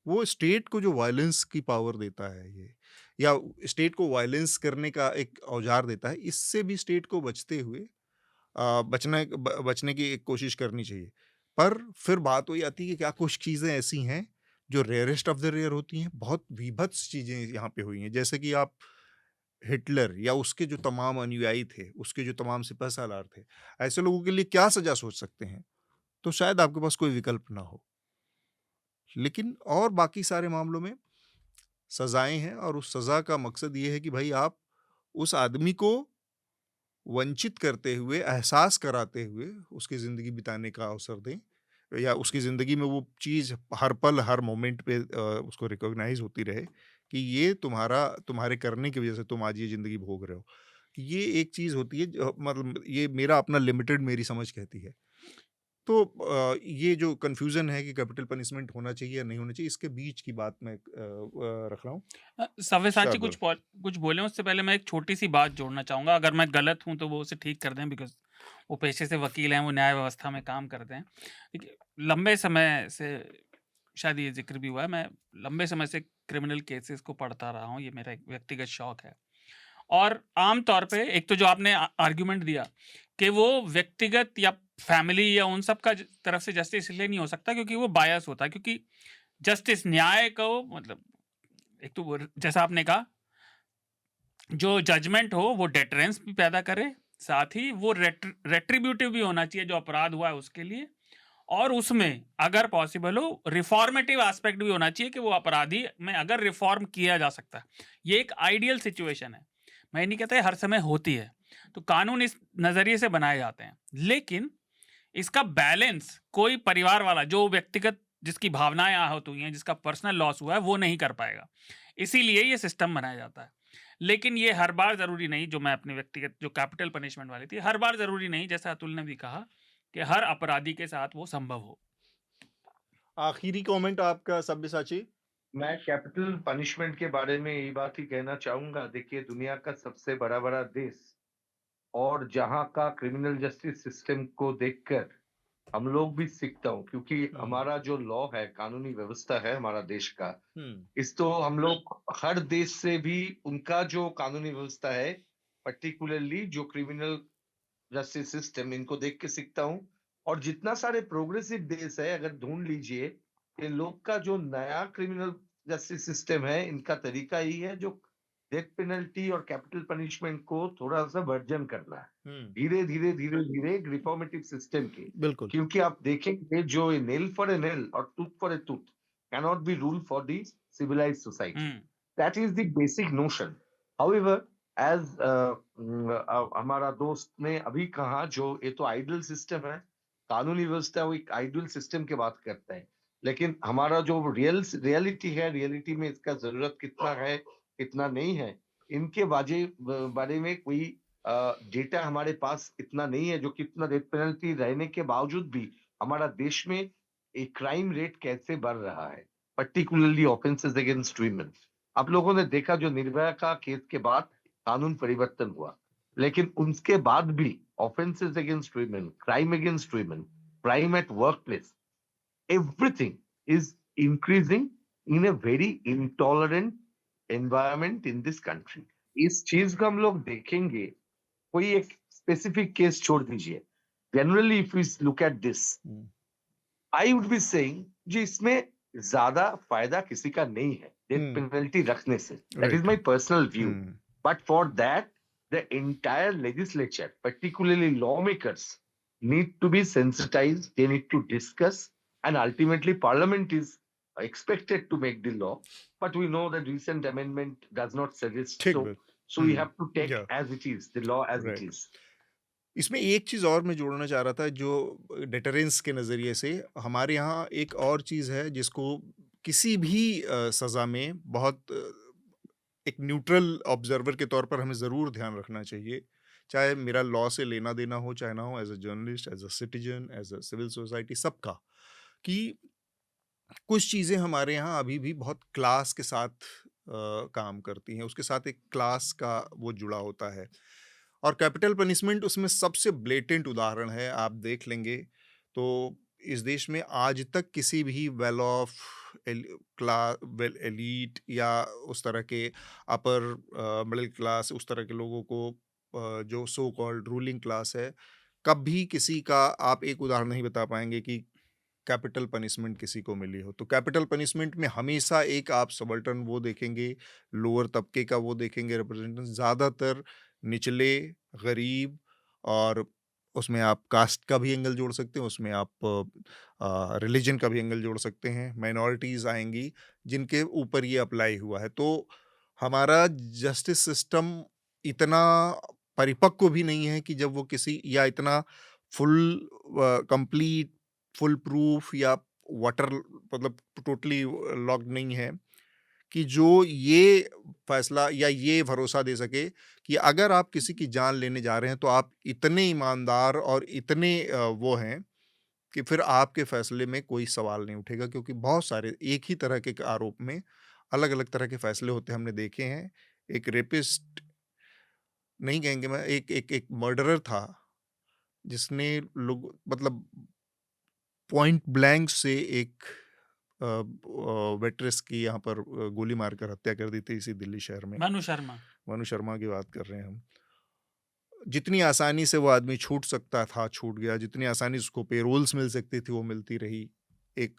वो स्टेट को जो वॉयलेंस की पावर देता है ये, या स्टेट को वॉयलेंस करने का एक औज़ार देता है, इससे भी स्टेट को बचते हुए बचने की एक कोशिश करनी चाहिए। पर फिर बात वही आती है कि क्या कुछ चीज़ें ऐसी हैं जो रेयरेस्ट ऑफ द रेयर होती हैं। बहुत वीभत्स चीज़ें यहाँ पे हुई हैं, जैसे कि आप हिटलर या उसके जो तमाम अनुयायी थे, उसके जो तमाम सिपहसालार थे, ऐसे लोगों के लिए क्या सज़ा सोच सकते हैं? तो शायद आपके पास कोई विकल्प ना हो। लेकिन और बाकी सारे मामलों में सज़ाएँ हैं, और उस सज़ा का मकसद ये है कि भई आप उस आदमी को वंचित करते हुए, एहसास कराते हुए उसकी ज़िंदगी बिताने का अवसर दें, या उसकी ज़िंदगी में वो चीज़ हर पल, हर मोमेंट पे उसको रिकॉग्नाइज़ होती रहे कि ये तुम्हारे करने की वज़ह से तुम आज ये ज़िंदगी भोग रहे हो। ये एक चीज़ होती है, मतलब ये मेरा अपना लिमिटेड मेरी समझ कहती है। तो ये जो कन्फ्यूज़न है कि कैपिटल पनिशमेंट होना चाहिए या नहीं होना चाहिए, इसके बीच की बात मैं रख रहा हूँ। सव्यसाची शार्दुल। कुछ बोले उससे पहले मैं एक छोटी सी बात जोड़ना चाहूँगा। अगर मैं गलत हूँ तो वो उसे ठीक कर दें, बिकॉज़ वो पेशे से वकील हैं, वो न्याय व्यवस्था में काम करते हैं। देखिए, लंबे समय से शायद ये ज़िक्र भी हुआ है, मैं लंबे समय से क्रिमिनल केसेस को पढ़ता रहा हूँ, ये मेरा एक व्यक्तिगत शौक है। और आम तौर पे एक तो जो आपने आर्गुमेंट दिया कि वो व्यक्तिगत या फैमिली या उन सब का तरफ से जस्टिस इसलिए नहीं हो सकता क्योंकि वो बायस होता है, क्योंकि जस्टिस न्याय को मतलब एक तो जैसा आपने कहा, जो जजमेंट हो वो डेटरेंस भी पैदा करे, साथ ही वो रेट्रीब्यूटिव भी होना चाहिए जो अपराध हुआ है उसके लिए, और उसमें अगर पॉसिबल हो रिफॉर्मेटिव एस्पेक्ट भी होना चाहिए कि वो अपराधी में अगर रिफॉर्म किया जा सकता है। ये एक आइडियल सिचुएशन है, मैं नहीं कहता हर समय होती है, तो कानून इस नज़रिए से बनाए जाते हैं, लेकिन इसका बैलेंस कोई परिवार वाला जो व्यक्तिगत जिसकी भावनाएं आहत हुई हैं, जिसका पर्सनल लॉस हुआ है, वो नहीं कर पाएगा। इसीलिए ये सिस्टम बनाया जाता है। लेकिन ये हर बार ज़रूरी नहीं, जो मैं अपने व्यक्तिगत जो कैपिटल पनिशमेंट वाली थी, हर बार ज़रूरी नहीं, जैसा अतुल ने भी कहा कि हर अपराधी के साथ वो संभव हो। आखिरी कमेंट आपका सब्यसाची। मैं कैपिटल पनिशमेंट के बारे में यही बात ही कहना चाहूंगा। देखिए, दुनिया का सबसे बड़ा बड़ा देश और जहां का क्रिमिनल जस्टिस सिस्टम को देखकर हम लोग भी सीखता हूँ, क्योंकि हमारा जो लॉ है, कानूनी व्यवस्था है हमारा देश का, इस तो हम लोग हर देश से भी उनका जो कानूनी व्यवस्था है, पर्टिकुलरली जो क्रिमिनल जस्टिस सिस्टम, इनको देख के सीखता हूँ। और जितना सारे प्रोग्रेसिव देश है, अगर ढूंढ लीजिए, ये लोग का जो नया क्रिमिनल जस्टिस सिस्टम है, इनका तरीका ही है जो डेथ पेनल्टी और कैपिटल पनिशमेंट को थोड़ा सा वर्जन करना है, धीरे धीरे धीरे धीरे एक रिफॉर्मेटिव सिस्टम की। बिल्कुल। क्योंकि आप देखेंगे जो नेल फॉर ए नेल और tooth for a tooth cannot be rule for the civilized society. Hmm, That is the basic notion. However, as हमारा दोस्त ने अभी कहा, जो ये तो आइडियल सिस्टम है, कानूनी व्यवस्था वो एक आइडियल सिस्टम की बात करता है, लेकिन हमारा जो रियलिटी है, रियलिटी में इसका जरूरत कितना है कितना नहीं है, इनके बारे में कोई डेटा हमारे पास इतना नहीं है, जो कितना डेथ पेनल्टी रहने के बावजूद भी हमारा देश में एक क्राइम रेट कैसे बढ़ रहा है, पर्टिकुलरली ऑफेंसेस अगेंस्ट वीमेन। आप लोगों ने देखा जो निर्भया का केस के बाद कानून परिवर्तन हुआ, लेकिन उसके बाद भी offences against women, crime against women, crime at work place, everything is increasing in a very intolerant environment in this country. इस चीज को हम लोग देखेंगे, कोई एक स्पेसिफिक केस छोड़ दीजिए, generally if we look at this, I would be saying जी इसमें ज्यादा फायदा किसी का नहीं है डेथ पेनल्टी रखने से, that is my personal view, but for that the entire legislature, particularly lawmakers, need to be sensitized, they need to discuss, and ultimately parliament is expected to make the law, but we know that recent amendment does not suggest ठीक so, बात। so we have to take Yeah. as it is, the law as Right. it is. इसमें एक चीज़ और मैं जोड़ना चाह रहा था, जो डेटरेंस के नज़रिए से हमारे यहाँ एक और चीज़ है जिसको किसी भी सज़ा में बहुत एक न्यूट्रल ऑब्जर्वर के तौर पर हमें ज़रूर ध्यान रखना चाहिए, चाहे मेरा लॉ से लेना देना हो चाहे ना हो, as a journalist, as a citizen, as a civil society, सबका, कि कुछ चीज़ें हमारे यहाँ अभी भी बहुत क्लास के साथ काम करती हैं, उसके साथ एक क्लास का वो जुड़ा होता है, और कैपिटल पनिशमेंट उसमें सबसे ब्लेटेंट उदाहरण है। आप देख लेंगे तो इस देश में आज तक किसी भी वेल ऑफ वेल एलीट या उस तरह के अपर मिडिल क्लास, उस तरह के लोगों को जो सो कॉल्ड रूलिंग क्लास है, कभी किसी का आप एक उदाहरण नहीं बता पाएंगे कि कैपिटल पनिशमेंट किसी को मिली हो। तो कैपिटल पनिशमेंट में हमेशा एक आप सबल्टन वो देखेंगे, लोअर तबके का वो देखेंगे रिप्रेजेंटेशन, ज़्यादातर निचले, गरीब, और उसमें आप कास्ट का भी एंगल जोड़ सकते हैं, उसमें आप रिलीजन का भी एंगल जोड़ सकते हैं, माइनॉरिटीज़ आएंगी जिनके ऊपर ये अप्लाई हुआ है। तो हमारा जस्टिस सिस्टम इतना परिपक्व भी नहीं है कि जब वो किसी, या इतना फुल कंप्लीट फुल प्रूफ या वाटर मतलब टोटली लॉक्ड नहीं है कि जो ये फैसला या ये भरोसा दे सके कि अगर आप किसी की जान लेने जा रहे हैं तो आप इतने ईमानदार और इतने वो हैं कि फिर आपके फैसले में कोई सवाल नहीं उठेगा, क्योंकि बहुत सारे एक ही तरह के आरोप में अलग अलग तरह के फैसले होते हमने देखे हैं। एक रेपिस्ट नहीं कहेंगे, मैं एक मर्डरर था जिसने लोग मतलब पॉइंट ब्लैंक से एक वेट्रेस की यहाँ पर गोली मारकर हत्या कर दी थी इसी दिल्ली शहर में। मनु शर्मा की बात कर रहे हैं हम। जितनी आसानी से वो आदमी छूट सकता था छूट गया, जितनी आसानी से उसको पेरोल्स मिल सकती थी वो मिलती रही एक,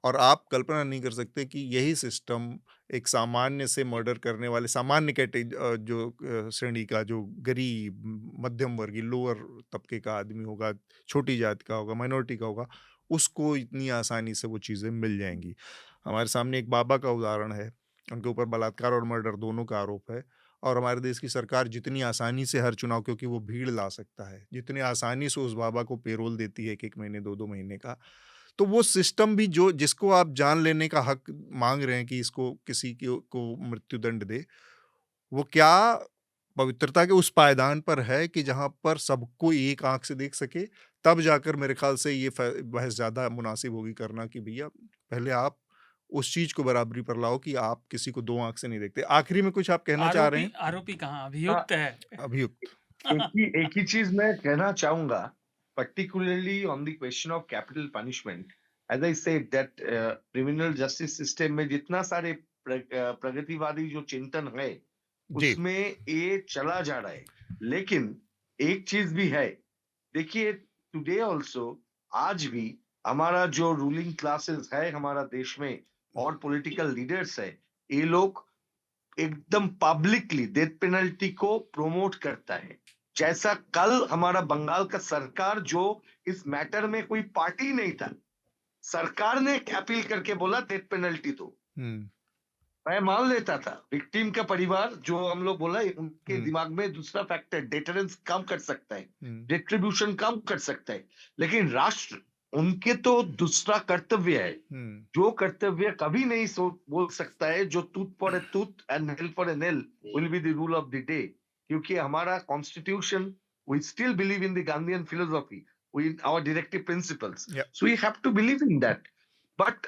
और आप कल्पना नहीं कर सकते कि यही सिस्टम एक सामान्य से मर्डर करने वाले, सामान्य जो श्रेणी का, जो गरीब, मध्यम वर्गीय, लोअर तबके का आदमी होगा, छोटी जाति का होगा, माइनॉरिटी का होगा, उसको इतनी आसानी से वो चीज़ें मिल जाएंगी। हमारे सामने एक बाबा का उदाहरण है, उनके ऊपर बलात्कार और मर्डर दोनों का आरोप है, और हमारे देश की सरकार जितनी आसानी से हर चुनाव, क्योंकि वो भीड़ ला सकता है, जितनी आसानी से उस बाबा को पेरोल देती है 1-1 महीने 2-2 महीने का, तो वो सिस्टम भी जो जिसको आप जान लेने का हक मांग रहे हैं कि इसको किसी को मृत्युदंड दे, वो क्या पवित्रता के उस पायदान पर है कि जहां पर सबको एक आंख से देख सके? तब जाकर मेरे ख्याल से ये बहस ज्यादा मुनासिब होगी करना कि भैया पहले आप उस चीज को बराबरी पर लाओ कि आप किसी को 2 आंख से नहीं देखते। आखिरी में कुछ आप कहना चाह रहे हैं? आरोपी कहाँ, अभियुक्त है। अभियुक्त। एक ही चीज मैं कहना चाहूंगा, particularly on the question of capital punishment, as I said that criminal justice system में जितना सारे प्रगतिवादी जो चिंतन है उसमें ये चला जा रहा है, लेकिन एक चीज भी है, देखिए टुडे ऑल्सो, आज भी हमारा जो रूलिंग क्लासेस है हमारा देश में और पॉलिटिकल लीडर्स है, ये लोग एकदम पब्लिकली डेथ पेनल्टी को प्रोमोट करता है। जैसा कल हमारा बंगाल का सरकार, जो इस मैटर में कोई पार्टी नहीं था, सरकार ने अपील करके बोला डेथ पेनल्टी दो, मैं मान लेता था विक्टिम का परिवार जो हम लोग बोला उनके दिमाग में दूसरा फैक्टर डेटरेंस कम कर सकता है, डिस्ट्रीब्यूशन कम कर सकता है, लेकिन राष्ट्र उनके तो दूसरा कर्तव्य है, जो कर्तव्य कभी नहीं बोल सकता है जो tooth for a tooth and nail for a nail will be the rule of the day, क्योंकि हमारा constitution we still believe in the Gandhian philosophy, in our directive principles, so we have to believe in that. But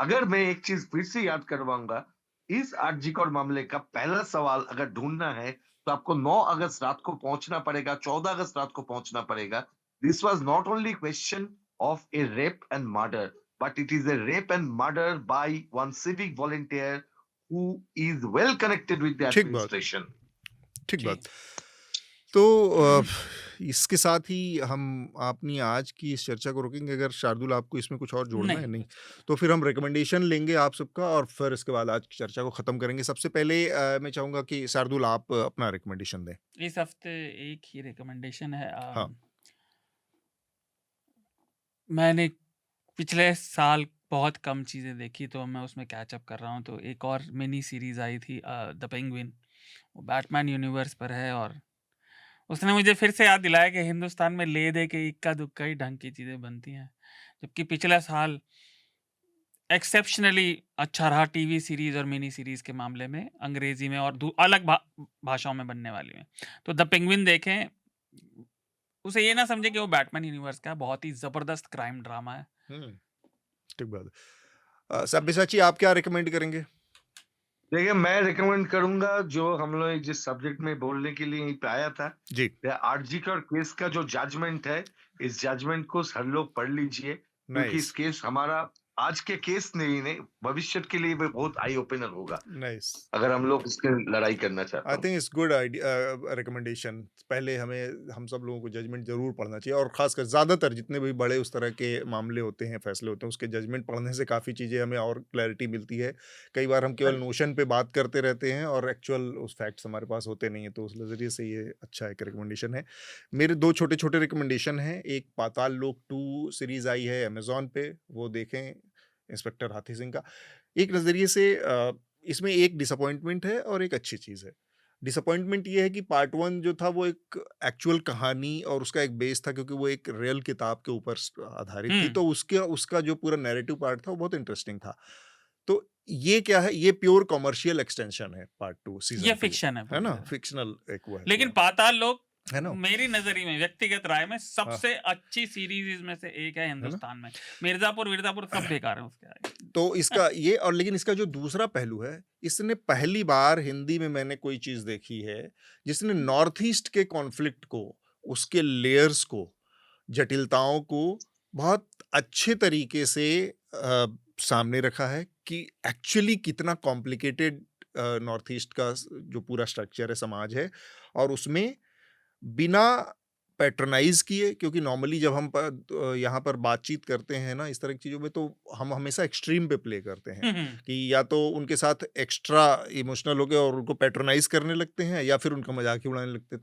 अगर मैं एक चीज फिर से याद करवाऊंगा, इस आरजीकर मामले का पहला सवाल अगर ढूंढना है तो आपको 9 अगस्त रात को पहुंचना पड़ेगा, 14 अगस्त रात को पहुंचना पड़ेगा। This was not only question of a rape and murder, but it is a rape and murder by one civic volunteer who is well connected with the administration. ठीक बात। तो इसके साथ ही हम अपनी आज की इस चर्चा को रोकेंगे। अगर शार्दुल आपको इसमें कुछ और जोड़ना है? नहीं, तो फिर हम रिकमेंडेशन लेंगे आप सबका और फिर इसके बाद आज की चर्चा को खत्म करेंगे। सबसे पहले मैं चाहूंगा कि शार्दुल आप अपना रिकमेंडेशन दें। इस हफ्ते एक ही रिकमेंडेशन है। हाँ। मैंने पिछले साल बहुत कम चीज़ें देखी तो मैं उसमें कैचअप कर रहा हूँ। तो एक और मिनी सीरीज़ आई थी द पेंगुइन, वो बैटमैन यूनिवर्स पर है और उसने मुझे फिर से याद दिलाया कि हिंदुस्तान में ले दे के इक्का दुक्का ही ढंग की चीज़ें बनती हैं, जबकि पिछला साल एक्सेप्शनली अच्छा रहा टीवी सीरीज़ और मिनी सीरीज़ के मामले में, अंग्रेज़ी में और अलग भाषाओं में बनने वाली में। तो द पेंगुइन देखें, उसे ये ना समझे कि वो बैटमैन यूनिवर्स का बहुत ही जबरदस्त क्राइम ड्रामा है। ठीक बात। सब्यसाची आप क्या रिकमेंड करेंगे? देखिए, मैं रिकमेंड करूंगा जो हम लोग जिस सब्जेक्ट में बोलने के लिए यहीं पे आया था जी, आरजीकर केस का जो जजमेंट है, इस जजमेंट को हर लोग पढ़ लीजिए, क्योंकि इस केस हमारा आज के केस नहीं भविष्य के लिए भी बहुत आई ओपनर होगा। अगर हम लोग इसके लड़ाई करना चाहते हैं। I think it's good idea, recommendation. पहले हम सब लोगों को जजमेंट जरूर पढ़ना चाहिए, और खासकर ज्यादातर जितने भी बड़े उस तरह के मामले होते हैं, फैसले होते हैं, उसके जजमेंट पढ़ने से काफी चीजें हमें और क्लैरिटी मिलती है। कई बार हम केवल नोशन पे बात करते रहते हैं और एक्चुअल उस फैक्ट्स हमारे पास होते नहीं है, तो उस नजरिए से ये अच्छा एक रिकमेंडेशन है। मेरे 2 छोटे छोटे रिकमेंडेशन हैं। एक पाताल लोक 2 सीरीज आई है अमेजॉन पे, वो देखें, इंस्पेक्टर हाथी सिंह का। एक नजरिए से इसमें एक डिसअपॉइंटमेंट है और एक अच्छी चीज है। डिसअपॉइंटमेंट ये है कि पार्ट 1 जो था वो एक एक्चुअल कहानी और उसका एक बेस था, क्योंकि वो एक रियल किताब के ऊपर आधारित थी, तो उसका जो पूरा नैरेटिव पार्ट था वो बहुत इंटरेस्टिंग था। तो ये क्या है, ये प्योर कॉमर्शियल एक्सटेंशन है पार्ट 2 सीजन। ये फिक्शन है ना, फिक्शनल एक वो है। लेकिन पाताल लोक है ना, मेरी नजरिए में, व्यक्तिगत राय में सबसे अच्छी सीरीज में से एक है हिंदुस्तान में। मिर्जापुर सब बेकार है उसके आगे। तो इसका ये, और लेकिन इसका जो दूसरा पहलू है, इसने पहली बार हिंदी में मैंने कोई चीज देखी है जिसने नॉर्थ ईस्ट के कॉन्फ्लिक्ट को, उसके लेयर्स को, जटिलताओं को बहुत अच्छे तरीके से सामने रखा है कि एक्चुअली कितना कॉम्प्लिकेटेड नॉर्थ ईस्ट का जो पूरा स्ट्रक्चर है, समाज है, और उसमें बिना पैट्रनाइज किए, क्योंकि नॉर्मली जब हम यहाँ पर बातचीत करते हैं ना इस तरह की चीज़ों में, तो हम हमेशा एक्सट्रीम पे प्ले करते हैं कि या तो उनके साथ एक्स्ट्रा इमोशनल हो गए और उनको पैट्रनाइज करने लगते हैं, या फिर उनका मजाक ही उड़ाने लगते हैं।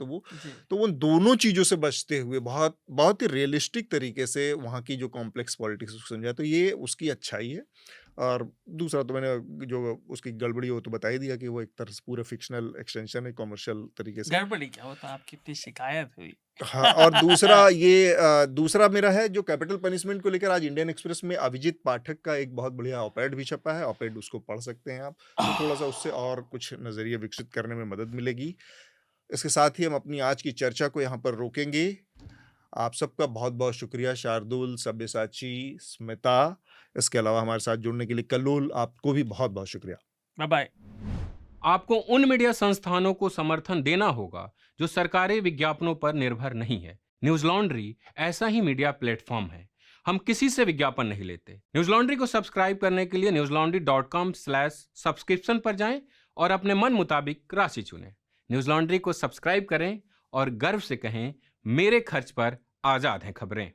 तो उन दोनों चीज़ों से बचते हुए बहुत बहुत ही रियलिस्टिक तरीके से वहाँ की जो कॉम्प्लेक्स पॉलिटिक्स समझा, तो ये उसकी अच्छाई है। और दूसरा तो मैंने जो उसकी गड़बड़ी हो तो बता ही दिया कि वो एक तरह से पूरा फिक्शनल एक्सटेंशन है, कॉमर्शियल तरीके से। गड़बड़ी क्या होता, आपकी इतनी शिकायत हुई। हाँ, और दूसरा मेरा है जो कैपिटल पनिशमेंट को लेकर आज इंडियन एक्सप्रेस में अभिजीत पाठक का एक बहुत बढ़िया ऑपेड भी छपा है। ऑपेड उसको पढ़ सकते हैं आप, तो थोड़ा सा उससे और कुछ नजरिए विकसित करने में मदद मिलेगी। इसके साथ ही हम अपनी आज की चर्चा को यहाँ पर रोकेंगे। आप सबका बहुत बहुत शुक्रिया, शार्दुल, सब्यसाची, स्मिता, इसके अलावा हमारे साथ जुड़ने के लिए कल्लूल, आपको भी बहुत बहुत शुक्रिया। Bye bye. आपको उन मीडिया संस्थानों को समर्थन देना होगा जो सरकारी विज्ञापनों पर निर्भर नहीं है। न्यूज लॉन्ड्री ऐसा ही मीडिया प्लेटफॉर्म है। हम किसी से विज्ञापन नहीं लेते। न्यूज लॉन्ड्री को सब्सक्राइब करने के लिए newslaundry.com/subscription पर जाएं और अपने मन मुताबिक राशि चुनें। न्यूज लॉन्ड्री को सब्सक्राइब करें और गर्व से कहें, मेरे खर्च पर आजाद हैं खबरें।